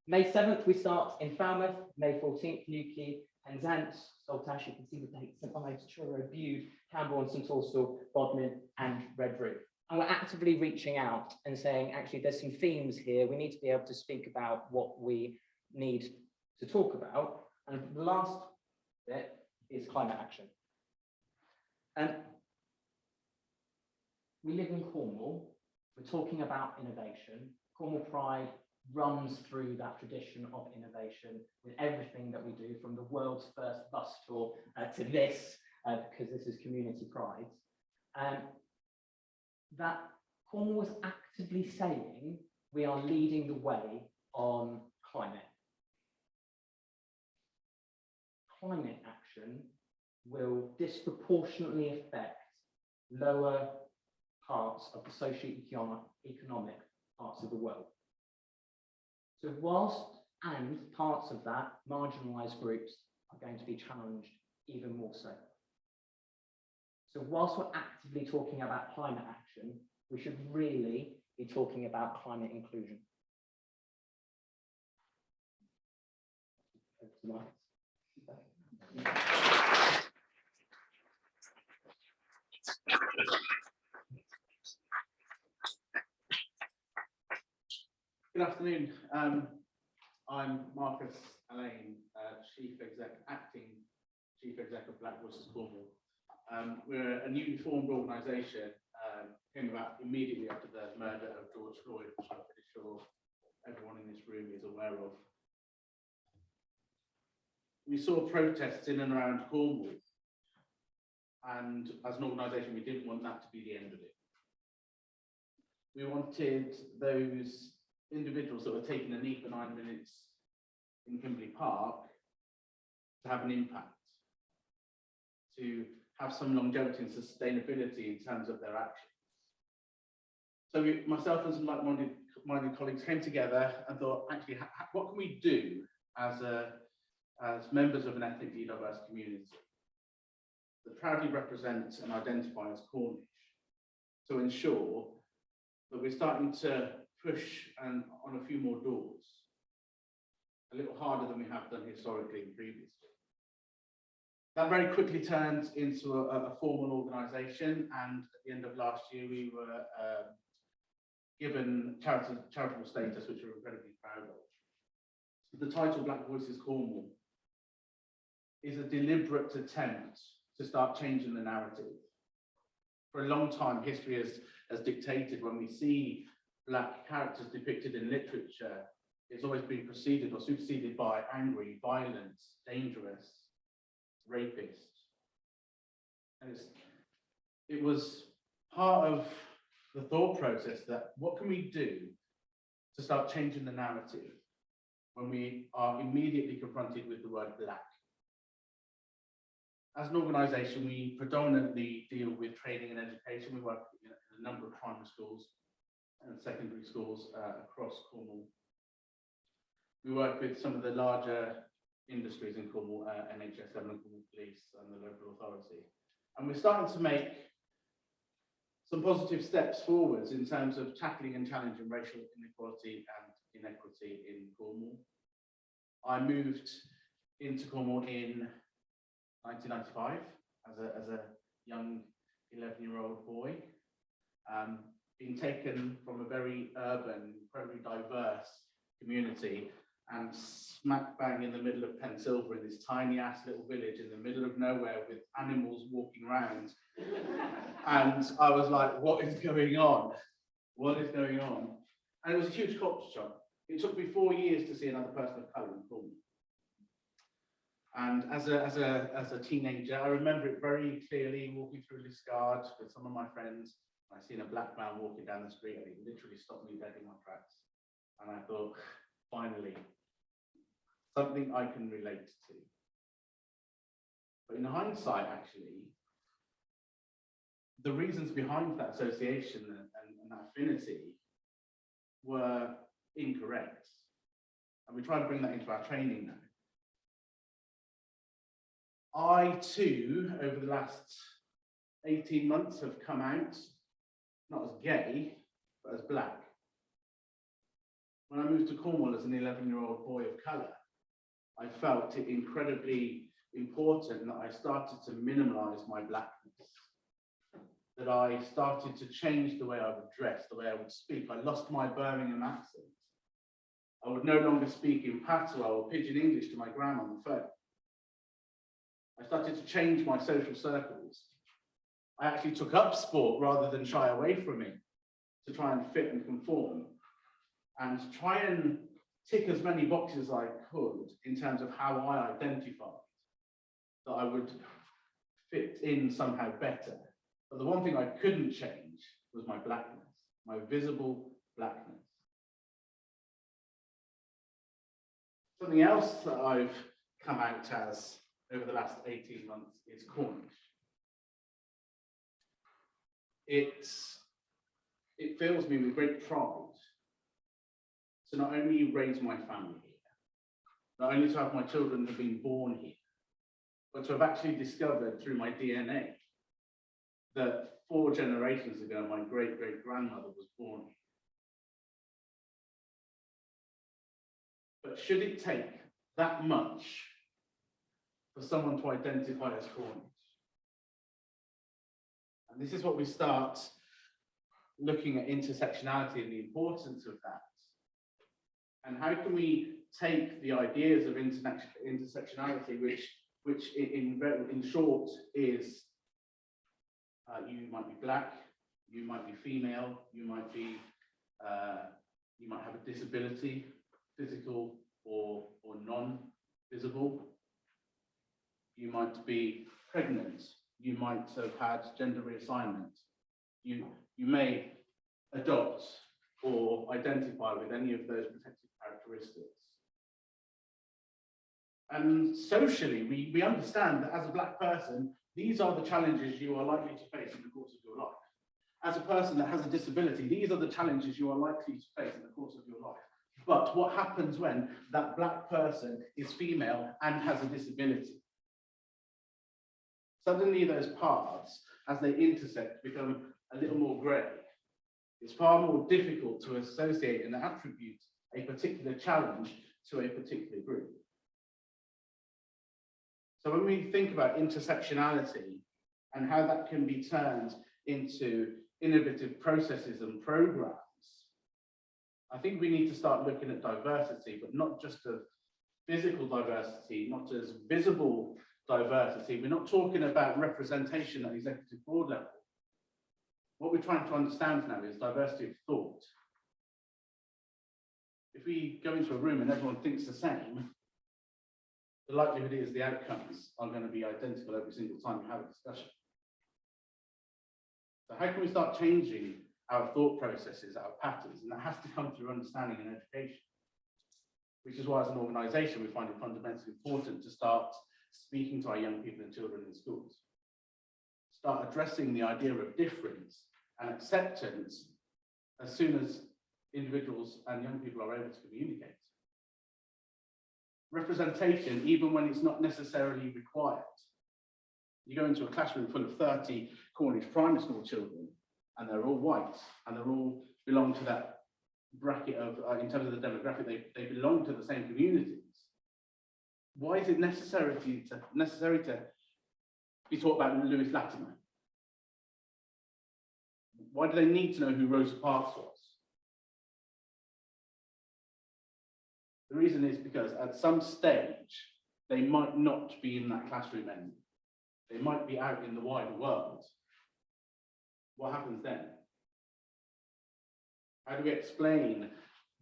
May 7th, we start in Falmouth, May 14th, Newquay, Penzance, Saltash, you can see the dates, St Ives, Truro, Bude, Camborne, St Austell, Bodmin, and Redruth. And we're actively reaching out and saying, actually, there's some themes here. We need to be able to speak about what we need to talk about. And the last bit is climate action. And we live in Cornwall. We're talking about innovation. Cornwall Pride runs through that tradition of innovation with everything that we do, from the world's first bus tour to this, because this is community pride. That Cornwall is actively saying we are leading the way on climate. Climate action will disproportionately affect lower parts of the socio-economic parts of the world. So whilst, and parts of that, marginalised groups are going to be challenged even more so. So whilst we're actively talking about climate action, we should really be talking about climate inclusion. Good afternoon. I'm Marcus Alleyne, acting Chief Exec of Black Voices Cornwall. We're a newly formed organisation, came about immediately after the murder of George Floyd, which I'm pretty sure everyone in this room is aware of. We saw protests in and around Cornwall, and as an organisation, we didn't want that to be the end of it. We wanted those individuals that were taking a knee for 9 minutes in Kimberley Park to have an impact, to have some longevity and sustainability in terms of their actions. So myself and some like-minded colleagues came together and thought, actually, what can we do as members of an ethnically diverse community that proudly represents and identify as Cornish, to ensure that we're starting to push on a few more doors, a little harder than we have done historically and previously. That very quickly turned into a formal organisation, and at the end of last year we were given charitable status, which we're incredibly proud of. The title Black Voices Cornwall is a deliberate attempt to start changing the narrative. For a long time, history has dictated, when we see Black characters depicted in literature, it's always been preceded or superseded by angry, violent, dangerous, rapists. And it was part of the thought process that what can we do to start changing the narrative when we are immediately confronted with the word Black? As an organisation, we predominantly deal with training and education. We work in a number of primary schools and secondary schools across Cornwall. We work with some of the larger industries in Cornwall, NHS, Cornwall Police, and the local authority. And we're starting to make some positive steps forwards in terms of tackling and challenging racial inequality and inequity in Cornwall. I moved into Cornwall in 1995 as a young 11-year-old boy, being taken from a very urban, incredibly diverse community and smack bang in the middle of Pensilver, in this tiny ass little village in the middle of nowhere with animals walking around. And I was like, what is going on? What is going on? And it was a huge culture shock. It took me 4 years to see another person of colour in Cornwall. And as a teenager, I remember it very clearly, walking through Liscard with some of my friends. I seen a black man walking down the street, and he literally stopped me dead in my tracks. And I thought, finally, something I can relate to. But in hindsight, actually, the reasons behind that association and that affinity were incorrect. And we try to bring that into our training now. I too, over the last 18 months, have come out, not as gay, but as black. When I moved to Cornwall as an 11-year-old boy of colour, I felt it incredibly important that I started to minimise my blackness, that I started to change the way I would dress, the way I would speak. I lost my Birmingham accent. I would no longer speak in patois or pidgin English to my grandma on the phone. I started to change my social circles. I actually took up sport rather than shy away from it to try and fit and conform, and to try and tick as many boxes as I could in terms of how I identified, that I would fit in somehow better. But the one thing I couldn't change was my blackness, my visible blackness. Something else that I've come out as over the last 18 months is Cornish. It fills me with great pride to not only raise my family here, not only to have my children that have been born here, but to have actually discovered through my DNA that 4 generations ago, my great-great-grandmother was born here. But should it take that much for someone to identify as Cornish? And this is what we start looking at intersectionality and the importance of that. And how can we take the ideas of intersectionality, which in short is you might be black, you might be female, you might have a disability, physical or non-visible. You might be pregnant. You might have had gender reassignment. You may adopt or identify with any of those protected characteristics. And socially, we understand that as a black person, these are the challenges you are likely to face in the course of your life. As a person that has a disability, these are the challenges you are likely to face in the course of your life. But what happens when that black person is female and has a disability? Suddenly those paths, as they intersect, become a little more grey. It's far more difficult to associate and attribute a particular challenge to a particular group. So when we think about intersectionality and how that can be turned into innovative processes and programs, I think we need to start looking at diversity, but not just of physical diversity, not as visible diversity. We're not talking about representation at executive board level. What we're trying to understand now is diversity of thought. If we go into a room and everyone thinks the same, the likelihood is the outcomes are going to be identical every single time we have a discussion. So how can we start changing our thought processes, our patterns? And that has to come through understanding and education, which is why as an organisation we find it fundamentally important to start speaking to our young people and children in schools. Start addressing the idea of difference and acceptance as soon as individuals and young people are able to communicate. Representation, even when it's not necessarily required. You go into a classroom full of 30 Cornish primary school children, and they're all white, and they all belong to that bracket of, in terms of the demographic, they belong to the same communities. Why is it necessary to be taught about Lewis Latimer? Why do they need to know who Rosa Parks was? The reason is because at some stage, they might not be in that classroom anymore. They might be out in the wider world. What happens then? How do we explain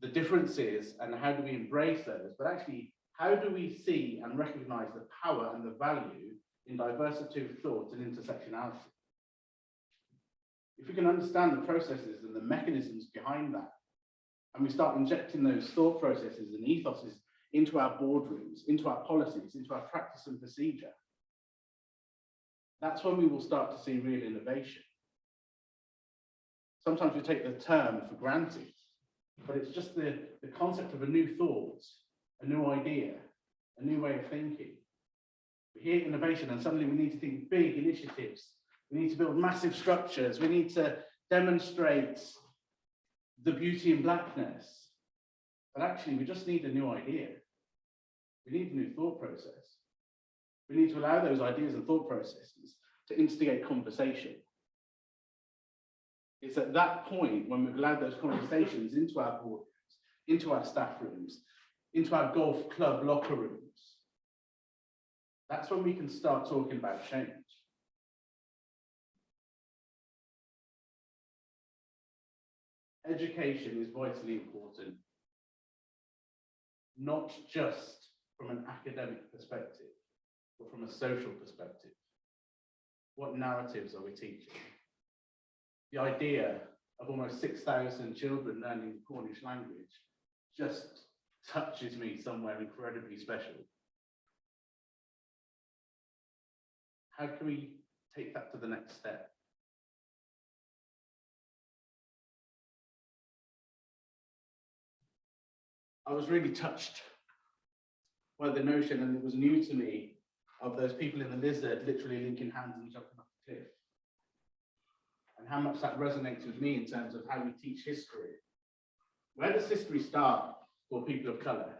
the differences and how do we embrace those? But actually, how do we see and recognize the power and the value in diversity of thought and intersectionality? If we can understand the processes and the mechanisms behind that, and we start injecting those thought processes and ethoses into our boardrooms, into our policies, into our practice and procedure, that's when we will start to see real innovation. Sometimes we take the term for granted, but it's just the concept of a new thought, a new idea, a new way of thinking. We hear innovation and suddenly we need to think big initiatives. We need to build massive structures. We need to demonstrate the beauty in blackness. But actually, we just need a new idea. We need a new thought process. We need to allow those ideas and thought processes to instigate conversation. It's at that point when we've allowed those conversations into our boardrooms, into our staff rooms, into our golf club locker rooms. That's when we can start talking about change. Education is vitally important, not just from an academic perspective, but from a social perspective. What narratives are we teaching? The idea of almost 6,000 children learning the Cornish language just touches me somewhere incredibly special. How can we take that to the next step? I was really touched by the notion, and it was new to me, of those people in the lizard literally linking hands and jumping off the cliff. And how much that resonates with me in terms of how we teach history. Where does history start for people of colour?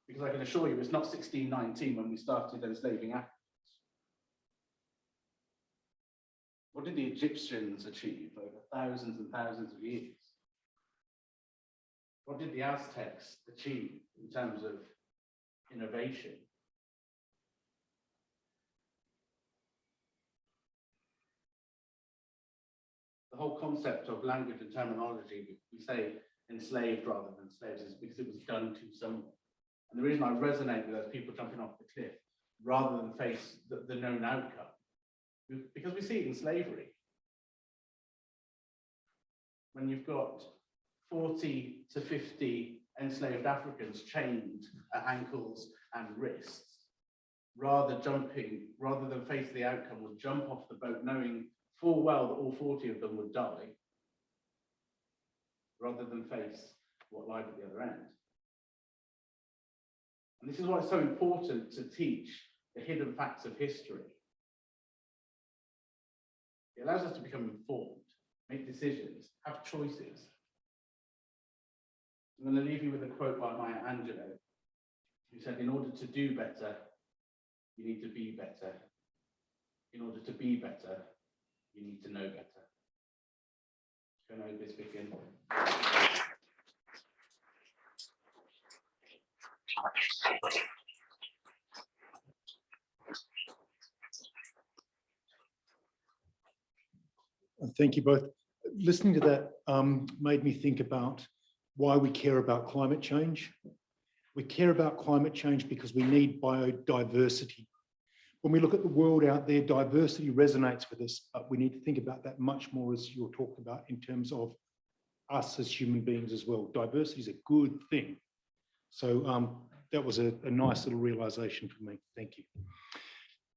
Because I can assure you it's not 1619 when we started enslaving Africans. What did the Egyptians achieve over thousands and thousands of years? What did the Aztecs achieve in terms of innovation? The whole concept of language and terminology, we say enslaved rather than slaves, is because it was done to someone. And the reason I resonate with those people jumping off the cliff rather than face the known outcome, because we see it in slavery. When you've got 40 to 50 enslaved Africans chained at ankles and wrists, rather than face the outcome, would jump off the boat knowing full well that all 40 of them would die, rather than face what lied at the other end. And this is why it's so important to teach the hidden facts of history. It allows us to become informed, make decisions, have choices. I'm going to leave you with a quote by Maya Angelou, who said, "In order to do better, you need to be better. In order to be better, you need to know better." Kernow King. Thank you both. Listening to that made me think about why we care about climate change. We care about climate change because we need biodiversity. When we look at the world out there, diversity resonates with us, but we need to think about that much more, as you're talking about, in terms of us as human beings as well. Diversity is a good thing. So that was a nice little realization for me. Thank you.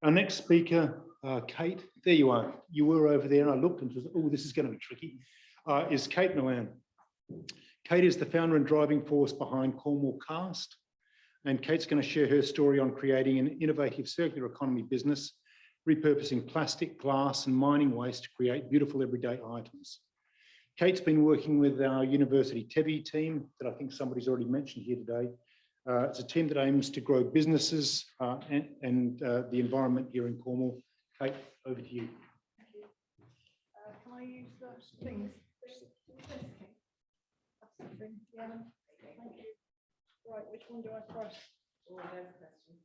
Our next speaker, Kate, there you are. You were over there and I looked and was, oh, this is going to be tricky, is Kate Milan. Kate is the founder and driving force behind Cornwall Cast. And Kate's going to share her story on creating an innovative circular economy business, repurposing plastic, glass and mining waste to create beautiful everyday items. Kate's been working with our University TEVI team that I think somebody's already mentioned here today. It's a team that aims to grow businesses and the environment here in Cornwall. Kate, over to you. Thank you. Can I use the things? Yeah. Thank you. Right, which one do I press? Oh, there's a question.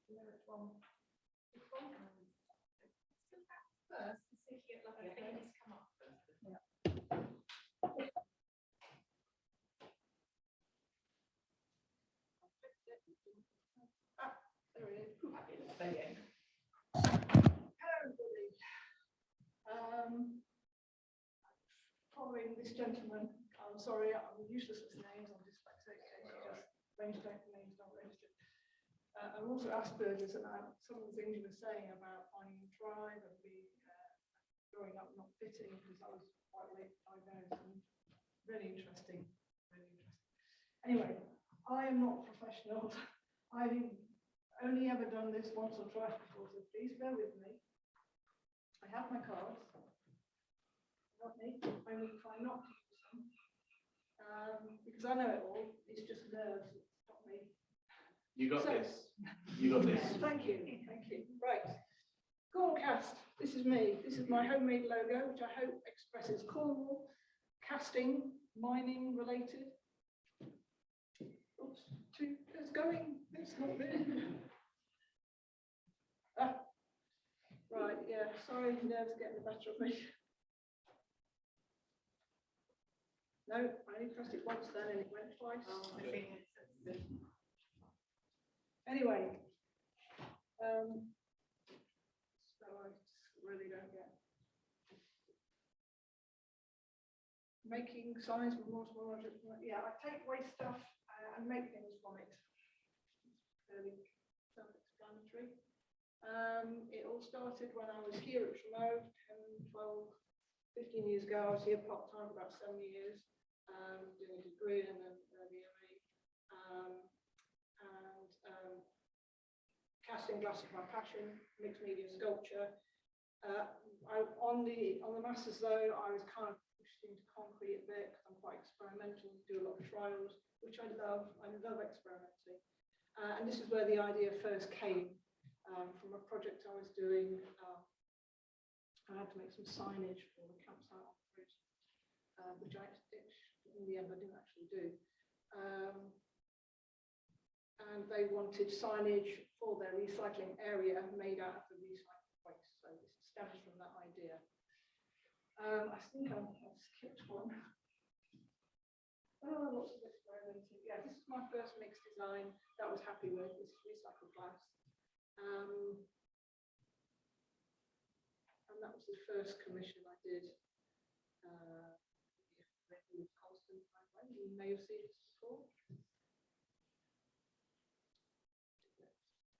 You know which one? Which one? First, see if you get lucky. I think it needs to come up first. Yeah. Ah, there it is. Fabulous. There you go. Hello, everybody. Following this gentleman, I'm sorry, I'm useless with names. I'm dyslexic. Just names don't and also Asperger's, and some of the things you were saying about finding a tribe and being growing up not fitting, because I was quite late diagnosed. And really interesting, really interesting. Anyway, I am not professional. I've only ever done this once or twice before, so please bear with me. I have my cards. Not me. I will try not to use them because I know it all. It's just nerves. It's not me. You got this. You got this. Thank you. Thank you. Right. Corncast. This is me. This is my homemade logo, which I hope expresses Cornwall casting, mining related. Oops. It's going. It's not really. Right. Yeah. Sorry, nerves getting the better of me. No, I only pressed it once then and it went twice. Oh, I think it's anyway, so I really don't get making signs with multiple objects. Yeah, I take away stuff and make things from it. It's fairly self-explanatory. It all started when I was here at Rowe 10, 12, 15 years ago. I was here part-time for about 7 years. Doing a degree and then the MA, casting glass is my passion, mixed media sculpture. On the masters though, I was kind of pushed into concrete a bit because I'm quite experimental, do a lot of trials, which I love. I love experimenting, and this is where the idea first came from a project I was doing. I had to make some signage for the campsite on the bridge, which in the end I didn't actually do. And they wanted signage for their recycling area made out of the recycled waste. So this stems from that idea. I think I've skipped one. Oh, lots of experimenting. Yeah, this is my first mixed design that I was happy with. This is recycled glass. And that was the first commission I did. You may have seen this before.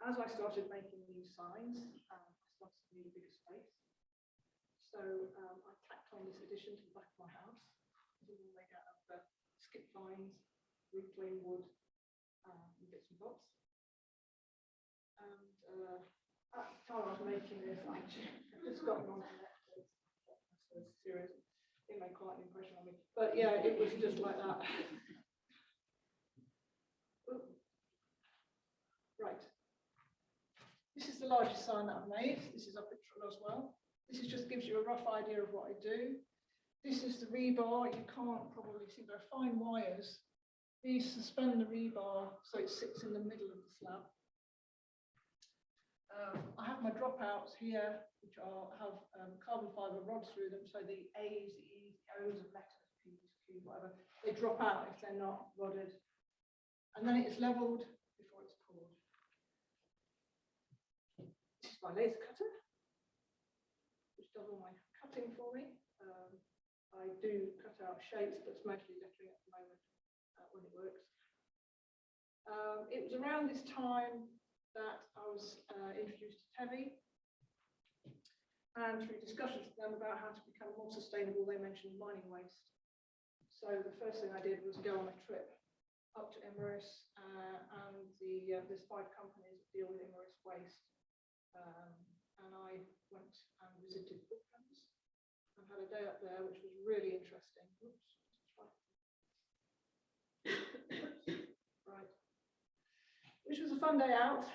As I started making these signs, I started to need a bigger space. So I tacked on this addition to the back of my house. It was all made out of skip vines, reclaimed wood, and bits and bobs. And at the time I was making this, I just got on Netflix. So serious. It made quite an impression on me. But yeah, it was just like that. Right. This is the largest sign that I've made. This is up at Truro as well. This just gives you a rough idea of what I do. This is the rebar. You can't probably see, there are fine wires. These suspend the rebar so it sits in the middle of the slab. I have my dropouts here, which have carbon fibre rods through them, so the A's, the E's, the O's of letters, P's, Q's, whatever, they drop out if they're not rodded. And then it's levelled before it's poured. This is my laser cutter, which does all my cutting for me. I do cut out shapes, but it's mostly lettering at the moment when it works. It was around this time that I was introduced to Tevi, and through discussions with them about how to become more sustainable, they mentioned mining waste. So the first thing I did was go on a trip up to Imerys, and there's 5 companies that deal with Imerys waste, and I went and visited Brooklands and had a day up there, which was really interesting. Oops. Right. Which was a fun day out,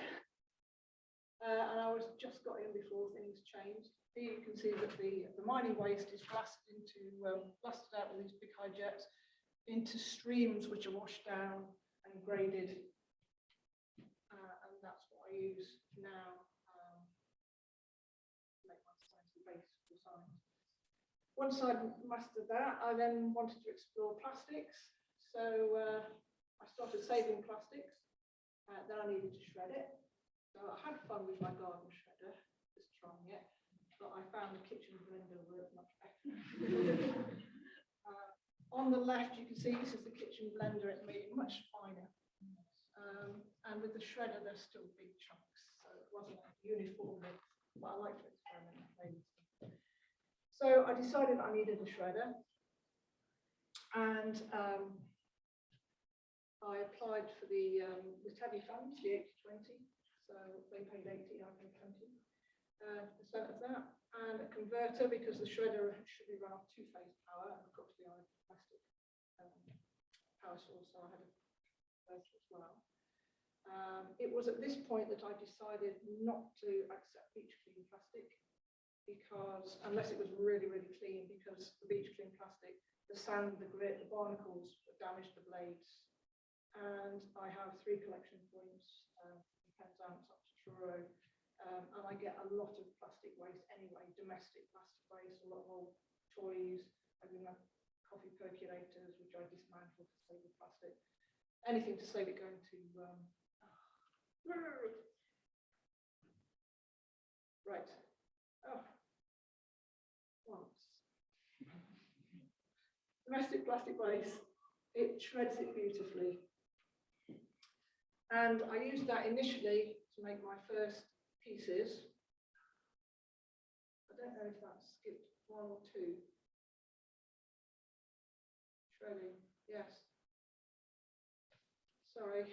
and I was just got in before things changed. Here you can see that the mining waste is blasted out with these big high jets into streams which are washed down and graded, and that's what I use now to make my signs the base for signs. Once I'd mastered that, I then wanted to explore plastics, so I started saving plastics. Then I needed to shred it. So I had fun with my garden shredder, just trying it, but I found the kitchen blender worked much better. On the left, you can see this is the kitchen blender. It made it much finer. And with the shredder, there's still big chunks, so it wasn't a uniform mix, but I like to experiment and play with stuff. So I decided I needed a shredder, and I applied for the TEVI funds, the 80/20. So they paid 80, I paid 20% of that, and a converter because the shredder should be run off two-phase power, and of course the plastic power source, so I had a converter as well. It was at this point that I decided not to accept beach clean plastic, because unless it was really, really clean, because the beach clean plastic, the sand, the grit, the barnacles would damage the blades. And I have 3 collection points, Penzance up to Truro, and I get a lot of plastic waste anyway, domestic plastic waste, a lot of old toys, I do have coffee percolators, which I dismantle to save the plastic, anything to save it going to, right, oh, once. Domestic plastic waste, it shreds it beautifully. And I used that initially to make my first pieces. I don't know if that skipped 1 or 2. Shredding, yes. Sorry.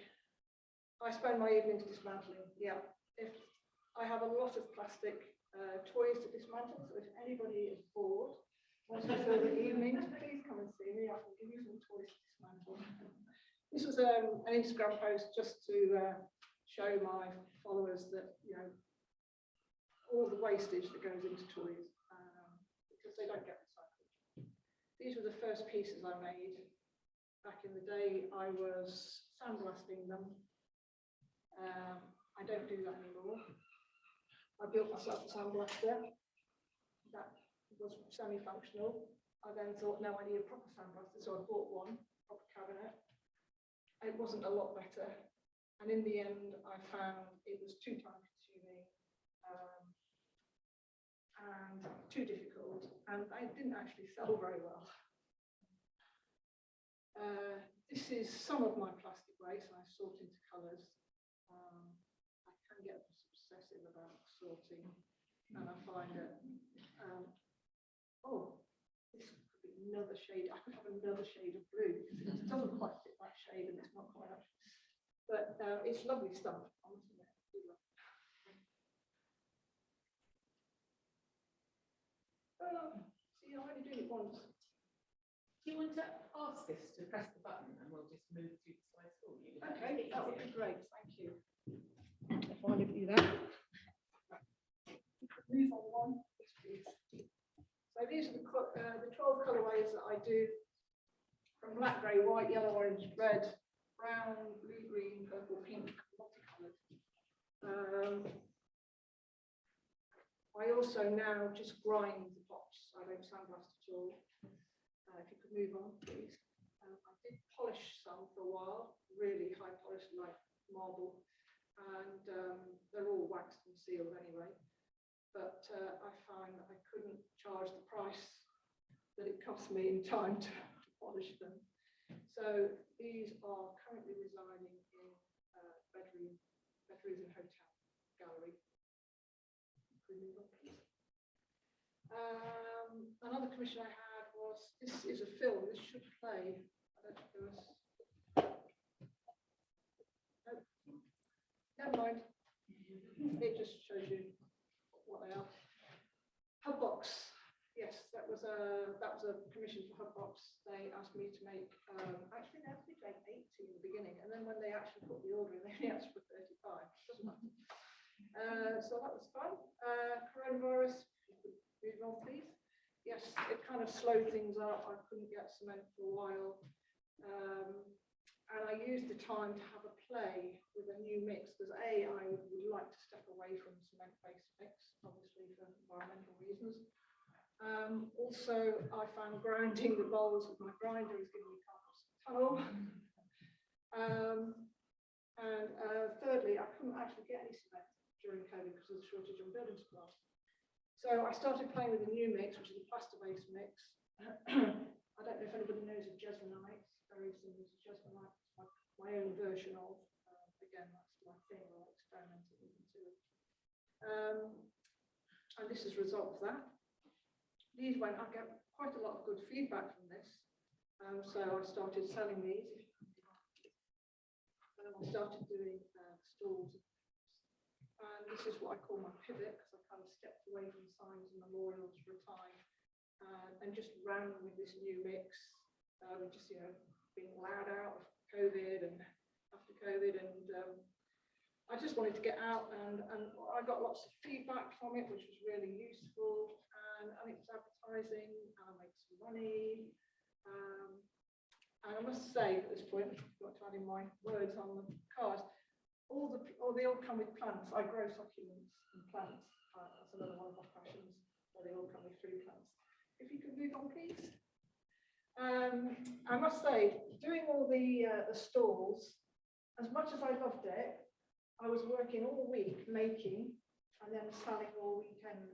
I spend my evenings dismantling, yeah. If I have a lot of plastic toys to dismantle, so if anybody is bored, wants to fill the evenings, please come and see me. I can give you some toys to dismantle. This was an Instagram post just to show my followers that, you know, all the wastage that goes into toys, because they don't get recycled. These were the first pieces I made. Back in the day, I was sandblasting them. I don't do that anymore. I built myself a sandblaster. That was semi-functional. I then thought, no, I need a proper sandblaster, so I bought one, proper cabinet. It wasn't a lot better, and in the end I found it was too time consuming and too difficult, and I didn't actually sell very well. This is some of my plastic waste. I sort into colours. I can get obsessive about sorting, and I find that oh, this could be another shade. I could have another shade of blue because it doesn't quite fit that shade, and it's not quite actually. But it's lovely stuff. Honestly, see, I only do it once. Do you want to ask us to press the button and we'll just move to the slides for you? Okay, that would be great. Thank you. If I give you that. Move on one. Yes, please. So these are the 12 colourways that I do, from black, grey, white, yellow, orange, red, brown, blue, green, purple, pink, multicoloured. I also now just grind the pots. I don't sandblast at all. If you could move on, please. I did polish some for a while, really high polish, like marble, and they're all waxed and sealed anyway. But I found that I couldn't charge the price that it cost me in time to polish them. So these are currently residing in bedrooms in hotel gallery. Another commission I had was, this is a film, this should play. I don't know if there was. No, never mind. It just shows you what they are. Hubbox. Yes, that was a commission for Hubbox. They asked me to make, actually they asked me to make 80 in the beginning, and then when they actually put the order in, they asked for 35. Doesn't matter. So that was fun. Coronavirus, move on please. Yes, it kind of slowed things up. I couldn't get cement for a while. And I used the time to have a play with a new mix, because I would like to step away from cement-based mix, obviously for environmental reasons. Also, I found grinding the bowls with my grinder is giving me carpal tunnel. And thirdly, I couldn't actually get any cement during COVID because of the shortage on building supplies. So I started playing with a new mix, which is a plaster-based mix. I don't know if anybody knows of Jesmonite, very similar to Jesmonite, my own version of, again, that's my thing, I experimented with materials. And this is a result of that. These I get quite a lot of good feedback from this. So I started selling these. I started doing stalls. And this is what I call my pivot, because I kind of stepped away from signs and memorials for a time and just ran with this new mix, just, you know, being allowed out of COVID and after COVID. And I just wanted to get out, and I got lots of feedback from it, which was really useful. And it was advertising, and I made some money. And I must say at this point, I've got to add in my words on the cards, they all come with plants. I grow succulents and plants. That's another one of my passions. They all come with fruit plants. If you could move on, please. I must say, doing all the stalls, as much as I loved it, I was working all week making and then selling all weekend.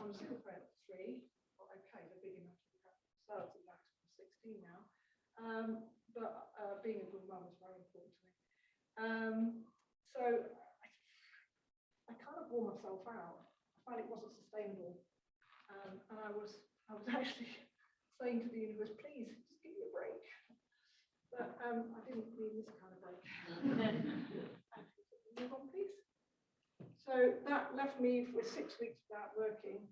I'm still at 3. Well, okay, they're big enough to have themselves in that. I'm 16 now. But being a good mum was very important to me. So I kind of wore myself out. I found it wasn't sustainable. And I was actually saying to the universe, please, just give me a break. But I didn't mean this kind of break. Move on, please. So that left me with 6 weeks without working,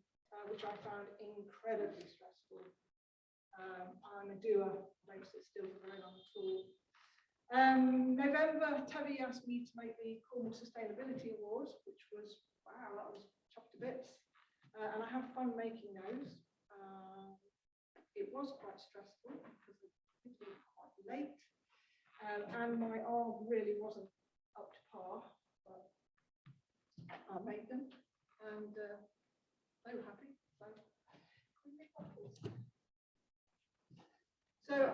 which I found incredibly stressful. I'm a doer, I don't sit still for very long at all. November, Tabby asked me to make the Cornwall Sustainability Awards, which was, wow, that was chopped to bits. And I have fun making those. It was quite stressful because it was quite late. And my arm really wasn't up to par, but I made them, and they were happy. So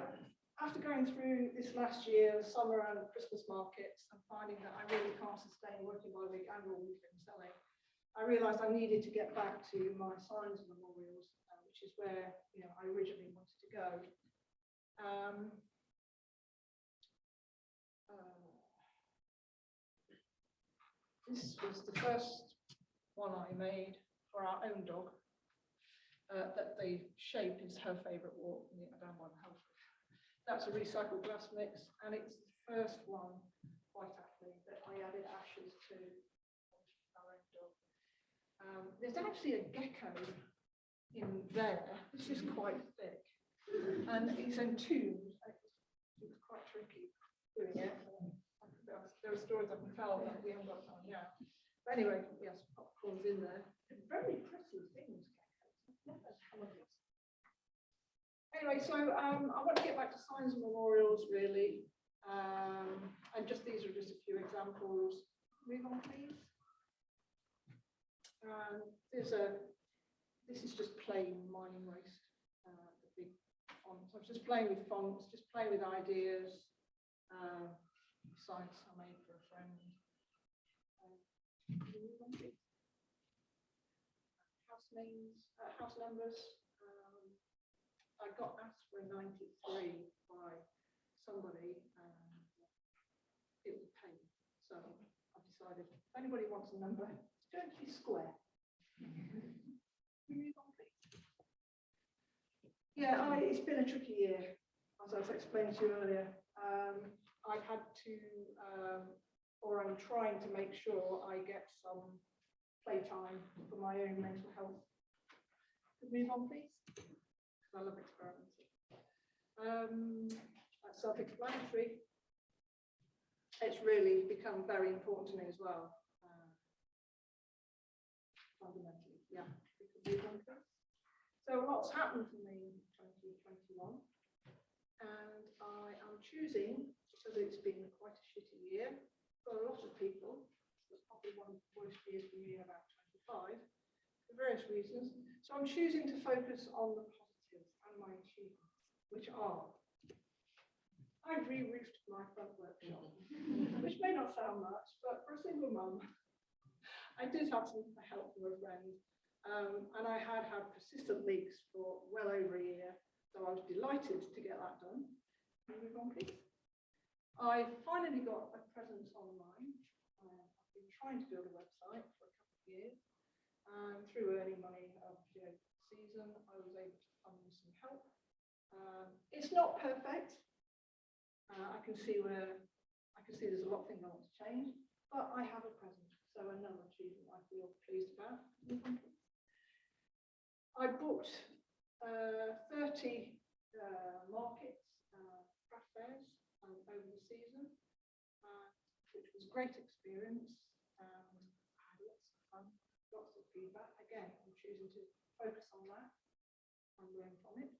after going through this last year, the summer and Christmas markets, and finding that I really can't sustain working by week and all weekend selling, I realised I needed to get back to my signs and memorials, which is where, you know, I originally wanted to go. This was the first one I made for our own dog. That the shape is her favourite walk down by the house. That's a recycled glass mix, and it's the first one, quite aptly, that I added ashes to our own dog. There's actually a gecko in there. This is quite thick, and it's entombed. It was quite tricky doing it. There are stories I can tell that we haven't got time now. But anyway, yes, popcorn's in there. Very pretty things, geckos. Anyway, so I want to get back to signs and memorials, really. And just these are just a few examples. Move on, please. This is just plain mining waste. The big fonts. I was just playing with fonts, just playing with ideas. Sites I made for a friend. House names, house numbers. I got asked for a 93 by somebody, and it was a pain. So I decided if anybody wants a number, it's going to be square. Yeah, it's been a tricky year, as I was explaining to you earlier. I've had to, or I'm trying to make sure I get some playtime for my own mental health. Could we move on, please? I love experimenting. That's self-explanatory. It's really become very important to me as well. Fundamentally, yeah. So lots happened for me in 2021, and I am choosing, because it's been quite a shitty year for a lot of people. It's probably one of the worst years for me in about 25, for various reasons. So I'm choosing to focus on the positives and my achievements, which are, I re-roofed my front workshop, which may not sound much, but for a single mum, I did have some help from a friend, and I had persistent leaks for well over a year, so I was delighted to get that done. Can we move on, please? I finally got a presence online. I've been trying to build a website for a couple of years. Through earning money of the season, I was able to fund some help. It's not perfect. I can see there's a lot of things I want to change, but I have a presence, so another achievement I feel pleased about. I booked 30 markets, craft fairs over the season, which was a great experience. I had lots of fun, lots of feedback. Again, I'm choosing to focus on that and learn from it.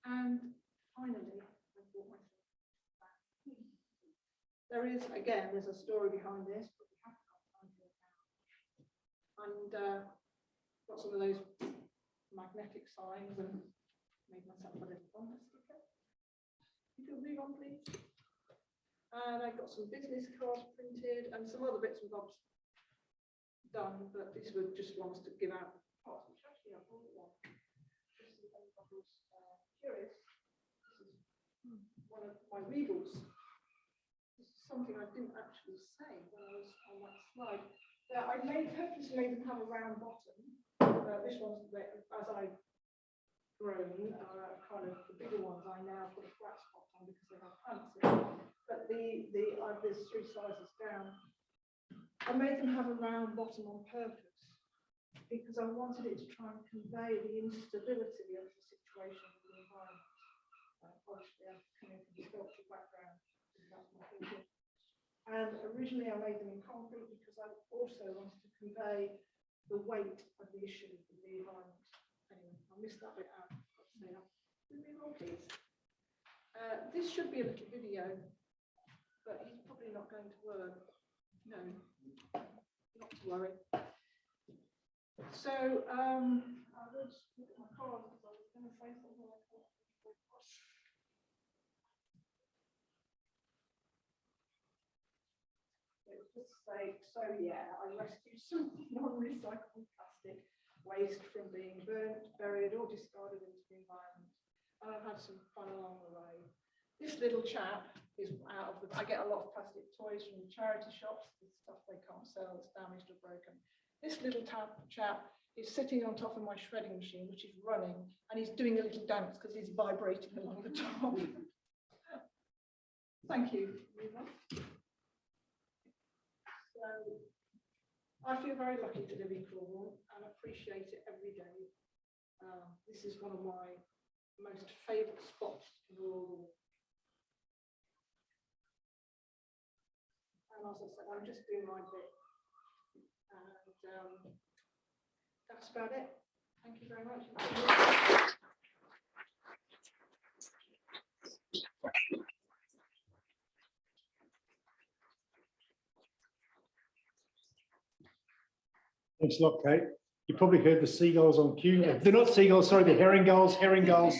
And finally, I bought myself back. There's a story behind this, but we haven't got time for it now. And got some of those magnetic signs and made myself a little bumper sticker. You can move on, please. And I got some business cards printed and some other bits and bobs done, but these were just ones to give out parts, which actually I bought one. Just in case I was curious. This is one of my readers. This is something I didn't actually say when I was on that slide. I purposely made them have a round bottom. This one's, as I've grown, kind of the bigger ones I now put a flat spot on because they have pants in. But there's 3 sizes down. I made them have a round bottom on purpose because I wanted it to try and convey the instability of the situation of the environment. Obviously, I'm coming from a sculpture background, so that's my thinking. And originally, I made them in concrete because I also wanted to convey the weight of the issue of the environment. Anyway, I missed that bit out. Moving on, please. This should be a little video, but he's probably not going to work. No, not to worry. So I would look at my card because I was going to say something like that. Just say, so yeah, I rescued some non-recyclable plastic waste from being burnt, buried, or discarded into the environment. And I've had some fun along the way. This little chap is out of the, I get a lot of plastic toys from charity shops, the stuff they can't sell, it's damaged or broken. This little chap is sitting on top of my shredding machine, which is running, and he's doing a little dance because he's vibrating along the top. Thank you. So I feel very lucky to live in Cornwall and appreciate it every day. This is one of my most favourite spots in all the world. And as I said, I'm just doing my bit. And that's about it. Thank you very much. Thanks a lot, Kate. You probably heard the seagulls on cue. They're not seagulls, sorry, they're herring gulls,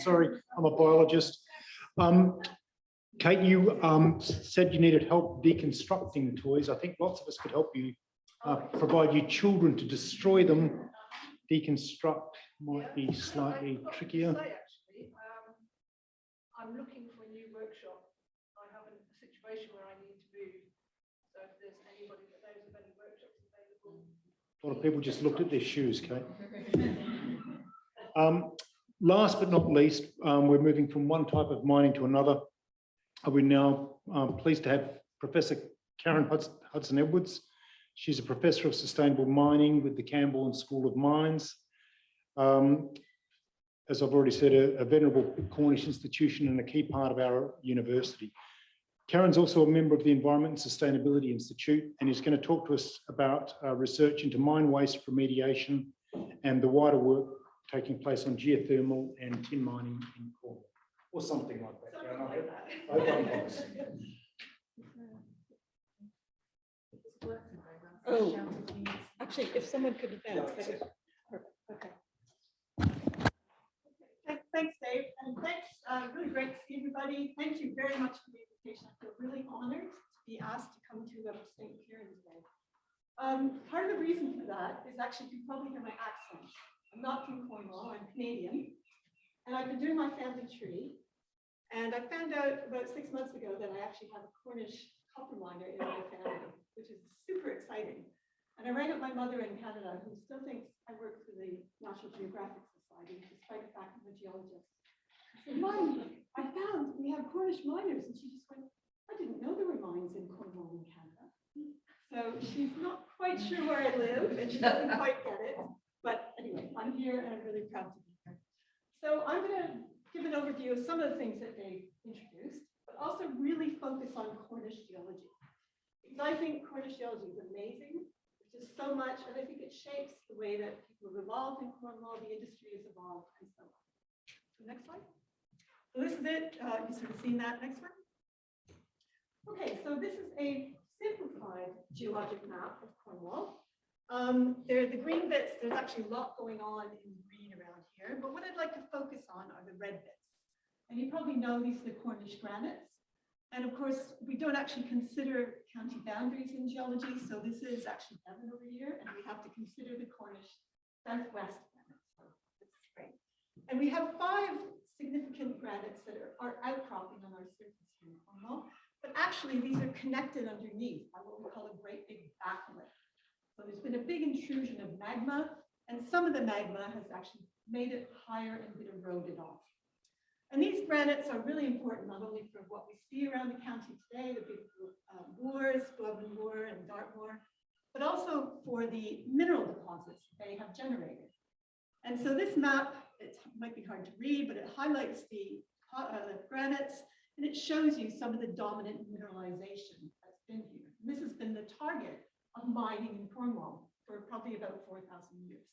sorry, I'm a biologist. Kate, you said you needed help deconstructing the toys. I think lots of us could help you, provide you children to destroy them. Deconstruct might be slightly trickier. Actually, I'm looking for a new workshop. I have a situation where I need to move. So if there's anybody that knows of any workshops available. A lot of people just looked at their shoes, Kate. Last but not least, we're moving from one type of mining to another. We're now pleased to have Professor Karen Hudson-Edwards. She's a professor of sustainable mining with the Camborne School of Mines. As I've already said, a venerable Cornish institution and a key part of our university. Karen's also a member of the Environment and Sustainability Institute and is going to talk to us about research into mine waste remediation and the wider work taking place on geothermal and tin mining in Cornwall, or something like that. Something like that. I hope I'm close. Oh, actually, if someone could advance. Okay. Thanks, Dave, and thanks. Really great to see everybody. Thank you very much for the invitation. I feel really honored to be asked to come to St Piran today. Part of the reason for that is actually you probably hear my accent. I'm not from Cornwall, I'm Canadian, and I've been doing my family tree. And I found out about 6 months ago that I actually have a Cornish copper miner in my family, which is super exciting. And I rang up my mother in Canada, who still thinks I work for the National Geographic Society, despite the fact I'm a geologist. I said, Mom, I found we have Cornish miners. And she just went, I didn't know there were mines in Cornwall in Canada. So she's not quite sure where I live, and she doesn't quite get it. But anyway, I'm here and I'm really proud to be here. So I'm going to give an overview of some of the things that they introduced, but also really focus on Cornish geology. Because I think Cornish geology is amazing. There's just so much, and I think it shapes the way that people have evolved in Cornwall, the industry has evolved, and so on. So next slide. So this is it. You've sort of seen that. Next one. Okay, so this is a simplified geologic map of Cornwall. There are the green bits. There's actually a lot going on in green around here, but what I'd like to focus on are the red bits. And you probably know these are the Cornish granites. And of course, we don't actually consider county boundaries in geology, so this is actually Devon over here, and we have to consider the Cornish southwest granites. So this is great. And we have 5 significant granites that are outcropping on our surface here in Cornwall. But actually, these are connected underneath by what we call a great big backlit. So there's been a big intrusion of magma, and some of the magma has actually made it higher and been eroded off. And these granites are really important, not only for what we see around the county today, the big moors, Gomes Moor and Dartmoor, but also for the mineral deposits they have generated. And so this map, it might be hard to read, but it highlights the granites. And it shows you some of the dominant mineralization that's been here. And this has been the target of mining in Cornwall for probably about 4,000 years.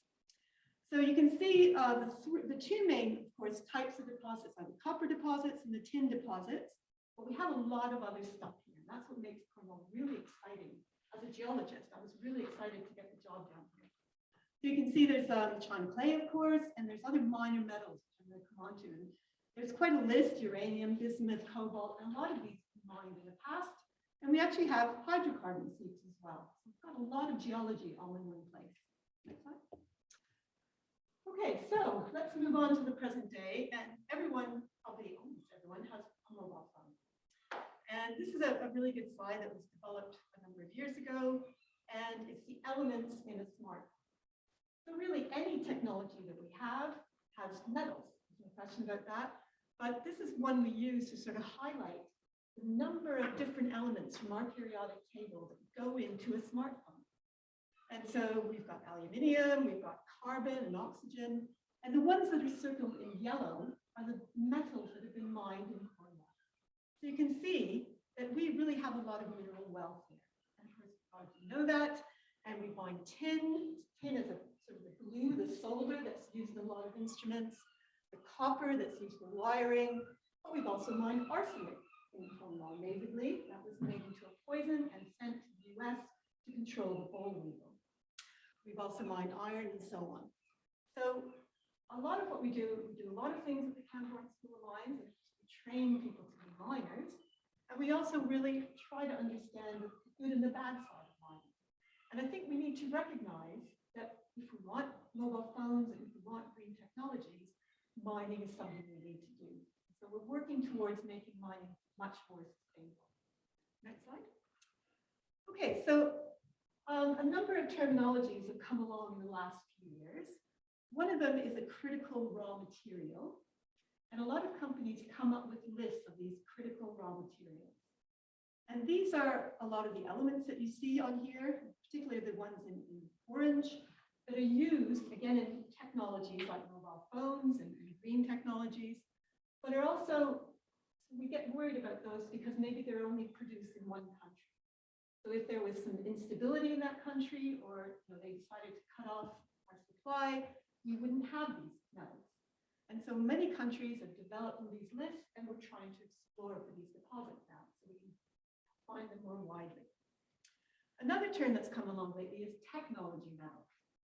So you can see the 2 main, of course, types of deposits are the copper deposits and the tin deposits. But we have a lot of other stuff here. And that's what makes Cornwall really exciting. As a geologist, I was really excited to get the job done here. So you can see there's chine clay, of course, and there's other minor metals, which I'm going to come on to. And there's quite a list: uranium, bismuth, cobalt, and a lot of these mined in the past. And we actually have hydrocarbon seeps as well. So we've got a lot of geology all in one place. Next slide. Okay, so let's move on to the present day. And everyone, probably almost everyone, has a mobile phone. And this is a really good slide that was developed a number of years ago. And it's the elements in a smartphone. So really, any technology that we have has metals. There's no question about that. But this is one we use to sort of highlight the number of different elements from our periodic table that go into a smartphone. And so we've got aluminium, we've got carbon and oxygen, and the ones that are circled in yellow are the metals that have been mined in Cornwall. So you can see that we really have a lot of mineral wealth here. And of course, you know that. And we mine tin. Tin is a sort of the glue, the solder that's used in a lot of instruments. The copper that's used for wiring, but we've also mined arsenic in Cornwall, amazingly. That was made into a poison and sent to the US to control the boll weevil. We've also mined iron and so on. So a lot of what we do a lot of things at the Kenworthy School of Mines, and we train people to be miners. And we also really try to understand the good and the bad side of mining. And I think we need to recognize that if we want mobile phones and if we want green technologies, mining is something we need to do. So we're working towards making mining much more sustainable. Next slide. Okay, so a number of terminologies have come along in the last few years. One of them is a critical raw material. And a lot of companies come up with lists of these critical raw materials. And these are a lot of the elements that you see on here, particularly the ones in orange, that are used, again, in technologies like mobile phones and green technologies, but are also, we get worried about those because maybe they're only produced in one country. So if there was some instability in that country, or they decided to cut off our supply, we wouldn't have these metals. And so many countries have developed these lists, and we're trying to explore for these deposits now, so we can find them more widely. Another term that's come along lately is technology metals.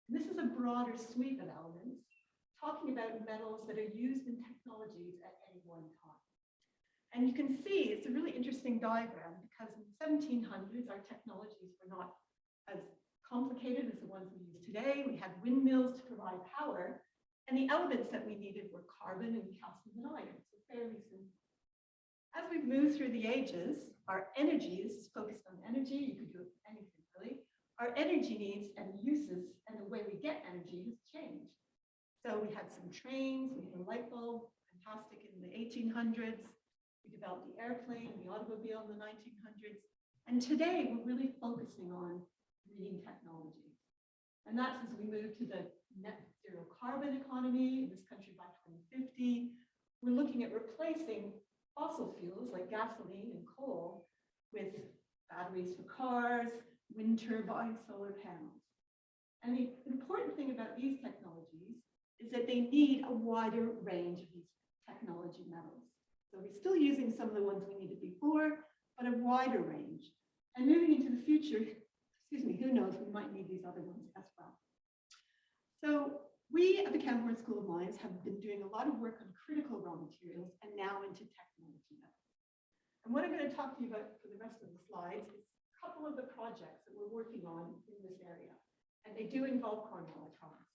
And this is a broader suite of elements talking about metals that are used in technologies at any one time. And you can see it's a really interesting diagram because in the 1700s, our technologies were not as complicated as the ones we use today. We had windmills to provide power, and the elements that we needed were carbon and calcium and iron, so fairly simple. As we've moved through the ages, our energy, this is focused on energy, you could do anything really, our energy needs and uses and the way we get energy has changed. So we had some trains, we had a light bulb, fantastic in the 1800s. We developed the airplane, the automobile in the 1900s. And today we're really focusing on green technology. And that's as we move to the net zero carbon economy in this country by 2050. We're looking at replacing fossil fuels like gasoline and coal with batteries for cars, wind turbines, solar panels. And the important thing about these technologies is that they need a wider range of these technology metals. So we're still using some of the ones we needed before, but a wider range. And moving into the future, excuse me, who knows, we might need these other ones as well. So we at the Kenworthy School of Mines have been doing a lot of work on critical raw materials and now into technology metals. And what I'm going to talk to you about for the rest of the slides is a couple of the projects that we're working on in this area. And they do involve Cornwall, I promise.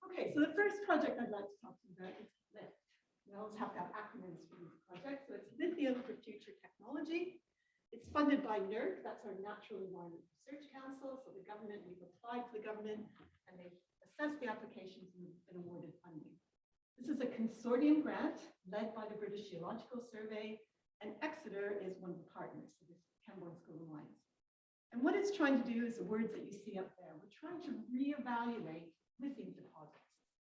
Okay, so the first project I'd like to talk to you about is LIFT. We always have to have acronyms for these projects. So it's Lithium for Future Technology. It's funded by NERC, that's our Natural Environment Research Council. So the government, we've applied to the government and they've assessed the applications and been awarded funding. This is a consortium grant led by the British Geological Survey, and Exeter is one of the partners of this Kenworthy School of Mines. And what it's trying to do is the words that you see up there. We're trying to reevaluate lithium deposits.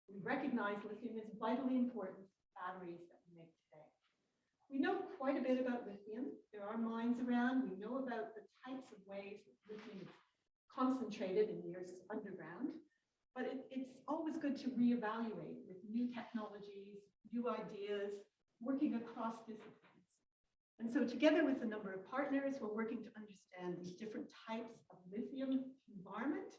We recognize lithium is vitally important batteries that we make today. We know quite a bit about lithium. There are mines around. We know about the types of ways that lithium is concentrated in the Earth's underground. But it's always good to reevaluate with new technologies, new ideas, working across disciplines. And so together with a number of partners, we're working to understand these different types of lithium environment.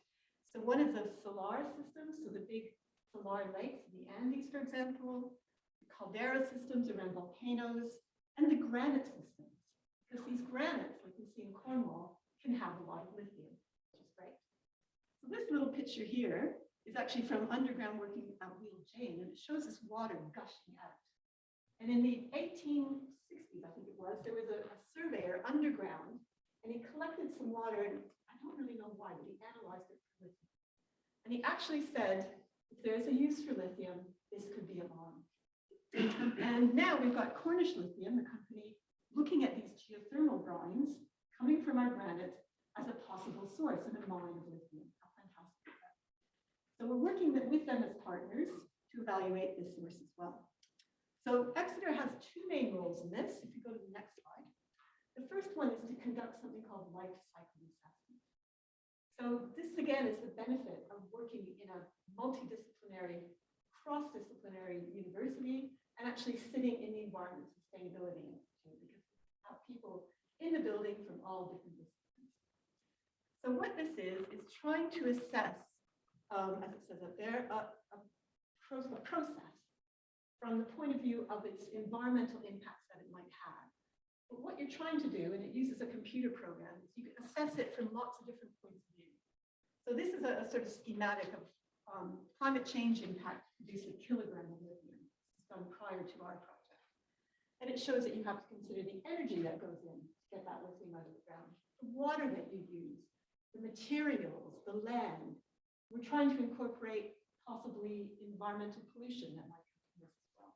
So one is a solar system, so the big solar lakes in the Andes, for example, the caldera systems around volcanoes, and the granite systems. Because these granites, like we see in Cornwall, can have a lot of lithium, which is great. So this little picture here is actually from underground working at Wheel Jane, and it shows this water gushing out. And in the 1860s, I think it was, there was a surveyor underground, and he collected some water, and I don't really know why, but he analyzed it for lithium. And he actually said, if there's a use for lithium, this could be a mine. And now we've got Cornish Lithium, the company, looking at these geothermal brines coming from our granite as a possible source in a mine of lithium. How fantastic is that? So we're working with them as partners to evaluate this source as well. So Exeter has two main roles in this. If you go to the next slide. The first one is to conduct something called life cycle assessment. So this again is the benefit of working in a multidisciplinary, cross-disciplinary university and actually sitting in the Environment Sustainability Institute, because we have people in the building from all different disciplines. So what this is trying to assess, as it says up there, a process from the point of view of its environmental impacts that it might have. But what you're trying to do, and it uses a computer program, is you can assess it from lots of different points of view. So this is a sort of schematic of climate change impact to produce a kilogram of lithium. It's done prior to our project. And it shows that you have to consider the energy that goes in to get that lithium out of the ground, the water that you use, the materials, the land. We're trying to incorporate possibly environmental pollution that might come from this as well.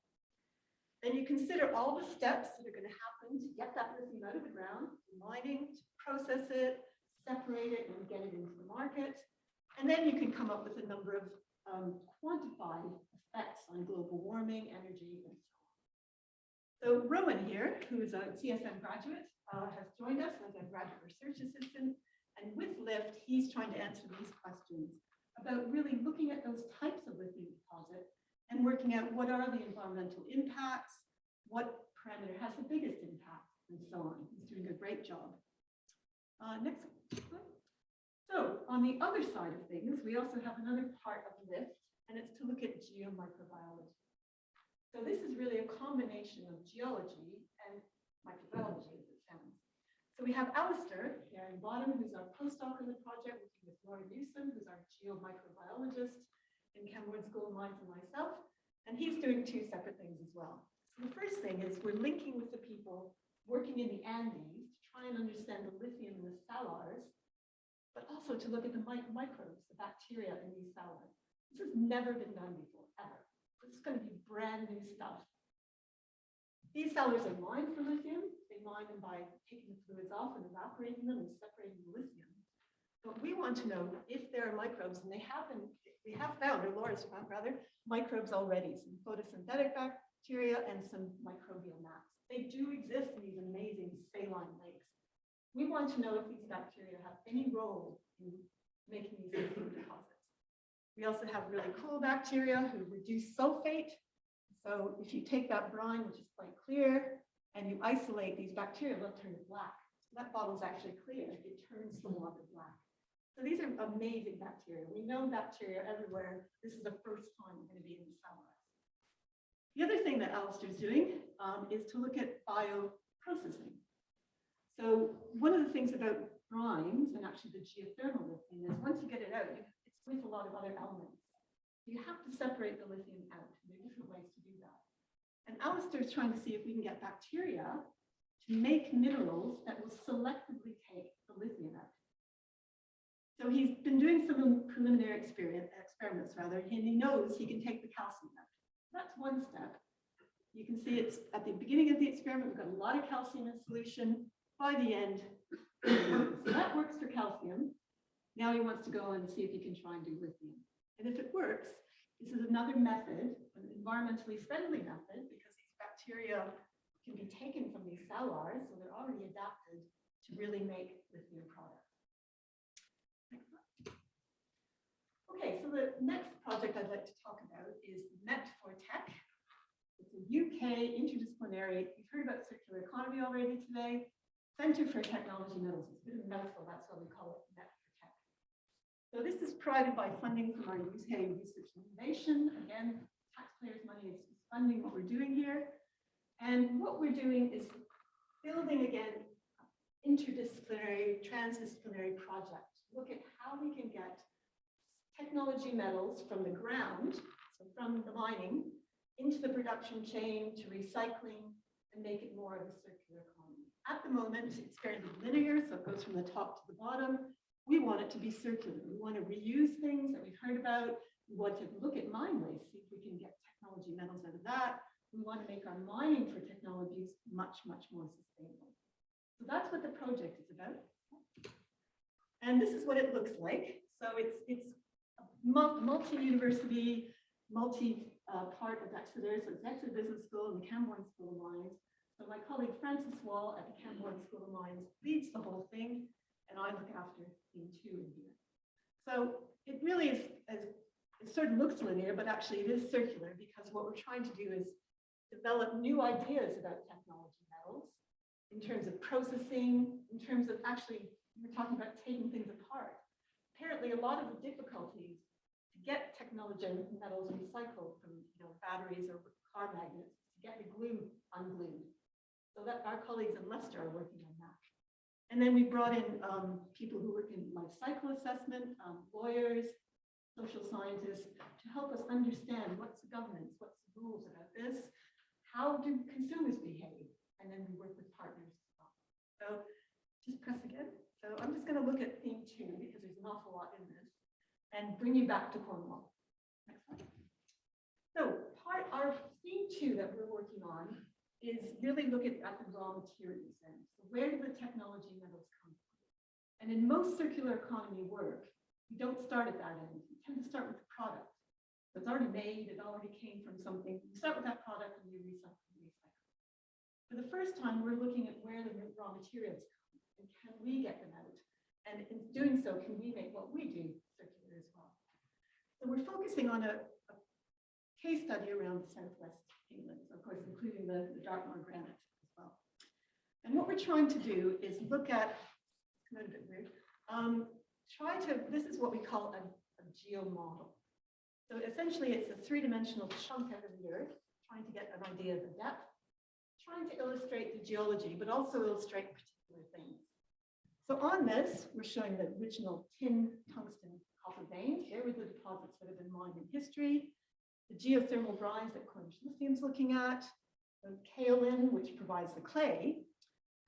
Then you consider all the steps that are going to happen to get that lithium out of the ground, mining, to process it, separate it, and get it into the market. And then you can come up with a number of quantified effects on global warming, energy, and so on. So Rowan here, who is a CSM graduate, has joined us as a graduate research assistant. And with LIFT, he's trying to answer these questions about really looking at those types of lithium deposit and working out what are the environmental impacts, what parameter has the biggest impact, and so on. He's doing a great job. Next slide. So on the other side of things, we also have another part of LIFT, and it's to look at geomicrobiology. So this is really a combination of geology and microbiology, as it sounds. So we have Alistair here in bottom, who's our postdoc on the project, working with Laura Newsom, who's our geomicrobiologist in Kenworthy School of Mines, and myself. And he's doing two separate things as well. So the first thing is we're linking with the people working in the Andes to try and understand the lithium in the salars, but also to look at the microbes, the bacteria in these salars. This has never been done before, ever. This is going to be brand new stuff. These salars are mined for lithium. They mine them by taking the fluids off and evaporating them and separating the lithium. But we want to know if there are microbes, and we have found, or Laura's found rather, microbes already, some photosynthetic bacteria and some microbial mats. They do exist in these amazing saline lakes. We want to know if these bacteria have any role in making these lithium deposits. We also have really cool bacteria who reduce sulfate. So if you take that brine, which is quite clear, and you isolate these bacteria, they'll turn it black. So that bottle is actually clear. It turns the water black. So these are amazing bacteria. We know bacteria everywhere. This is the first time we're going to be in the salars. The other thing that Alistair's doing is to look at bioprocessing. So one of the things about brines, and actually the geothermal lithium, is once you get it out, it's with a lot of other elements. You have to separate the lithium out. There are different ways to do that. And Alistair's trying to see if we can get bacteria to make minerals that will selectively take the lithium out. So he's been doing some preliminary experiments, and he knows he can take the calcium out. That's one step. You can see it's at the beginning of the experiment, we've got a lot of calcium in solution. By the end, so that works for calcium. Now he wants to go and see if he can try and do lithium. And if it works, this is another method, an environmentally friendly method, because these bacteria can be taken from these salars, so they're already adapted to really make lithium products. Okay, so the next project I'd like to talk about is Met4Tech. It's a UK interdisciplinary, you've heard about circular economy already today, Centre for Technology Metals. It's a bit of a mouthful, that's why we call it Met4Tech. So this is provided by funding from our UK Research and Innovation. Again, taxpayers' money is funding what we're doing here. And what we're doing is building, again, interdisciplinary, transdisciplinary project. Look at how we can get technology metals from the ground, so from the mining, into the production chain to recycling and make it more of a circular economy. At the moment, it's fairly linear, so it goes from the top to the bottom. We want it to be circular. We want to reuse things that we've heard about. We want to look at mine waste, see if we can get technology metals out of that. We want to make our mining for technologies much, much more sustainable. So that's what the project is about. And this is what it looks like. So it's multi-university, part of Exeter. So it's Exeter Business School and the Kenworthy School of Mines. So my colleague Francis Wall at the Kenworthy School of Mines leads the whole thing, and I look after theme 2 in here. So it really is, it sort of looks linear, but actually it is circular, because what we're trying to do is develop new ideas about technology metals in terms of processing, in terms of actually, we're talking about taking things apart. Apparently, a lot of the difficulties to get technology metals recycled from batteries or car magnets, to get the glue unglued. So that our colleagues in Leicester are working on that. And then we brought in people who work in life cycle assessment, lawyers, social scientists, to help us understand what's the governance, what's the rules about this, how do consumers behave, and then we work with partners as well. So just press again. So I'm just going to look at theme 2 because there's an awful lot in this, and bring you back to Cornwall. Next slide. So our theme 2 that we're working on is really looking at the raw materials end. So where do the technology metals come from? And in most circular economy work, you don't start at that end. You tend to start with the product. So it's already made, it already came from something. You start with that product and you recycle and recycle. For the first time, we're looking at where the raw materials come and can we get them out? And in doing so, can we make what we do circular as well? So we're focusing on a case study around Southwest England, so of course, including the Dartmoor granite as well. And what we're trying to do is look at, it's a bit weird, this is what we call a geomodel. So essentially, it's a 3-dimensional chunk out of the earth, trying to get an idea of the depth, trying to illustrate the geology, but also illustrate particular things. So on this, we're showing the original tin, tungsten, copper veins. There were the deposits that have been mined in history, the geothermal brines that Cornish lithium's looking at, kaolin, which provides the clay.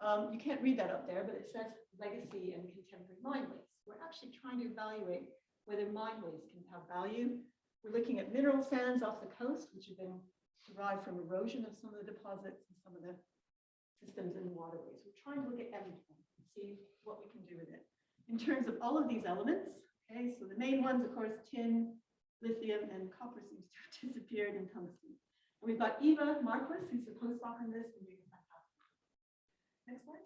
You can't read that up there, but it says legacy and contemporary mine waste. We're actually trying to evaluate whether mine waste can have value. We're looking at mineral sands off the coast, which have been derived from erosion of some of the deposits and some of the systems and waterways. We're trying to look at everything and see what we can do with it. In terms of all of these elements, okay, so the main ones, of course, tin, lithium, and copper seems to have disappeared, and tungsten. And we've got Eva Marquis, who's the postdoc on this, and doing fantastic. Next slide.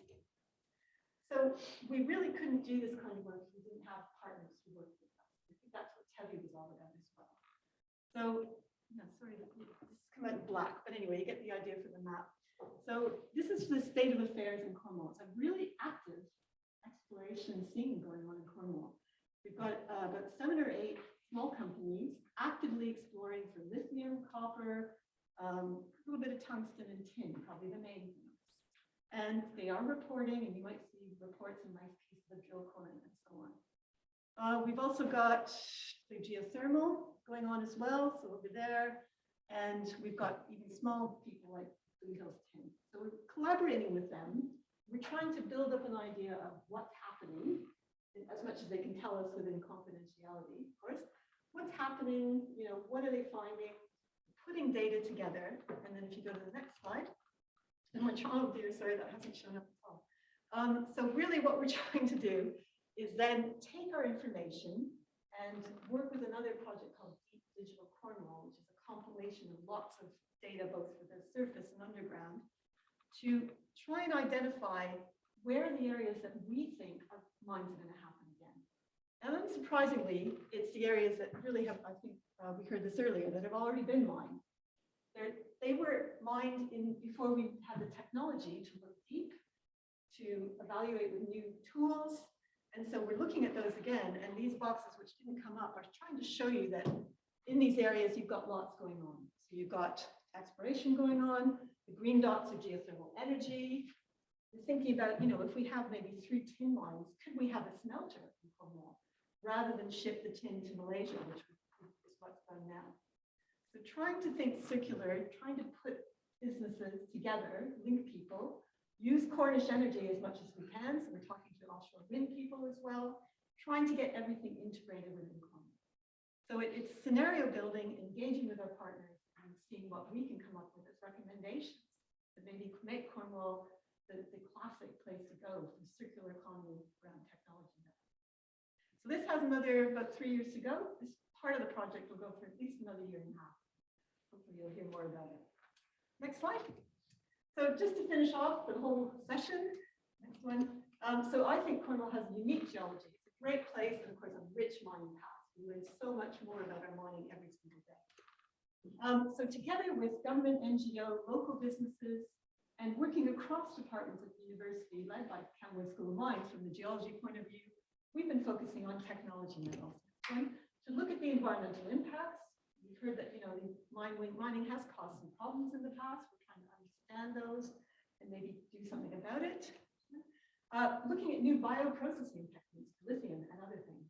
So we really couldn't do this kind of work if we didn't have partners who worked with us. I think that's what Tevi was all about as well. So, no, sorry, this has come out black, but anyway, you get the idea for the map. So this is the state of affairs in Cornwall. It's a really active exploration scene going on in Cornwall. We've got about 7 or 8 small companies actively exploring for lithium, copper, a little bit of tungsten and tin, probably the main things. And they are reporting, and you might see reports in nice pieces of drill core and so on. We've also got the geothermal going on as well, so over there. And we've got even small people like Blue Hills Tin. So we're collaborating with them. We're trying to build up an idea of what's happening, as much as they can tell us within confidentiality, of course. What's happening, you know, what are they finding? Putting data together. And then if you go to the next slide, and my child dear, sorry, that hasn't shown up at all. So really what we're trying to do is then take our information and work with another project called Deep Digital Cornwall, which is a compilation of lots of data, both for the surface and underground, to try and identify where are the areas that we think are mines are going to happen again. And unsurprisingly, it's the areas that really have, I think we heard this earlier, that have already been mined. They were mined before we had the technology to look deep, to evaluate with new tools. And so we're looking at those again. And these boxes, which didn't come up, are trying to show you that in these areas, you've got lots going on. So you've got exploration going on. The green dots are geothermal energy. We're thinking about, you know, if we have maybe 3 tin mines, could we have a smelter in Cornwall rather than ship the tin to Malaysia, which is what's done now. So trying to think circular, trying to put businesses together, link people, use Cornish energy as much as we can. So we're talking to offshore wind people as well, trying to get everything integrated within Cornwall. So it's scenario building, engaging with our partners and seeing what we can come up with as recommendations to maybe make Cornwall the classic place to go for circular economy around technology. So this has about 3 years to go. This part of the project will go for at least another 1.5 years. Hopefully you'll hear more about it. Next slide. So just to finish off the whole session, next one. So I think Cornwall has unique geology. It's a great place and of course a rich mining past. We learn so much more about our mining every single day. So together with government, NGO, local businesses, and working across departments at the university, led by Kenworthy School of Mines from the geology point of view, we've been focusing on technology metals. To look at the environmental impacts. We've heard that, you know, mining has caused some problems in the past. We're trying to understand those and maybe do something about it. Looking at new bioprocessing techniques, lithium and other things.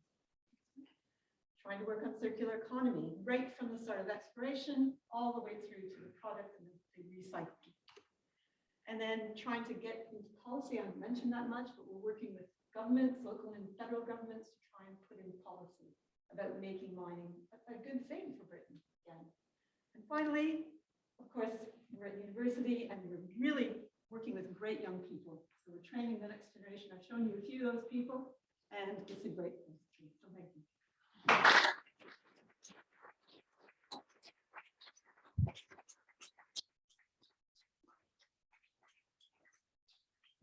Trying to work on circular economy, right from the start of exploration all the way through to the product and the recycling. And then trying to get into policy. I haven't mentioned that much, but we're working with governments, local and federal governments, to try and put in policy about making mining a good thing for Britain again. And finally, of course, we're at university and we're really working with great young people. So we're training the next generation. I've shown you a few of those people, and it's a great place to be. So thank you.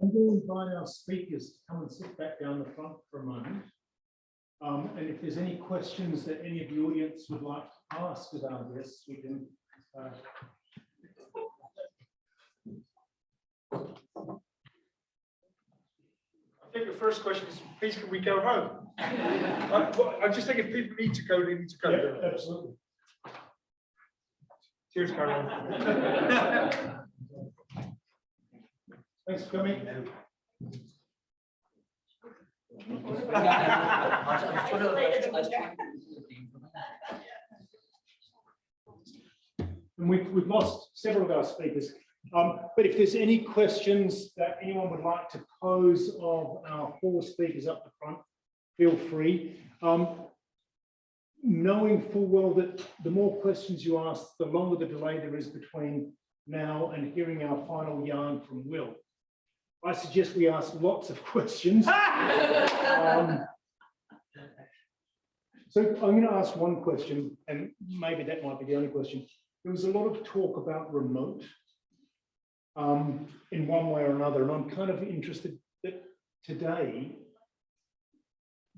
I'm going to invite our speakers to come and sit back down the front for a moment. And if there's any questions that any of the audience would like to ask about this, we can. I think the first question is, please, can we go home? I just think if people need to go, they need to go. Yeah, absolutely. Cheers, Carol. Thanks for coming. And we've lost several of our speakers. But if there's any questions that anyone would like to pose of our 4 speakers up the front, feel free. Knowing full well that the more questions you ask, the longer the delay there is between now and hearing our final yarn from Will. I suggest we ask lots of questions. So I'm going to ask one question, and maybe that might be the only question. There was a lot of talk about remote in one way or another, and I'm kind of interested that today,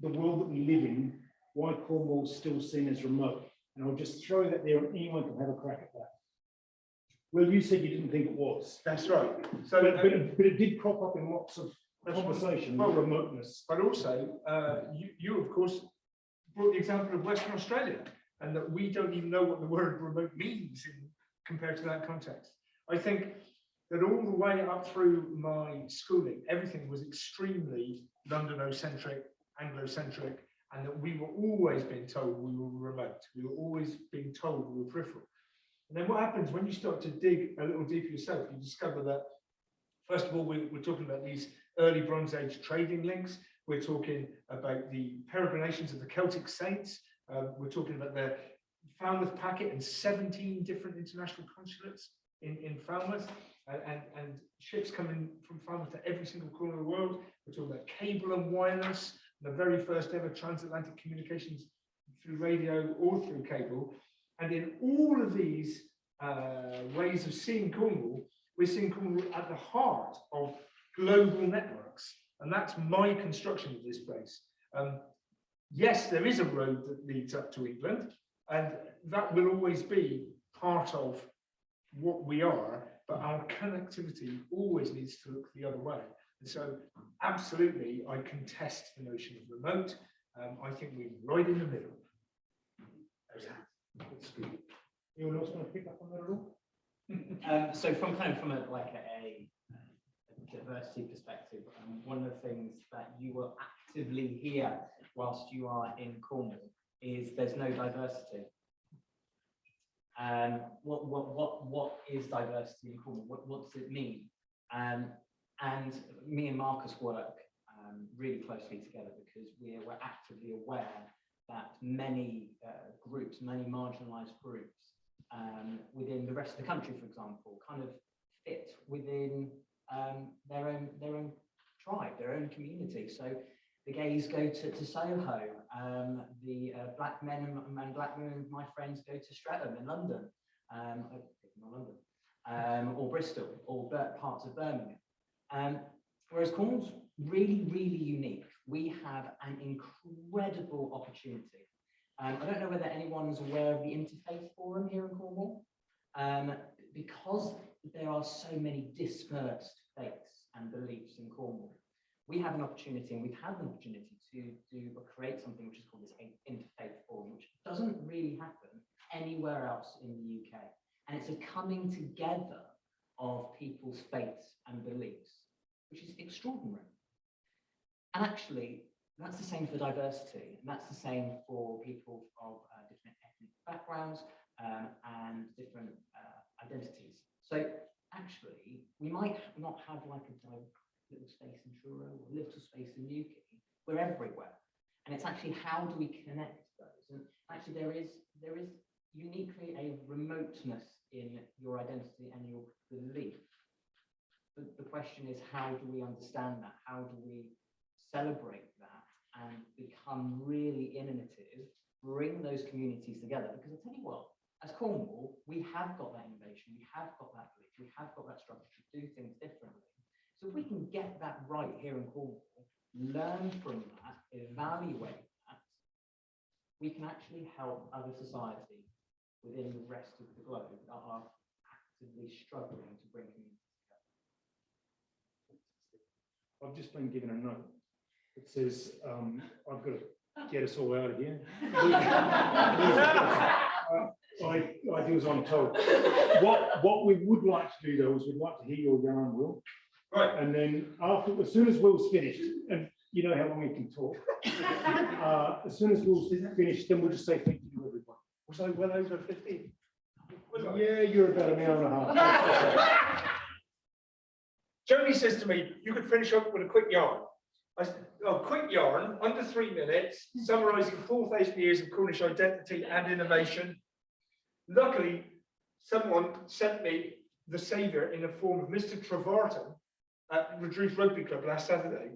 the world that we live in, why Cornwall's still seen as remote. And I'll just throw that there and anyone can have a crack at that. Well, you said you didn't think it was. That's right. So, but it did crop up in lots of conversation, well, remoteness. But also, you of course brought the example of Western Australia, and that we don't even know what the word remote means compared to that context. I think that all the way up through my schooling, everything was extremely London-centric, Anglo-centric, and that we were always being told we were remote. We were always being told we were peripheral. And then what happens when you start to dig a little deeper yourself, you discover that, first of all, we're talking about these early Bronze Age trading links. We're talking about the peregrinations of the Celtic saints. We're talking about the Falmouth packet and 17 different international consulates in Falmouth, and ships coming from Falmouth to every single corner of the world. We're talking about cable and wireless, the very first ever transatlantic communications through radio or through cable. And in all of these ways of seeing Cornwall, we're seeing Cornwall at the heart of global networks. And that's my construction of this place. Yes, there is a road that leads up to England, and that will always be part of what we are, but our connectivity always needs to look the other way. And so, absolutely, I contest the notion of remote. I think we're right in the middle. That's good. Anyone else want to pick up on that at all? So from a diversity perspective, one of the things that you will actively hear whilst you are in Cornwall is there's no diversity. What is diversity in Cornwall? What does it mean? And me and Marcus work really closely together because we're actively aware that many groups, many marginalised groups within the rest of the country, for example, kind of fit within their own tribe, their own community. So the gays go to Soho, the black men and black women, my friends, go to Streatham in London, or Bristol, or parts of Birmingham. Whereas Cornwall's really, really unique. We have an incredible opportunity. I don't know whether anyone's aware of the Interfaith Forum here in Cornwall, because there are so many dispersed faiths and beliefs in Cornwall. We have an opportunity, and we've had an opportunity to create something which is called this Interfaith Forum, which doesn't really happen anywhere else in the UK. And it's a coming together of people's faiths and beliefs, which is extraordinary. And actually, that's the same for diversity, and that's the same for people of different ethnic backgrounds and different identities. So actually, we might not have like a little space in Truro or a little space in Newquay. We're everywhere, and it's actually how do we connect those? And actually, there is uniquely a remoteness in your identity and your belief. The question is, how do we understand that? How do we celebrate that and become really innovative, bring those communities together? Because I'll tell you what, as Cornwall, we have got that innovation, we have got that belief, we have got that structure to do things differently. So if we can get that right here in Cornwall, learn from that, evaluate that, we can actually help other societies within the rest of the globe that are actively struggling to bring communities together. I've just been given a note. It says, I've got to get us all out of here. I do as I'm told. What we would like to do, though, is we'd like to hear your yarn, Will. Right. And then as soon as Will's finished, and you know how long he can talk, as soon as Will's finished, then we'll just say thank you to everybody. Was I well over 15? Yeah, you're about an hour and a half. Joni says to me, you could finish up with a quick yarn. I said, a quick yarn, under 3 minutes, summarising 4,000 years of Cornish identity and innovation. Luckily, someone sent me the saviour in the form of Mr. Trevarton at Redruth Rugby Club last Saturday.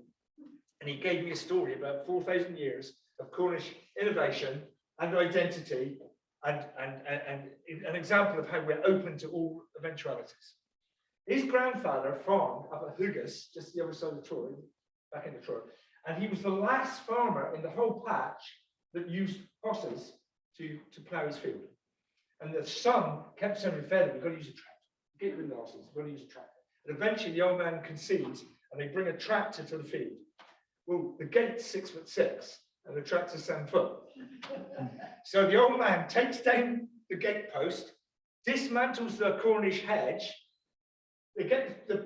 And he gave me a story about 4,000 years of Cornish innovation and identity, and an example of how we're open to all eventualities. His grandfather farmed up at Hugas, just the other side of Troy, back in the Troy, and he was the last farmer in the whole patch that used horses to plough his field. And the son kept saying to him, we've got to use a tractor. Get rid of the horses, we've got to use a tractor. And eventually the old man concedes, and they bring a tractor to the field. Well, the gate's 6'6", and the tractor's 7 foot. So the old man takes down the gate post, dismantles the Cornish hedge. They get the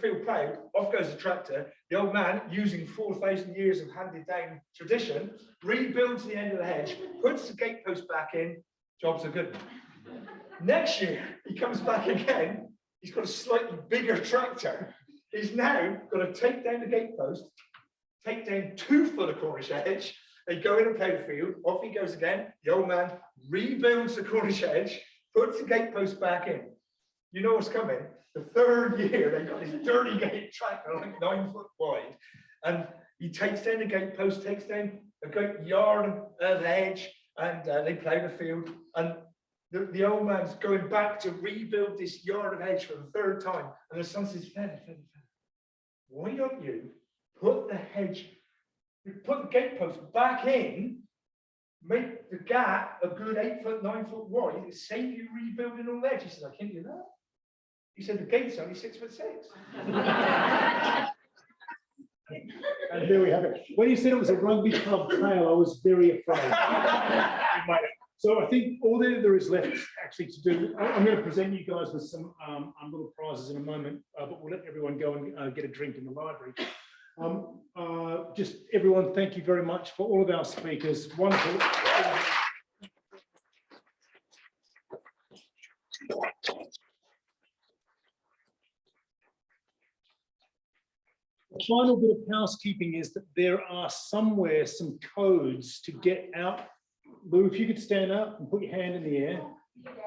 field ploughed, off goes the tractor. The old man, using 4,000 years of handed down tradition, rebuilds the end of the hedge, puts the gate post back in, jobs are good. Next year, he comes back again, he's got a slightly bigger tractor. He's now got to take down the gate post, take down 2 foot of Cornish hedge, they go in and plough the field, off he goes again. The old man rebuilds the Cornish hedge, puts the gate post back in. You know what's coming? The 3rd year, they got this dirty gate tractor, like 9 foot wide, and he takes down the gate post, takes down a great yard of hedge, and they plough the field. And the old man's going back to rebuild this yard of hedge for the 3rd time. And the son says, Feather, why don't you put the hedge, put the gate post back in, make the gap a good 8 foot, 9 foot wide, and save you rebuilding all that? He said, I can't do that. He said, the gate's only 6'6". And there we have it. When you said it was a rugby club trail, I was very afraid. So I think all there is left actually to do, I'm going to present you guys with some little prizes in a moment, but we'll let everyone go and get a drink in the library. Just everyone, thank you very much for all of our speakers. Wonderful. The final bit of housekeeping is that there are somewhere some codes to get out. Lou, if you could stand up and put your hand in the air.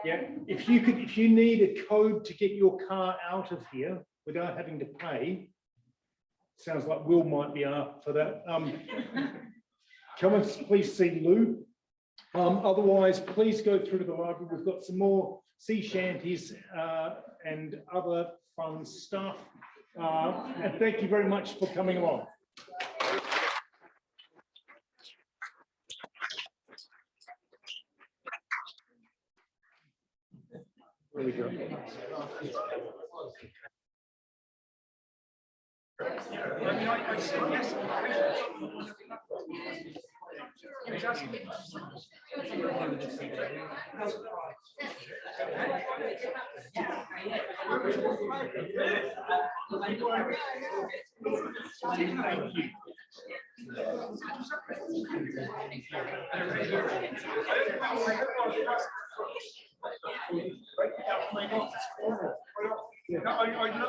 Yeah. If you need a code to get your car out of here without having to pay, sounds like Will might be up for that. Come and please see Lou. Otherwise, please go through to the library. We've got some more sea shanties and other fun stuff. And thank you very much for coming along. There we go.